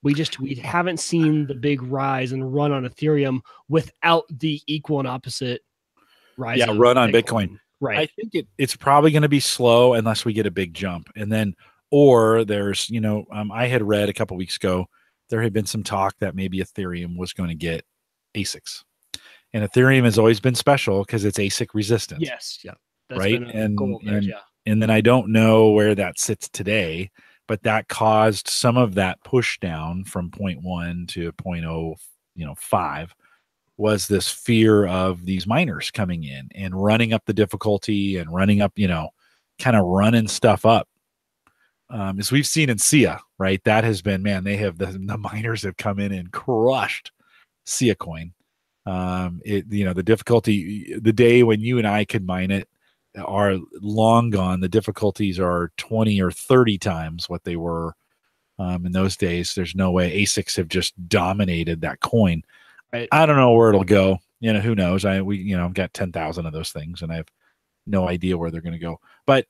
We haven't seen the big rise and run on Ethereum without the equal and opposite rise. Yeah, run on Bitcoin. Right. I think it's probably going to be slow unless we get a big jump. And then, or there's, I had read a couple weeks ago, there had been some talk that maybe Ethereum was going to get ASICs. And Ethereum has always been special because it's ASIC resistant. Yes. Yeah. That's right. And then I don't know where that sits today, but that caused some of that push down from 0.1 to 0.05 was this fear of these miners coming in and running up the difficulty and running up, kind of running stuff up. As we've seen in SIA, right? That has been, man, they have the miners have come in and crushed SIA coin. The difficulty, the day when you and I could mine it are long gone. The difficulties are 20 or 30 times what they were in those days. There's no way. ASICs have just dominated that coin. Right. I don't know where it'll go. Who knows? I've got 10,000 of those things, and I have no idea where they're going to go. But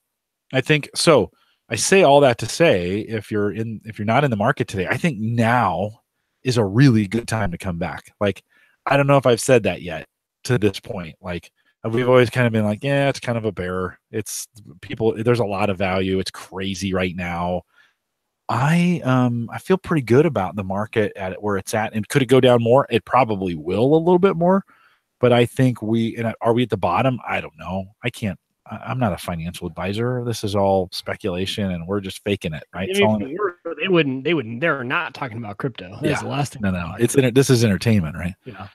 I think so. I say all that to say, if you're not in the market today, I think now is a really good time to come back. Like, I don't know if I've said that yet to this point. Like, we've always kind of been like, yeah, it's kind of a bear. It's people. There's a lot of value. It's crazy right now. I feel pretty good about the market at where it's at. And could it go down more? It probably will a little bit more. But I think are we at the bottom? I don't know. I can't. I'm not a financial advisor. This is all speculation, and we're just faking it, right? They wouldn't. They're not talking about crypto. That's the last thing. No. This is entertainment, right? Yeah.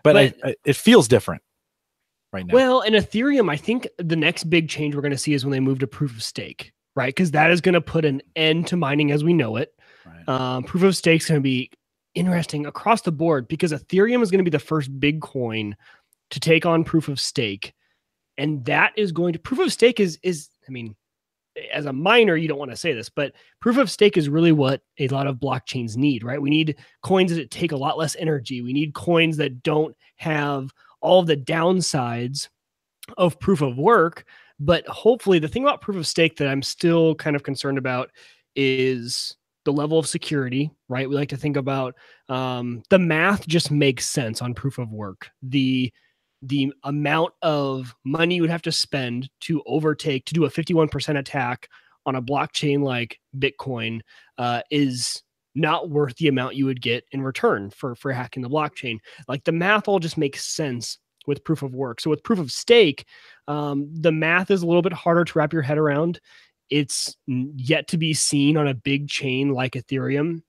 But it feels different right now. Well, in Ethereum, I think the next big change we're going to see is when they move to proof of stake, right? Because that is going to put an end to mining as we know it. Right. Proof of stake is going to be interesting across the board because Ethereum is going to be the first big coin to take on proof of stake. And that is going to proof of stake is I mean, as a miner, you don't want to say this, but proof of stake is really what a lot of blockchains need, right? We need coins that take a lot less energy. We need coins that don't have all of the downsides of proof of work. But hopefully the thing about proof of stake that I'm still kind of concerned about is the level of security, right? We like to think about the math just makes sense on proof of work. The amount of money you would have to spend to do a 51% attack on a blockchain like Bitcoin is not worth the amount you would get in return for hacking the blockchain. Like the math all just makes sense with proof of work. So with proof of stake, the math is a little bit harder to wrap your head around. It's yet to be seen on a big chain like Ethereum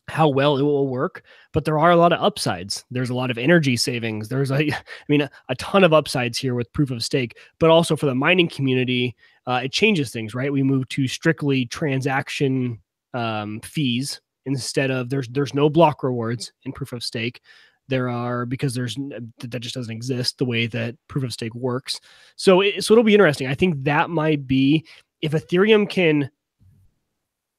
how well it will work, but there are a lot of upsides. There's a lot of energy savings. There's a ton of upsides here with proof of stake, but also for the mining community, it changes things, right? We move to strictly transaction fees instead of there's no block rewards in proof of stake. There are, because that just doesn't exist the way that proof of stake works. So it'll be interesting. I think that might be, if Ethereum can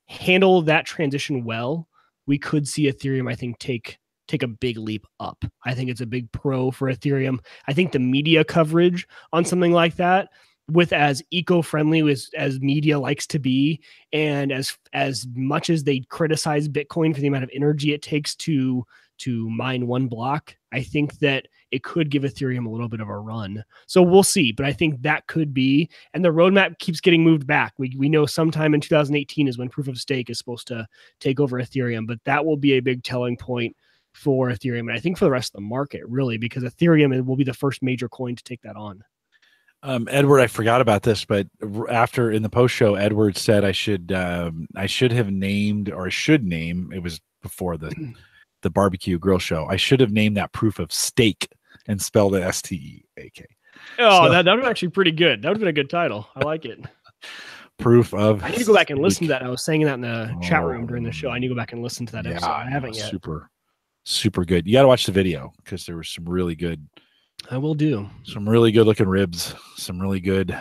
handle that transition well, we could see Ethereum, I think, take a big leap up. I think it's a big pro for Ethereum. I think the media coverage on something like that, with as eco-friendly as media likes to be, and as much as they criticize Bitcoin for the amount of energy it takes to mine one block, I think that it could give Ethereum a little bit of a run. So we'll see, but I think that could be, and the roadmap keeps getting moved back. We know sometime in 2018 is when proof of stake is supposed to take over Ethereum, but that will be a big telling point for Ethereum. And I think for the rest of the market, really, because Ethereum will be the first major coin to take that on. Edward, I forgot about this, but after in the post show, Edward said I should have named, or I should name, it was before the barbecue grill show, I should have named that proof of steak and spelled it STEAK. Oh, so, that would have actually pretty good. That would have been a good title. I like it. Proof of I need to go back and listen to that. I was saying that in the chat room during the show. I need to go back and listen to that episode. I haven't yet. Super good. You got to watch the video because there was some really good. I will do. Some really good looking ribs, some really good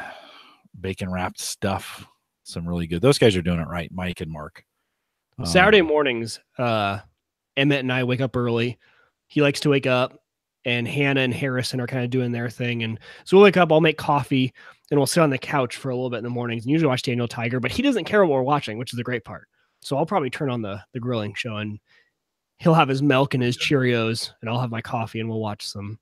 bacon wrapped stuff, some really good. Those guys are doing it right, Mike and Mark. Saturday mornings, Emmett and I wake up early. He likes to wake up, and Hannah and Harrison are kind of doing their thing. And so we'll wake up, I'll make coffee, and we'll sit on the couch for a little bit in the mornings and usually watch Daniel Tiger, but he doesn't care what we're watching, which is the great part. So I'll probably turn on the grilling show, and he'll have his milk and his Cheerios, and I'll have my coffee, and we'll watch some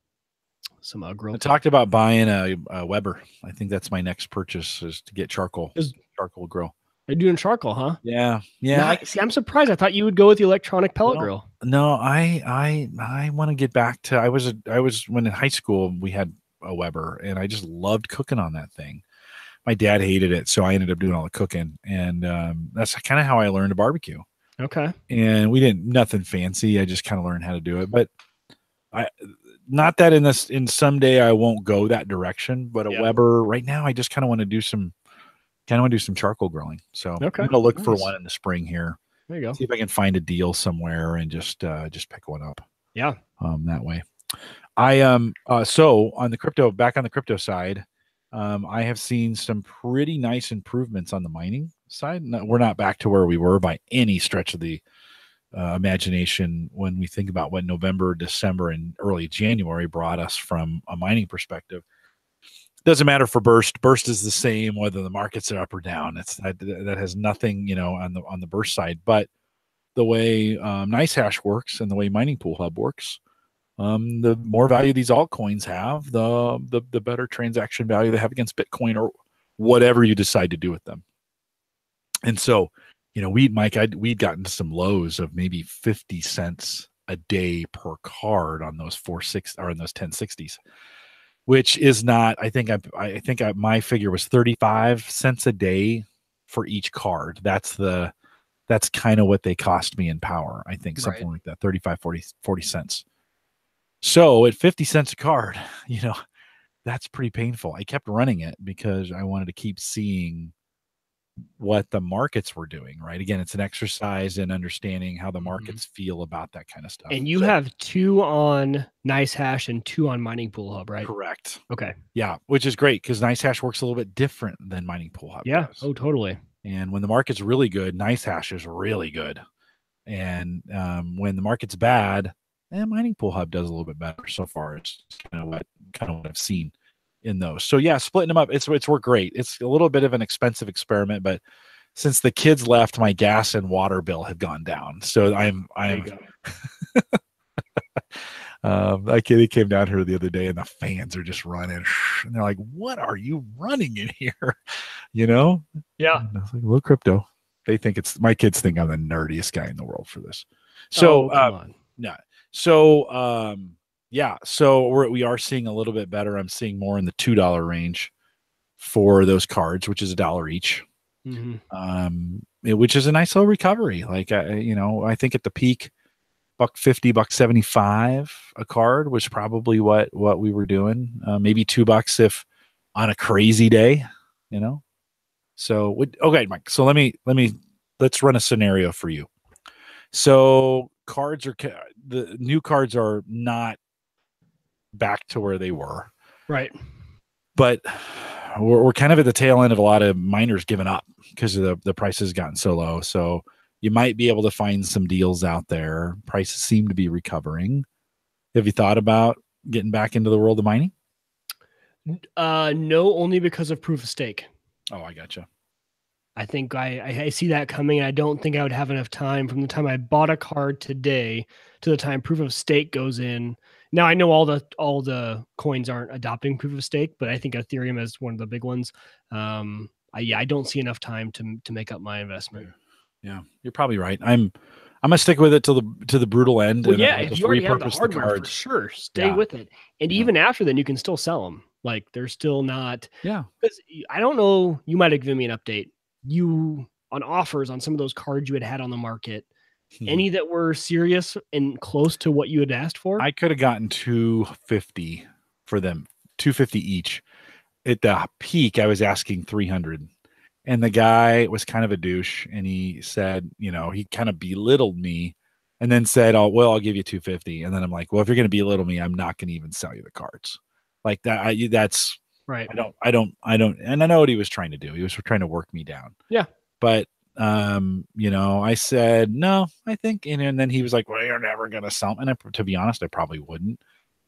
grill. I talked about buying a Weber. I think that's my next purchase, is to get charcoal grill. They're doing charcoal, huh? Yeah. See, I'm surprised. I thought you would go with the electronic pellet grill. No, I want to get back to. I was when in high school we had a Weber, and I just loved cooking on that thing. my dad hated it, so I ended up doing all the cooking, and that's kind of how I learned to barbecue. Okay. And we didn't nothing fancy. I just kind of learned how to do it, but I not that in someday I won't go that direction, but a Weber right now I just kind of want to do some charcoal grilling. So I'm gonna look for one in the spring here. There you go. See if I can find a deal somewhere and just pick one up. Yeah. That way. I so on the crypto side, I have seen some pretty nice improvements on the mining side. We're not back to where we were by any stretch of the imagination when we think about what November, December, and early January brought us from a mining perspective. Doesn't matter for burst. Burst is the same whether the markets are up or down. That has nothing, on the burst side. But the way NiceHash works and the way Mining Pool Hub works, the more value these altcoins have, the better transaction value they have against Bitcoin or whatever you decide to do with them. And so, we'd gotten to some lows of maybe 50 cents a day per card on those 4.6 or on those 1060s, which is not. I think my figure was 35 cents a day for each card. That's kind of what they cost me in power. I think something like that, 35, 40 cents. So at 50 cents a card, that's pretty painful. I kept running it because I wanted to keep seeing what the markets were doing, right? Again, it's an exercise in understanding how the markets feel about that kind of stuff. And you have 2 on NiceHash and 2 on Mining Pool Hub, right? Correct. Okay. Yeah, which is great because NiceHash works a little bit different than Mining Pool Hub does. Oh, totally. And when the market's really good, NiceHash is really good. And when the market's bad, Mining Pool Hub does a little bit better so far. It's kind of what I've seen in those. So yeah, splitting them up, it's worked great. It's a little bit of an expensive experiment, but since the kids left, my gas and water bill have gone down. So I'm they came down here the other day and the fans are just running and they're like, what are you running in here? Yeah. And I was like, well, crypto. My kids think I'm the nerdiest guy in the world for this. So come on. Yeah. So so we are seeing a little bit better. I'm seeing more in the $2 range for those cards, which is $1 each. Which is a nice little recovery. Like I think at the peak, $1.50, $1.75 a card was probably what we were doing. Maybe $2 if on a crazy day, So okay, Mike. So let's run a scenario for you. So the new cards are not back to where they were, right? But we're kind of at the tail end of a lot of miners giving up because of the prices gotten so low. So you might be able to find some deals out there. Prices seem to be recovering. Have you thought about getting back into the world of mining? No, only because of proof of stake. Oh, I gotcha. I think I see that coming. I don't think I would have enough time from the time I bought a card today to the time proof of stake goes in. Now I know all the coins aren't adopting proof of stake, but I think Ethereum is one of the big ones. I don't see enough time to make up my investment. Yeah, you're probably right. I'm gonna stick with it to the brutal end. Well, yeah, if you already have the hardware, for sure, stay with it. And even after then, you can still sell them. Like they're still not. Yeah. Because I don't know. You might have given me an update. You on offers on some of those cards you had on the market. Any that were serious and close to what you had asked for? I could have gotten $250 for them, $250 each. At the peak, I was asking $300, and the guy was kind of a douche, and he said, he kind of belittled me, and then said, "Oh, well, I'll give you $250." And then I'm like, "Well, if you're going to belittle me, I'm not going to even sell you the cards." Like that. That's right. I don't, and I know what he was trying to do. He was trying to work me down. Yeah. But I said, no, I think, and then he was like, well, you're never going to sell them. And to be honest, I probably wouldn't.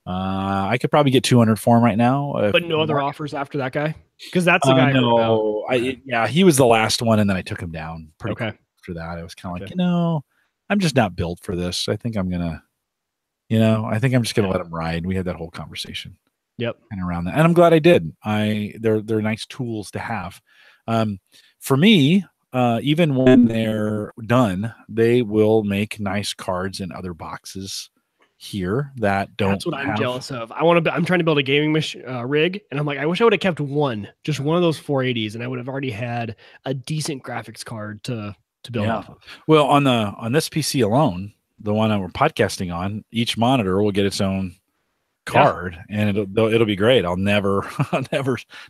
I could probably get 200 for him right now. But no other offers after that guy? Because that's the guy. No, he was the last one. And then I took him down pretty quick after that. I was kind of like, I'm just not built for this. I think I'm going to, just going to let him ride. We had that whole conversation. Yep. And around that. And I'm glad I did. They're nice tools to have. For me, even when they're done, they will make nice cards in other boxes here that don't That's what I'm have. jealous of. I'm trying to build a gaming rig, and I'm like, I wish I would have kept just one of those 480s, and I would have already had a decent graphics card to build off of. Well, on this PC alone, the one that we're podcasting on, each monitor will get its own card, and it'll be great. I'll never,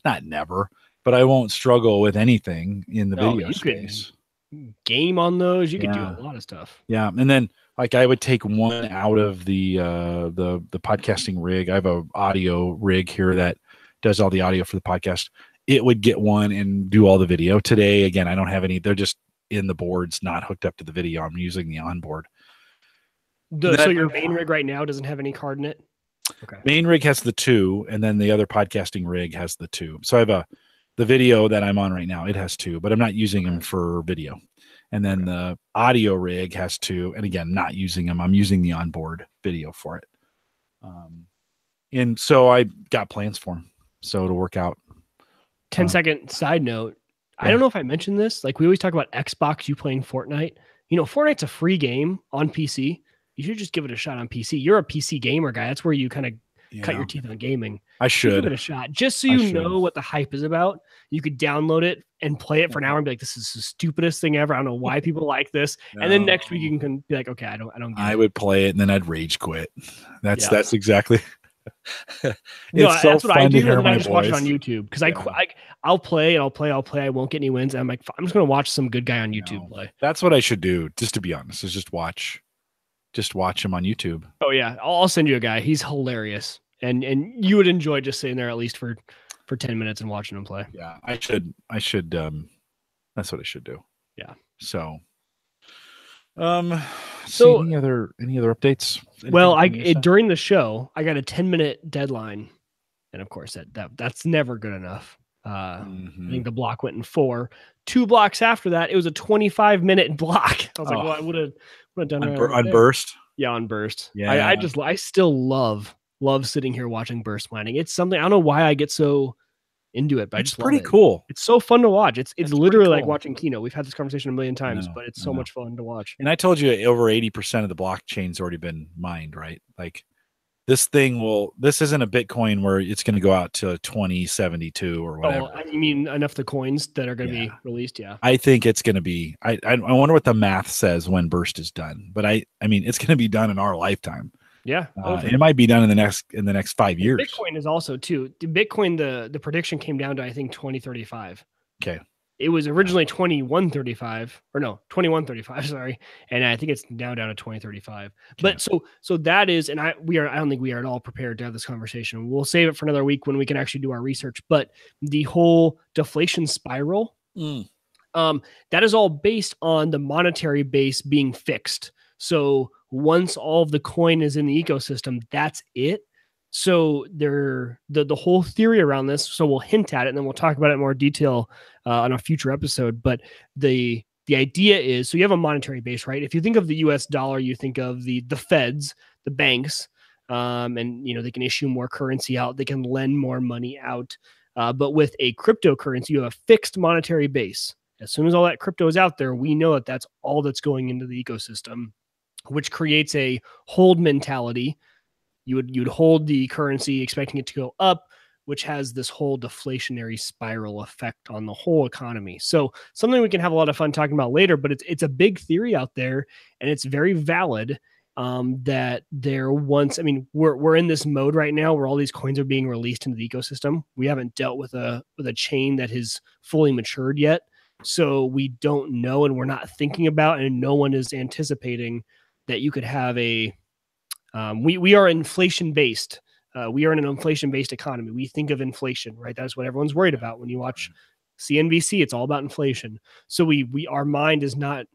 not never, but I won't struggle with anything in the video space. Game on those, you could do a lot of stuff. Yeah, and then like I would take one out of the podcasting rig. I have a audio rig here that does all the audio for the podcast. It would get one and do all the video. Today, again, I don't have any. They're just in the boards, not hooked up to the video. I'm using the onboard. So your main rig right now doesn't have any card in it? Okay. Main rig has the 2, and then the other podcasting rig has the 2. So I have the video that I'm on right now. It has 2, but I'm not using them for video. And then the audio rig has 2, and again, not using them. I'm using the onboard video for it. And so I got plans for them, so it'll work out. 10-second side note. I don't know if I mentioned this. Like, we always talk about Xbox, you playing Fortnite. You know, Fortnite's a free game on PC. You should just give it a shot on PC. You're a PC gamer guy. That's where you kind of cut your teeth on gaming. I should give it a shot just so you know what the hype is about. You could download it and play it for an hour and be like, this is the stupidest thing ever. I don't know why people like this. And then next week you can be like, okay, I don't get it. I would play it and then I'd rage quit. That's exactly. It's so that's what I do. And then I just watch it on YouTube because I'll play. I won't get any wins. And I'm like, I'm just going to watch some good guy on YouTube play. That's what I should do. Just to be honest, is just watch him on YouTube. Oh yeah. I'll send you a guy. He's hilarious. And you would enjoy just sitting there at least for 10 minutes and watching him play. Yeah, I should that's what I should do. Yeah. So any other updates? Well, during the show, I got a 10-minute deadline. And of course that's never good enough. I think the block went in 4. 2 blocks after that, it was a 25-minute block. I was like, well, I would have done it on Burst. Yeah, on Burst. Yeah. I still love sitting here watching burst mining. It's something, I don't know why I get so into it, but it's pretty cool. It's so fun to watch. It's literally like watching Kino. We've had this conversation a million times, but it's so much fun to watch. And I told you over 80% of the blockchain's already been mined, right? Like this isn't a Bitcoin where it's going to go out to 2072 or whatever. Oh, you mean enough of the coins that are going to be released? Yeah. I think it's going to be, I wonder what the math says when burst is done, but I mean, it's going to be done in our lifetime. Yeah, it might be done in the next 5 years. Bitcoin is also too. Bitcoin, the prediction came down to I think 2035. Okay, it was originally 2135. Sorry, and I think it's now down to 2035. Okay. But so that is, and I don't think we are at all prepared to have this conversation. We'll save it for another week when we can actually do our research. But the whole deflation spiral, that is all based on the monetary base being fixed. So once all of the coin is in the ecosystem, that's it. So the whole theory around this, so we'll hint at it and then we'll talk about it in more detail on a future episode. But the idea is, so you have a monetary base, right? If you think of the US dollar, you think of the feds, the banks, and they can issue more currency out. They can lend more money out. But with a cryptocurrency, you have a fixed monetary base. As soon as all that crypto is out there, we know that that's all that's going into the ecosystem, which creates a hold mentality. You'd hold the currency expecting it to go up, which has this whole deflationary spiral effect on the whole economy. So something we can have a lot of fun talking about later, but it's a big theory out there and it's very valid. That we're in this mode right now where all these coins are being released into the ecosystem. We haven't dealt with a chain that has fully matured yet. So we don't know, and we're not thinking about, and no one is anticipating that you could have we are inflation based. We are in an inflation based economy. We think of inflation, right? That's what everyone's worried about. When you watch CNBC, it's all about inflation. So our mind is not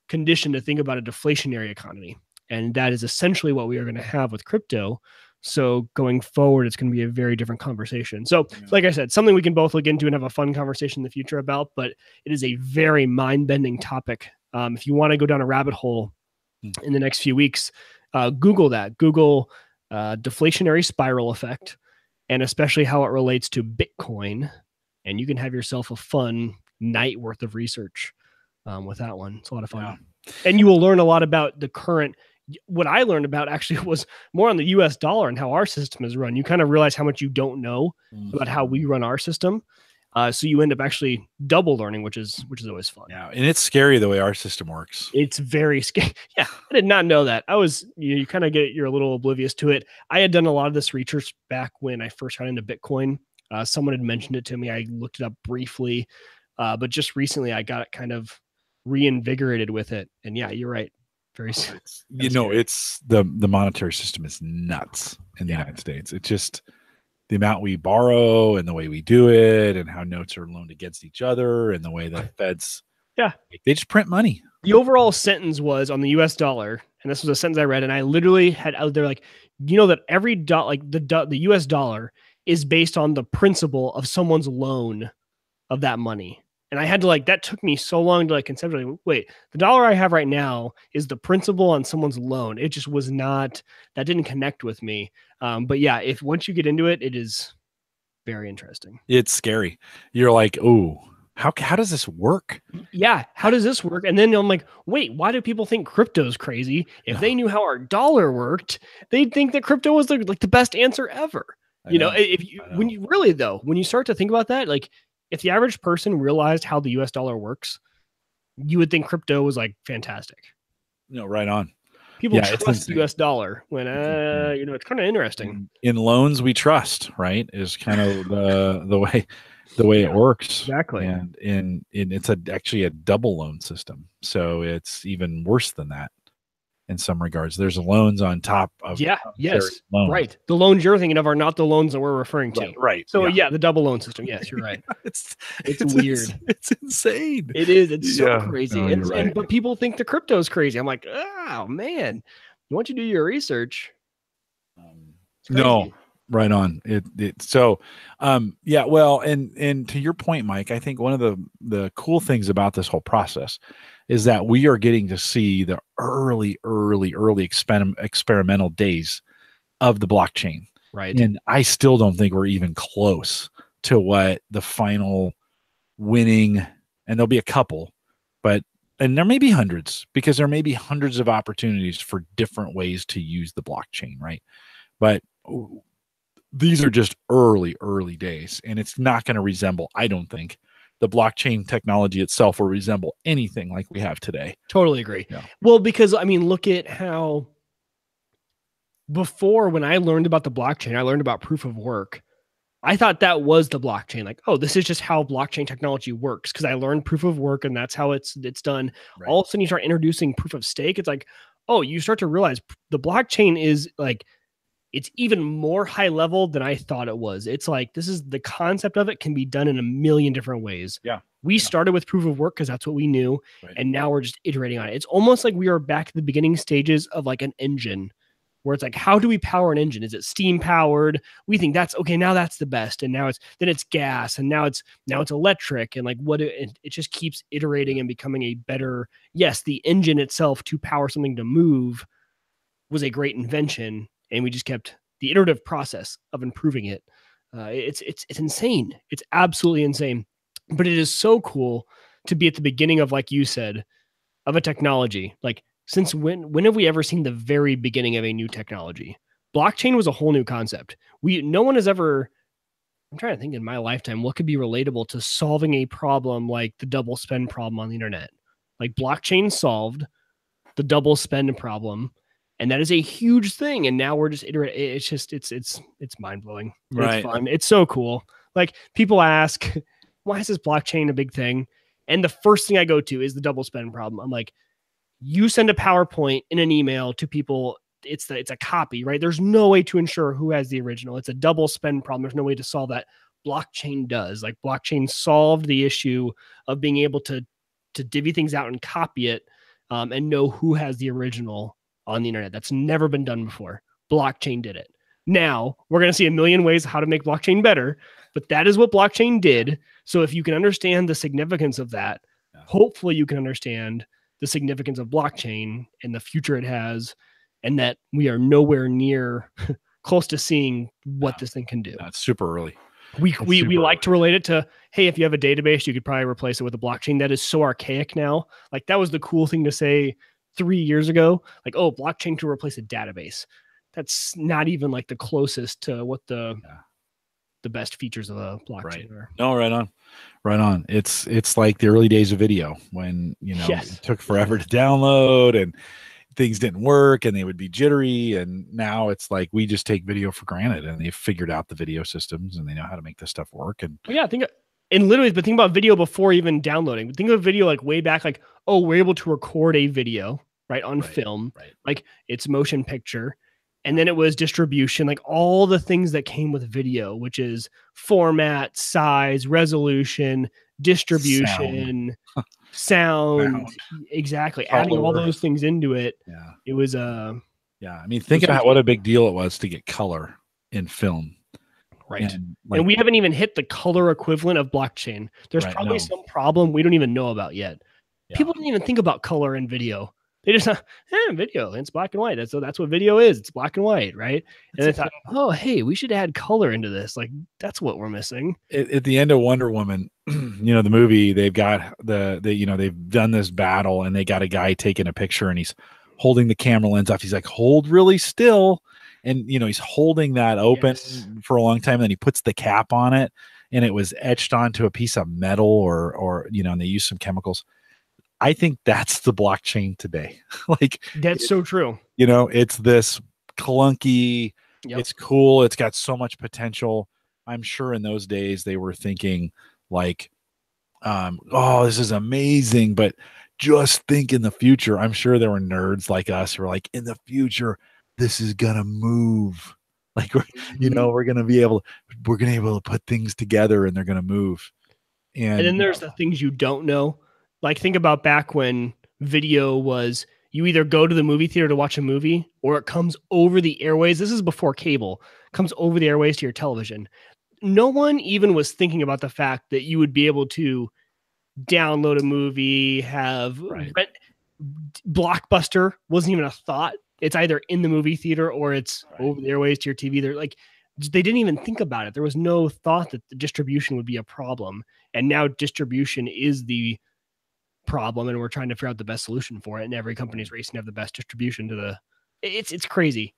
conditioned to think about a deflationary economy. And that is essentially what we are going to have with crypto. So going forward, it's going to be a very different conversation. So like I said, something we can both look into and have a fun conversation in the future about, but it is a very mind-bending topic. If you want to go down a rabbit hole in the next few weeks, Google that. Google deflationary spiral effect, and especially how it relates to Bitcoin. And you can have yourself a fun night worth of research with that one. It's a lot of fun. Yeah. And you will learn a lot about the current what I learned about actually was more on the US dollar and how our system is run. You kind of realize how much you don't know about how we run our system. So you end up actually double learning, which is always fun. Yeah, and it's scary the way our system works. It's very scary. Yeah, I did not know that. You kind of you're a little oblivious to it. I had done a lot of this research back when I first got into Bitcoin. Someone had mentioned it to me. I looked it up briefly, but just recently I got kind of reinvigorated with it. And yeah, you're right. Very, it's the monetary system is nuts in the United States. It's just the amount we borrow and the way we do it and how notes are loaned against each other and the way the feds, they just print money. The overall sentence was on the US dollar, and this was a sentence I read, and I literally had out there like, you know, that every the US dollar is based on the principal of someone's loan of that money. And I had to that took me so long to conceptually, wait, the dollar I have right now is the principal on someone's loan. It just was not, that didn't connect with me. But yeah, once you get into it, it is very interesting. It's scary. You're like, oh, how does this work? Yeah. How does this work? And then I'm like, wait, why do people think crypto's crazy? If they knew how our dollar worked, they'd think that crypto was the best answer ever. When you start to think about that, if the average person realized how the US dollar works, you would think crypto was fantastic. No, right on. People trust the US dollar when, it's kind of interesting. In loans, we trust, right? Is kind of the way it works. Exactly. And it's actually a double loan system. So it's even worse than that. In some regards, there's loans on top of loans. Right. The loans you're thinking of are not the loans that we're referring to. Right. So the double loan system. Yes, you're right. it's weird. It's insane. It is. It's so crazy. No, but people think the crypto is crazy. I'm like, oh man, once you do your research. No, right on. Well, and to your point, Mike, I think one of the cool things about this whole process is that we are getting to see the early experimental days of the blockchain. Right. And I still don't think we're even close to what the final winning, and there'll be a couple, and there may be hundreds, because there may be hundreds of opportunities for different ways to use the blockchain, right? But these are just early days, and it's not going to resemble, I don't think, the blockchain technology itself will resemble anything like we have today. Totally agree. Yeah. Well, because look at how before, when I learned about the blockchain, I learned about proof of work. I thought that was the blockchain. This is just how blockchain technology works. Because I learned proof of work and that's how it's done. Right. All of a sudden you start introducing proof of stake. It's you start to realize the blockchain is it's even more high level than I thought it was. It's this is the concept of it can be done in a million different ways. Yeah. We started with proof of work because that's what we knew. Right. And now we're just iterating on it. It's almost like we are back at the beginning stages of an engine where it's how do we power an engine? Is it steam powered? We think that's okay. Now that's the best. And now it's gas, and now it's electric. And it just keeps iterating and becoming a better, yes, the engine itself to power something to move was a great invention. And we just kept the iterative process of improving it. It's insane. It's absolutely insane. But it is so cool to be at the beginning of, like you said, of a technology. Since when have we ever seen the very beginning of a new technology? Blockchain was a whole new concept. No one has ever, I'm trying to think in my lifetime, what could be relatable to solving a problem like the double spend problem on the internet? Blockchain solved the double spend problem. And that is a huge thing. And now we're just iterating. It's just, it's mind blowing. Right. It's fun. It's so cool. People ask, why is this blockchain a big thing? And the first thing I go to is the double spend problem. I'm like, you send a PowerPoint in an email to people. It's a copy, right? There's no way to ensure who has the original. It's a double spend problem. There's no way to solve that. Blockchain does. Blockchain solved the issue of being able to divvy things out and copy it and know who has the original on the internet. That's never been done before. Blockchain did it. Now we're going to see a million ways how to make blockchain better, but that is what blockchain did. So if you can understand the significance of that, hopefully you can understand the significance of blockchain and the future it has, and that we are nowhere near close to seeing what this thing can do. That's super early. We like to relate it to, hey, if you have a database, you could probably replace it with a blockchain. That is so archaic now. That was the cool thing to say 3 years ago, like, oh, blockchain to replace a database. That's not even like the closest to what the best features of a blockchain are. No, right on. Right on. It's like the early days of video when, it took forever to download and things didn't work and they would be jittery. And now it's like we just take video for granted and they've figured out the video systems and they know how to make this stuff work. And literally, but think about video before even downloading. Think of video like way back, like, oh, we're able to record a video, right, on film, like it's motion picture. And then it was distribution, like all the things that came with video, which is format, size, resolution, distribution, sound. Exactly. Color. Adding all those things into it. Yeah. It was I mean, think about what a big deal it was to get color in film. Right. And we haven't even hit the color equivalent of blockchain. There's probably some problem we don't even know about yet. Yeah. People don't even think about color in video. They just video, it's black and white. That's what video is. It's black and white, right? And they thought, oh, hey, we should add color into this. Like, that's what we're missing. At the end of Wonder Woman, the movie, they've got they've done this battle and they got a guy taking a picture and he's holding the camera lens off. He's like, hold really still. And, he's holding that open for a long time. And then he puts the cap on it and it was etched onto a piece of metal or and they use some chemicals. I think that's the blockchain today. Like that's so true. It's this clunky, it's cool. It's got so much potential. I'm sure in those days they were thinking like, oh, this is amazing. But just think in the future, I'm sure there were nerds like us who were like, in the future, this is going to move. Like, we're going to be able to put things together and they're going to move. And then there's the things you don't know. Like, think about back when video was, you either go to the movie theater to watch a movie or it comes over the airways. This is before cable. It comes over the airways to your television. No one even was thinking about the fact that you would be able to download a movie, Blockbuster wasn't even a thought. It's either in the movie theater or it's over the airways to your TV. They're like, they didn't even think about it. There was no thought that the distribution would be a problem. And now distribution is the problem and we're trying to figure out the best solution for it, and every company's racing to have the best distribution to it's crazy.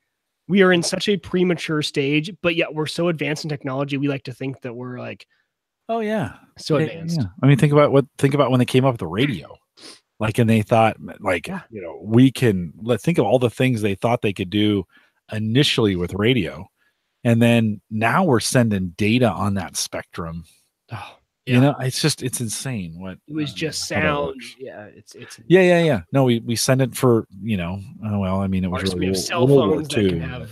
We are in such a premature stage, but yet we're so advanced in technology. We like to think that we're like, oh yeah, so advanced. I mean, think about when they came up with the radio, like, and they thought like, let's think of all the things they thought they could do initially with radio. And then now we're sending data on that spectrum. Oh, it's insane. What it was just sound. Yeah, it's yeah. No, we send it for it was really cell phones that can have.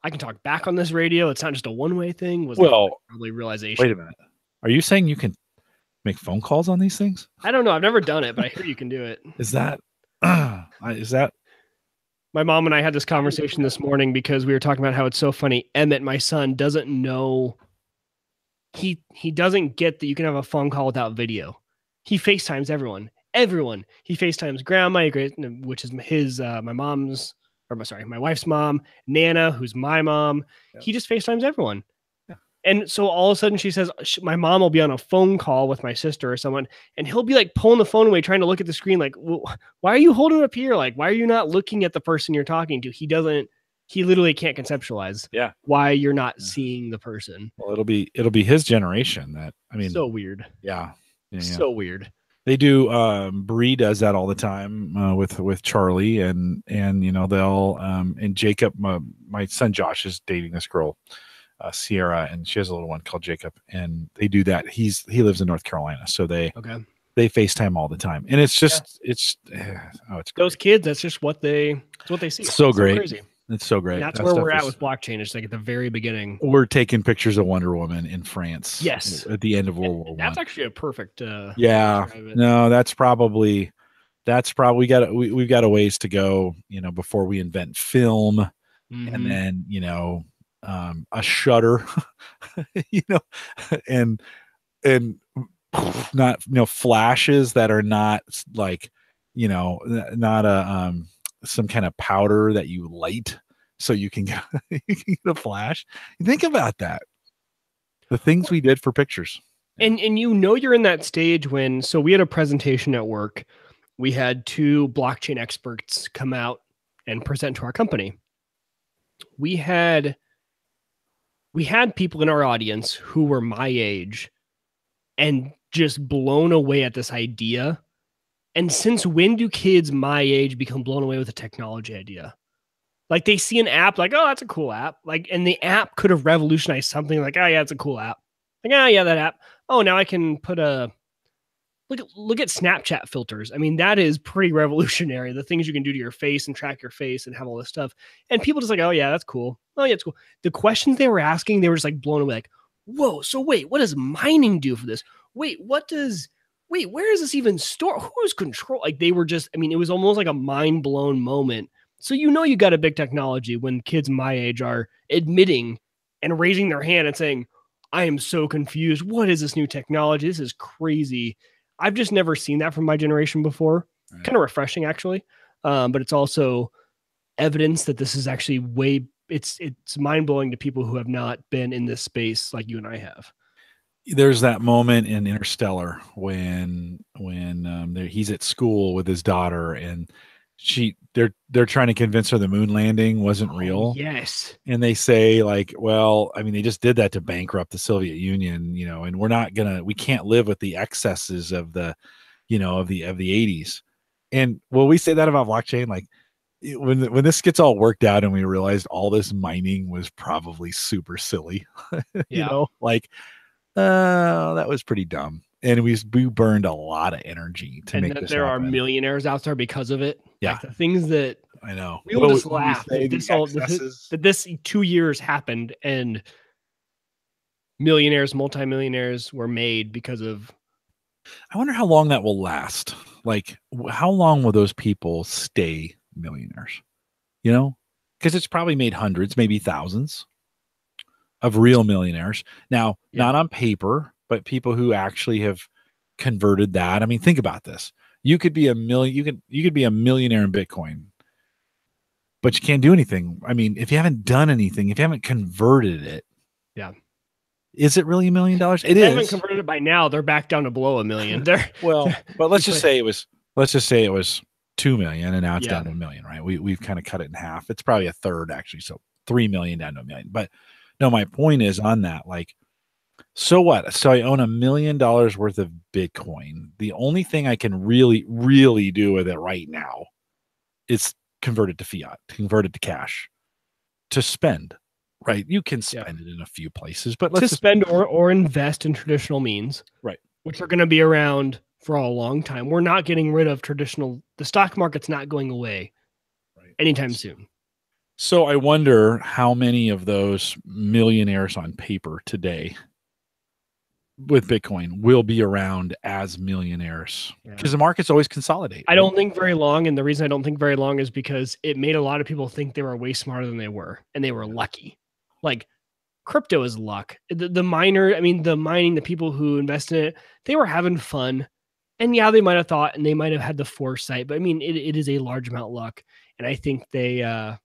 I can talk back on this radio. It's not just a one-way thing. Probably realization. Wait a minute. Are you saying you can make phone calls on these things? I don't know. I've never done it, but I hear you can do it. Is that? My mom and I had this conversation this morning because we were talking about how it's so funny. Emmett, my son, doesn't know. He doesn't get that you can have a phone call without video. He FaceTimes everyone. He FaceTimes grandma, which is my wife's mom, Nana, who's my mom. Yeah. He just FaceTimes everyone. Yeah. And so all of a sudden she says, my mom will be on a phone call with my sister or someone, and he'll be like pulling the phone away, trying to look at the screen. Like, well, why are you holding it up here? Like, why are you not looking at the person you're talking to? He literally can't conceptualize why you're not seeing the person. Well, it'll be his generation so weird. Yeah. So weird. They do. Bree does that all the time with Charlie and they'll and Jacob. My son Josh is dating this girl, Sierra, and she has a little one called Jacob, and they do that. He lives in North Carolina, so they FaceTime all the time, and it's just it's those kids. That's just what they see. It's so great. Crazy. It's so great. And that's where we're at with blockchain. It's like at the very beginning. We're taking pictures of Wonder Woman in France. Yes. At the end of World War I. That's actually a perfect. No, that's probably we've got a ways to go, before we invent film, and then, a shutter, and not, flashes that are not like, not some kind of powder that you light so you can get a flash. Think about that. The things we did for pictures. And you're in that stage when, so we had a presentation at work we had 2 blockchain experts come out and present to our company. We had people in our audience who were my age and just blown away at this idea. And since when do kids my age become blown away with a technology idea? Like they see an app, like, oh, that's a cool app. Like, and the app could have revolutionized something like, oh yeah, it's a cool app. Like, oh yeah, that app. Oh, now I can put a look at Snapchat filters. I mean, that is pretty revolutionary. The things you can do to your face and track your face and have all this stuff. And people just like, oh yeah, that's cool. Oh yeah, it's cool. The questions they were asking, they were just like blown away. Like, whoa, so wait, what does mining do for this? Wait, where is this even stored? Who's control? Like they were just, I mean, it was almost like a mind blown moment. So you know you got a big technology when kids my age are admitting and raising their hand and saying, I am so confused. What is this new technology? This is crazy. I've just never seen that from my generation before. Right. Kind of refreshing, actually. But it's also evidence that this is actually it's mind blowing to people who have not been in this space like you and I have. There's that moment in Interstellar when he's at school with his daughter and they're trying to convince her the moon landing wasn't real. Yes. And they say like, well, I mean, they just did that to bankrupt the Soviet Union, and we can't live with the excesses of the 80s. And will we say that about blockchain? Like when this gets all worked out and we realized all this mining was probably super silly, like, that was pretty dumb. And we burned a lot of energy to make this there happen. are millionaires out there because of it. Yeah. Like the things that I know. We will just laugh that this 2 years happened and multimillionaires were made because of. I wonder how long that will last. Like, how long will those people stay millionaires? Because it's probably made hundreds, maybe thousands of real millionaires. Now, not on paper, but people who actually have converted that. I mean, think about this. You could be you could be a millionaire in Bitcoin, but you can't do anything. I mean, if you haven't done anything, if you haven't converted it, is it really $1 million? It is. If they haven't converted it by now, they're back down to below $1 million. But let's just say it was 2 million and now it's down to 1 million, right? We've kind of cut it in half. It's probably a third actually. So 3 million down to 1 million. But no, my point is on that, like, so what? So I own $1 million worth of Bitcoin. The only thing I can really, really do with it right now is convert it to fiat, convert it to cash, to spend. Right? You can spend it in a few places, but let's spend or invest in traditional means, right? Which are going to be around for a long time. We're not getting rid of traditional. The stock market's not going away anytime soon. So I wonder how many of those millionaires on paper today with Bitcoin will be around as millionaires because the market's always consolidate. I don't think very long. And the reason I don't think very long is because it made a lot of people think they were way smarter than they were. And they were lucky. Like crypto is luck. The mining, the people who invest in it, they were having fun. And they might have thought and they might have had the foresight. But I mean, it is a large amount of luck. And I think it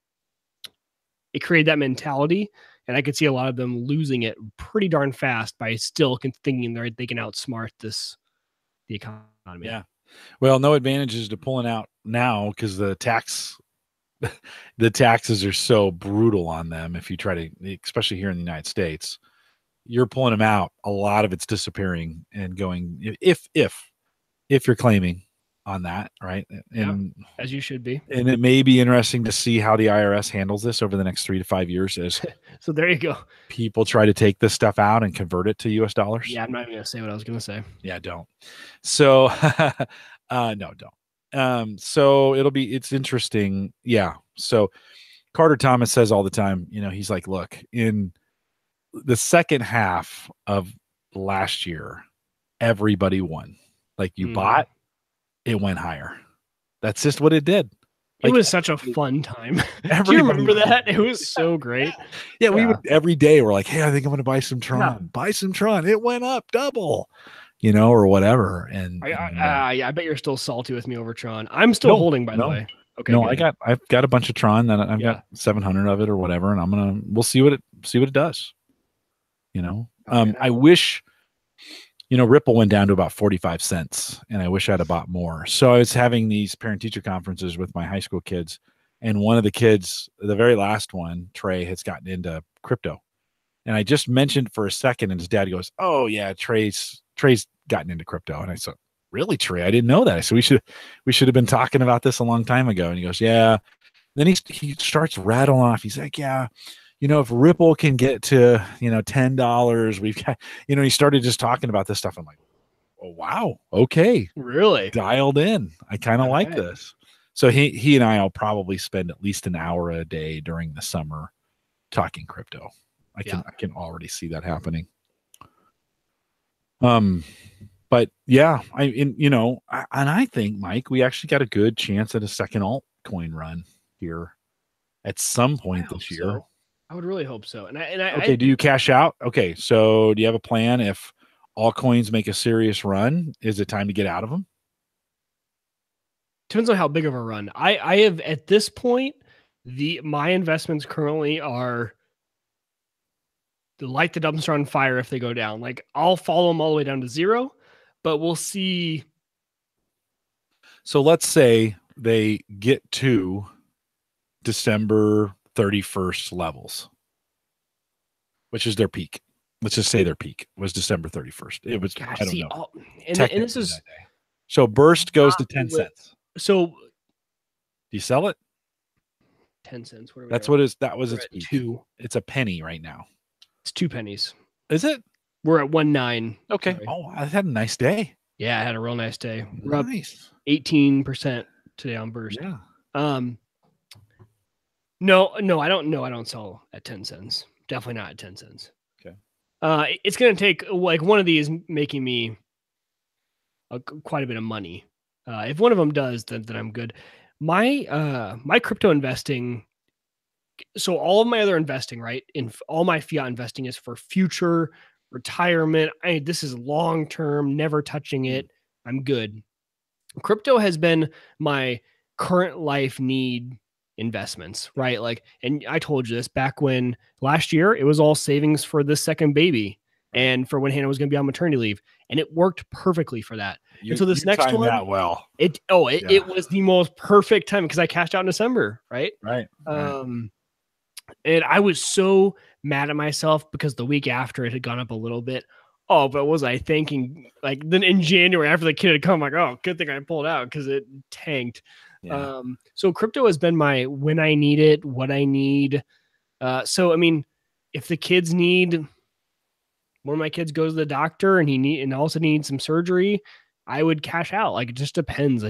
created that mentality. And I could see a lot of them losing it pretty darn fast by still thinking they can outsmart the economy. Yeah. Well, no advantages to pulling out now because the taxes are so brutal on them. If you try to, especially here in the United States, you're pulling them out. A lot of it's disappearing and going. If you're claiming on that, right? And as you should be. And it may be interesting to see how the IRS handles this over the next 3 to 5 years as so there you go. People try to take this stuff out and convert it to US dollars. Yeah, I'm not even gonna say what I was gonna say. Yeah, don't. So no, don't. So it's interesting. Yeah. So Carter Thomas says all the time, he's like, look, in the second half of last year, everybody won. Like you bought, it went higher. That's just what it did. Like, it was such a fun time. Do you remember that? It was so great. Yeah, we would every day we're like, hey, I think I'm going to buy some Tron. Yeah. Buy some Tron. It went up double, or whatever. And I bet you're still salty with me over Tron. I'm still holding, by the way. Okay. No, good. I've got a bunch of Tron that I've got 700 of it or whatever, and we'll see what it does. I wish. Ripple went down to about 45 cents, and I wish I'd have bought more. So I was having these parent-teacher conferences with my high school kids, and one of the kids, the very last one, Trey, has gotten into crypto. And I just mentioned for a second, and his dad goes, "Oh yeah, Trey's gotten into crypto." And I said, "Really, Trey? I didn't know that." So we should have been talking about this a long time ago. And he goes, "Yeah." Then he starts rattling off. He's like, "Yeah, if Ripple can get to, $10, we've got, he started just talking about this stuff. I'm like, oh, wow. Okay. Really? Dialed in. I kind of All like right. this. So he and I will probably spend at least an hour a day during the summer talking crypto. I can already see that happening. But yeah, I think, Mike, we actually got a good chance at a second altcoin run here at some point this year. So. I would really hope so. Okay, do you cash out? Okay, so do you have a plan if altcoins make a serious run? Is it time to get out of them? Depends on how big of a run. I have at this point, my investments currently are to light the dumpster on fire if they go down. Like I'll follow them all the way down to zero, but we'll see. So let's say they get to December 31st levels, which is their peak. Let's just say their peak was December 31st. It was, I don't know. And this is that day. So Burst goes to 10 cents. So do you sell it? 10 cents. That's what is that was its peak. 2. It's a penny right now. It's 2 pennies. Is it? We're at 1.9. Okay. Sorry. Oh, I had a nice day. Yeah, I had a real nice day. We're nice. Up 18% today on Burst. Yeah. No, I don't sell at 10 cents. Definitely not at 10 cents. Okay. It's going to take like one of these making me quite a bit of money. If one of them does, then I'm good. My crypto investing. So all of my other investing, right? In all my fiat investing is for future retirement. This is long-term, never touching it. I'm good. Crypto has been my current life need investments, right? Like, and I told you this back when last year, it was all savings for the second baby and for when Hannah was going to be on maternity leave. And it worked perfectly for that. And so this next one, that well, it was the most perfect time because I cashed out in December, right? Right. And I was so mad at myself because the week after it had gone up a little bit. Oh, but was I thinking like then in January after the kid had come, like, oh, good thing I pulled out because it tanked. Yeah. So crypto has been my when I need it, what I need. So I mean, if the kids need one of my kids goes to the doctor and also needs some surgery, I would cash out. Like it just depends.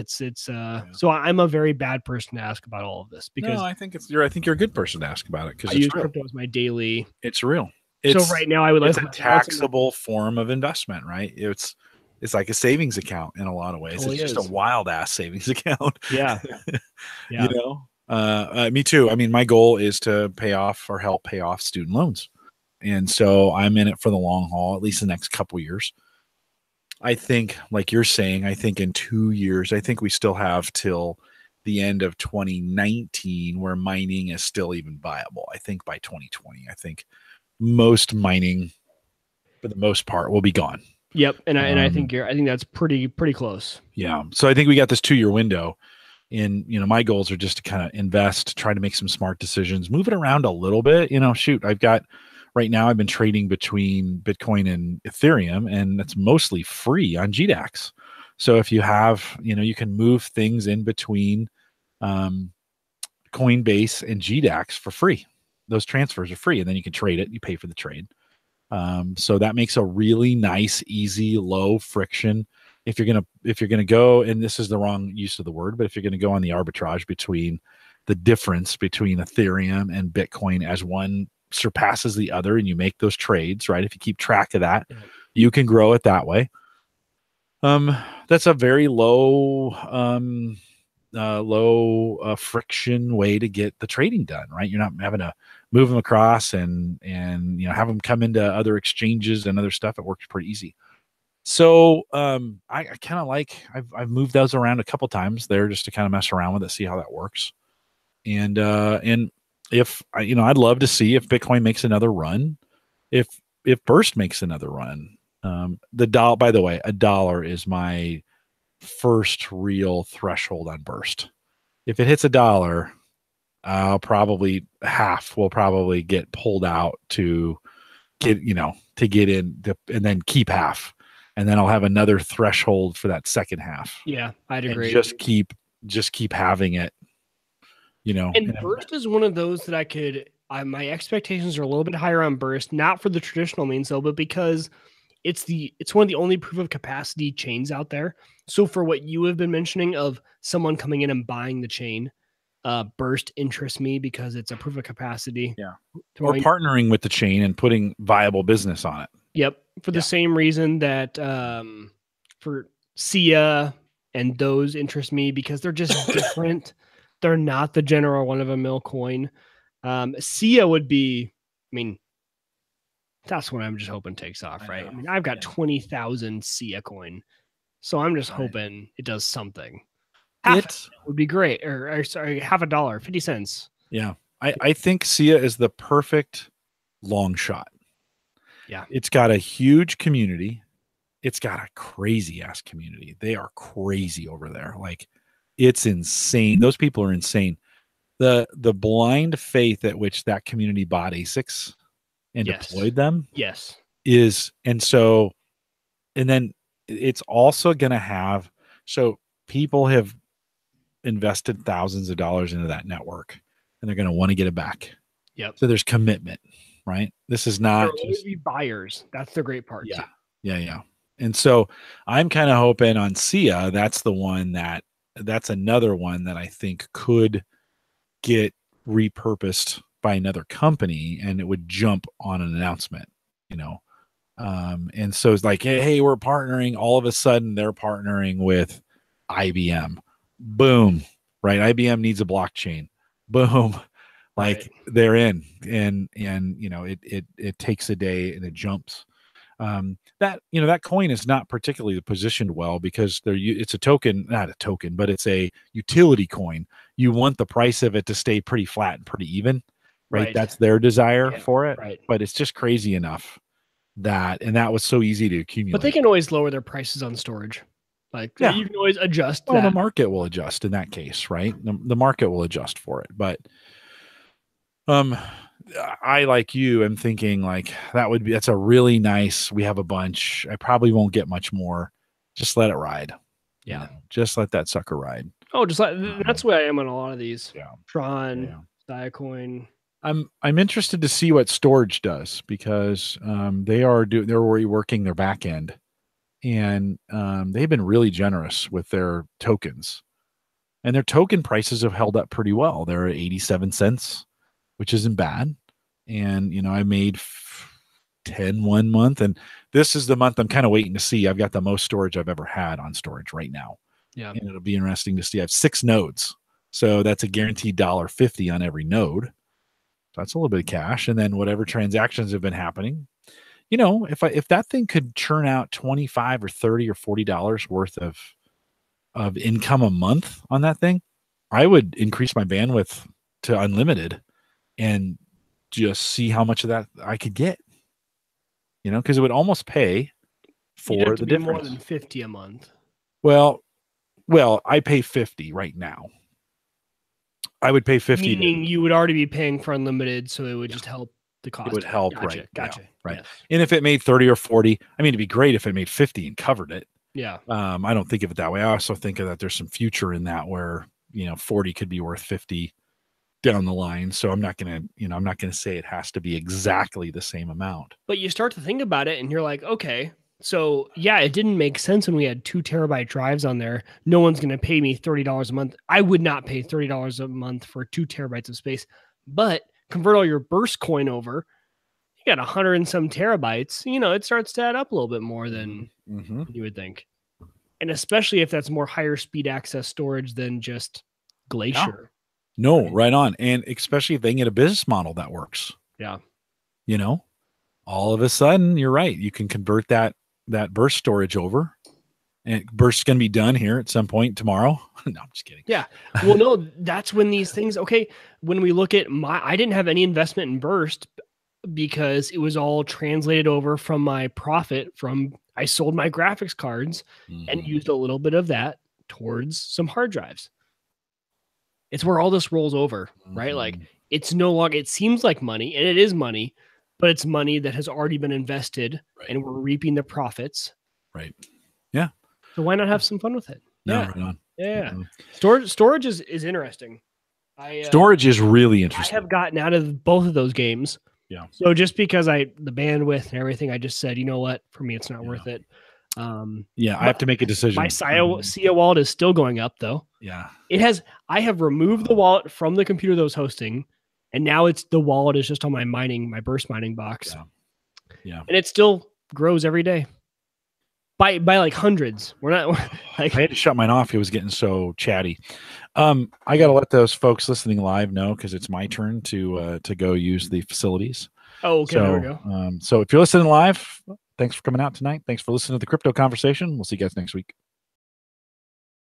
So I'm a very bad person to ask about all of this because I think you're a good person to ask about it because I use crypto as my daily. It's real. So right now I would like a taxable form of investment, right? It's like a savings account in a lot of ways. Totally it's just a wild ass savings account. Yeah. Me too. I mean, my goal is to pay off or help pay off student loans. And so I'm in it for the long haul, at least the next couple of years. I think, like you're saying, I think in 2 years, I think we still have till the end of 2019 where mining is still even viable. I think by 2020, I think most mining, for the most part, will be gone. Yep, and I think that's pretty close. Yeah, so I think we got this 2 year window. And my goals are just to kind of invest, try to make some smart decisions, move it around a little bit. Right now I've been trading between Bitcoin and Ethereum, and that's mostly free on GDAX. So if you have, you can move things in between Coinbase and GDAX for free. Those transfers are free, and then you can trade it. You pay for the trade. So that makes a really nice, easy, low friction. If you're gonna go, and this is the wrong use of the word, but if you're gonna go on the arbitrage between the difference between Ethereum and Bitcoin as one surpasses the other, and you make those trades, right? If you keep track of that, you can grow it that way. That's a very low friction way to get the trading done, right? You're not having to move them across and have them come into other exchanges and other stuff. It works pretty easy. So I kind of I've moved those around a couple times there just to kind of mess around with it, see how that works. And if I'd love to see if Bitcoin makes another run, if Burst makes another run. By the way, $1 is my first real threshold on burst. If it hits $1, I'll probably half will probably get pulled out to get in and then keep half. And then I'll have another threshold for that second half. Yeah, I'd agree. And just keep having it, And burst is one of those that my expectations are a little bit higher on burst, not for the traditional means though, but because it's one of the only proof of capacity chains out there. So for what you have been mentioning of someone coming in and buying the chain, burst interests me because it's a proof of capacity. Yeah. Or partnering with the chain and putting viable business on it. Yep. For the same reason that for SIA and those interest me because they're just different. They're not the general run-of-the-mill coin. SIA would be, that's what I'm just hoping takes off, right? I've got 20,000 SIA coin. So I'm just hoping it does something. Half would be great. Or sorry, $0.50, 50 cents. Yeah. I think SIA is the perfect long shot. Yeah. It's got a huge community. It's got a crazy ass community. They are crazy over there. Like, it's insane. Those people are insane. The blind faith at which that community bought ASICs and deployed them. Yes. And then it's also going to have, so people have invested thousands of dollars into that network and they're going to want to get it back. Yep. So there's commitment, right? This is not just be buyers. That's the great part. Yeah. Too. Yeah. And so I'm kind of hoping on SIA, that's another one that I think could get repurposed by another company and it would jump on an announcement, and so it's like, hey, we're partnering. All of a sudden they're partnering with IBM. Boom. Right. IBM needs a blockchain. Boom. Like they're in and it takes a day and it jumps. That coin is not particularly positioned well because it's a token, not a token, but it's a utility coin. You want the price of it to stay pretty flat and pretty even, right? That's their desire for it, right? But it's just crazy enough and that was so easy to accumulate. But they can always lower their prices on storage. You can always adjust. Well, the market will adjust in that case, right? The market will adjust for it, but I, like you, am thinking like that's a really nice, we have a bunch. I probably won't get much more. Just let it ride. Yeah. Just let that sucker ride. Oh, that's where I am on a lot of these. Yeah. Tron, Diacoin. I'm interested to see what storage does because they're reworking their back end and they've been really generous with their tokens. And their token prices have held up pretty well. They're at 87 cents, which isn't bad. And, I made 10 one month. And this is the month I'm kind of waiting to see. I've got the most storage I've ever had on storage right now. Yeah. And it'll be interesting to see. I have 6 nodes. So that's a guaranteed $1.50 on every node. So that's a little bit of cash. And then whatever transactions have been happening, if that thing could churn out $25 or $30 or $40 worth of income a month on that thing, I would increase my bandwidth to unlimited and just see how much of that I could get, because it would almost pay for the difference. More than 50 a month. Well, I pay 50 right now. I would pay 50. Meaning you would already be paying for unlimited, so it would just help the cost. It would help, gotcha, right? Gotcha. Yeah, right. Yes. And if it made 30 or 40, it'd be great if it made 50 and covered it. Yeah. I don't think of it that way. I also think that there's some future in that where 40 could be worth 50 down the line. So I'm not gonna say it has to be exactly the same amount. But you start to think about it, and you're like, okay. So yeah, it didn't make sense when we had 2 terabyte drives on there. No one's going to pay me $30 a month. I would not pay $30 a month for 2 terabytes of space, but convert all your burst coin over. You got 100 and some terabytes, it starts to add up a little bit more than you would think. And especially if that's more higher speed access storage than just Glacier. No, right on. And especially if they can get a business model that works. Yeah. All of a sudden, you're right. You can convert that burst storage over, and burst's going to be done here at some point tomorrow. No, I'm just kidding. Yeah. Well, no, that's when these things, okay. When we look at I didn't have any investment in burst. because it was all translated over from my profit from I sold my graphics cards and used a little bit of that towards some hard drives. It's where all this rolls over, right? Like it's no longer, it seems like money, and it is money, but it's money that has already been invested and we're reaping the profits. Right. Yeah. So why not have some fun with it? No, Yeah. right on. Yeah. Storage is interesting. Storage is really interesting. I have gotten out of both of those games. Yeah. So just because the bandwidth and everything, I just said, you know what, for me, it's not worth it. I have to make a decision. My CIO wallet is still going up though. Yeah. I have removed the wallet from the computer that was hosting, and now the wallet is just on my burst mining box. Yeah. And it still grows every day. By like hundreds. We're not like, I had to shut mine off. It was getting so chatty. I got to let those folks listening live know because it's my turn to go use the facilities. Oh, okay. So, there we go. So if you're listening live, thanks for coming out tonight. Thanks for listening to the crypto conversation. We'll see you guys next week.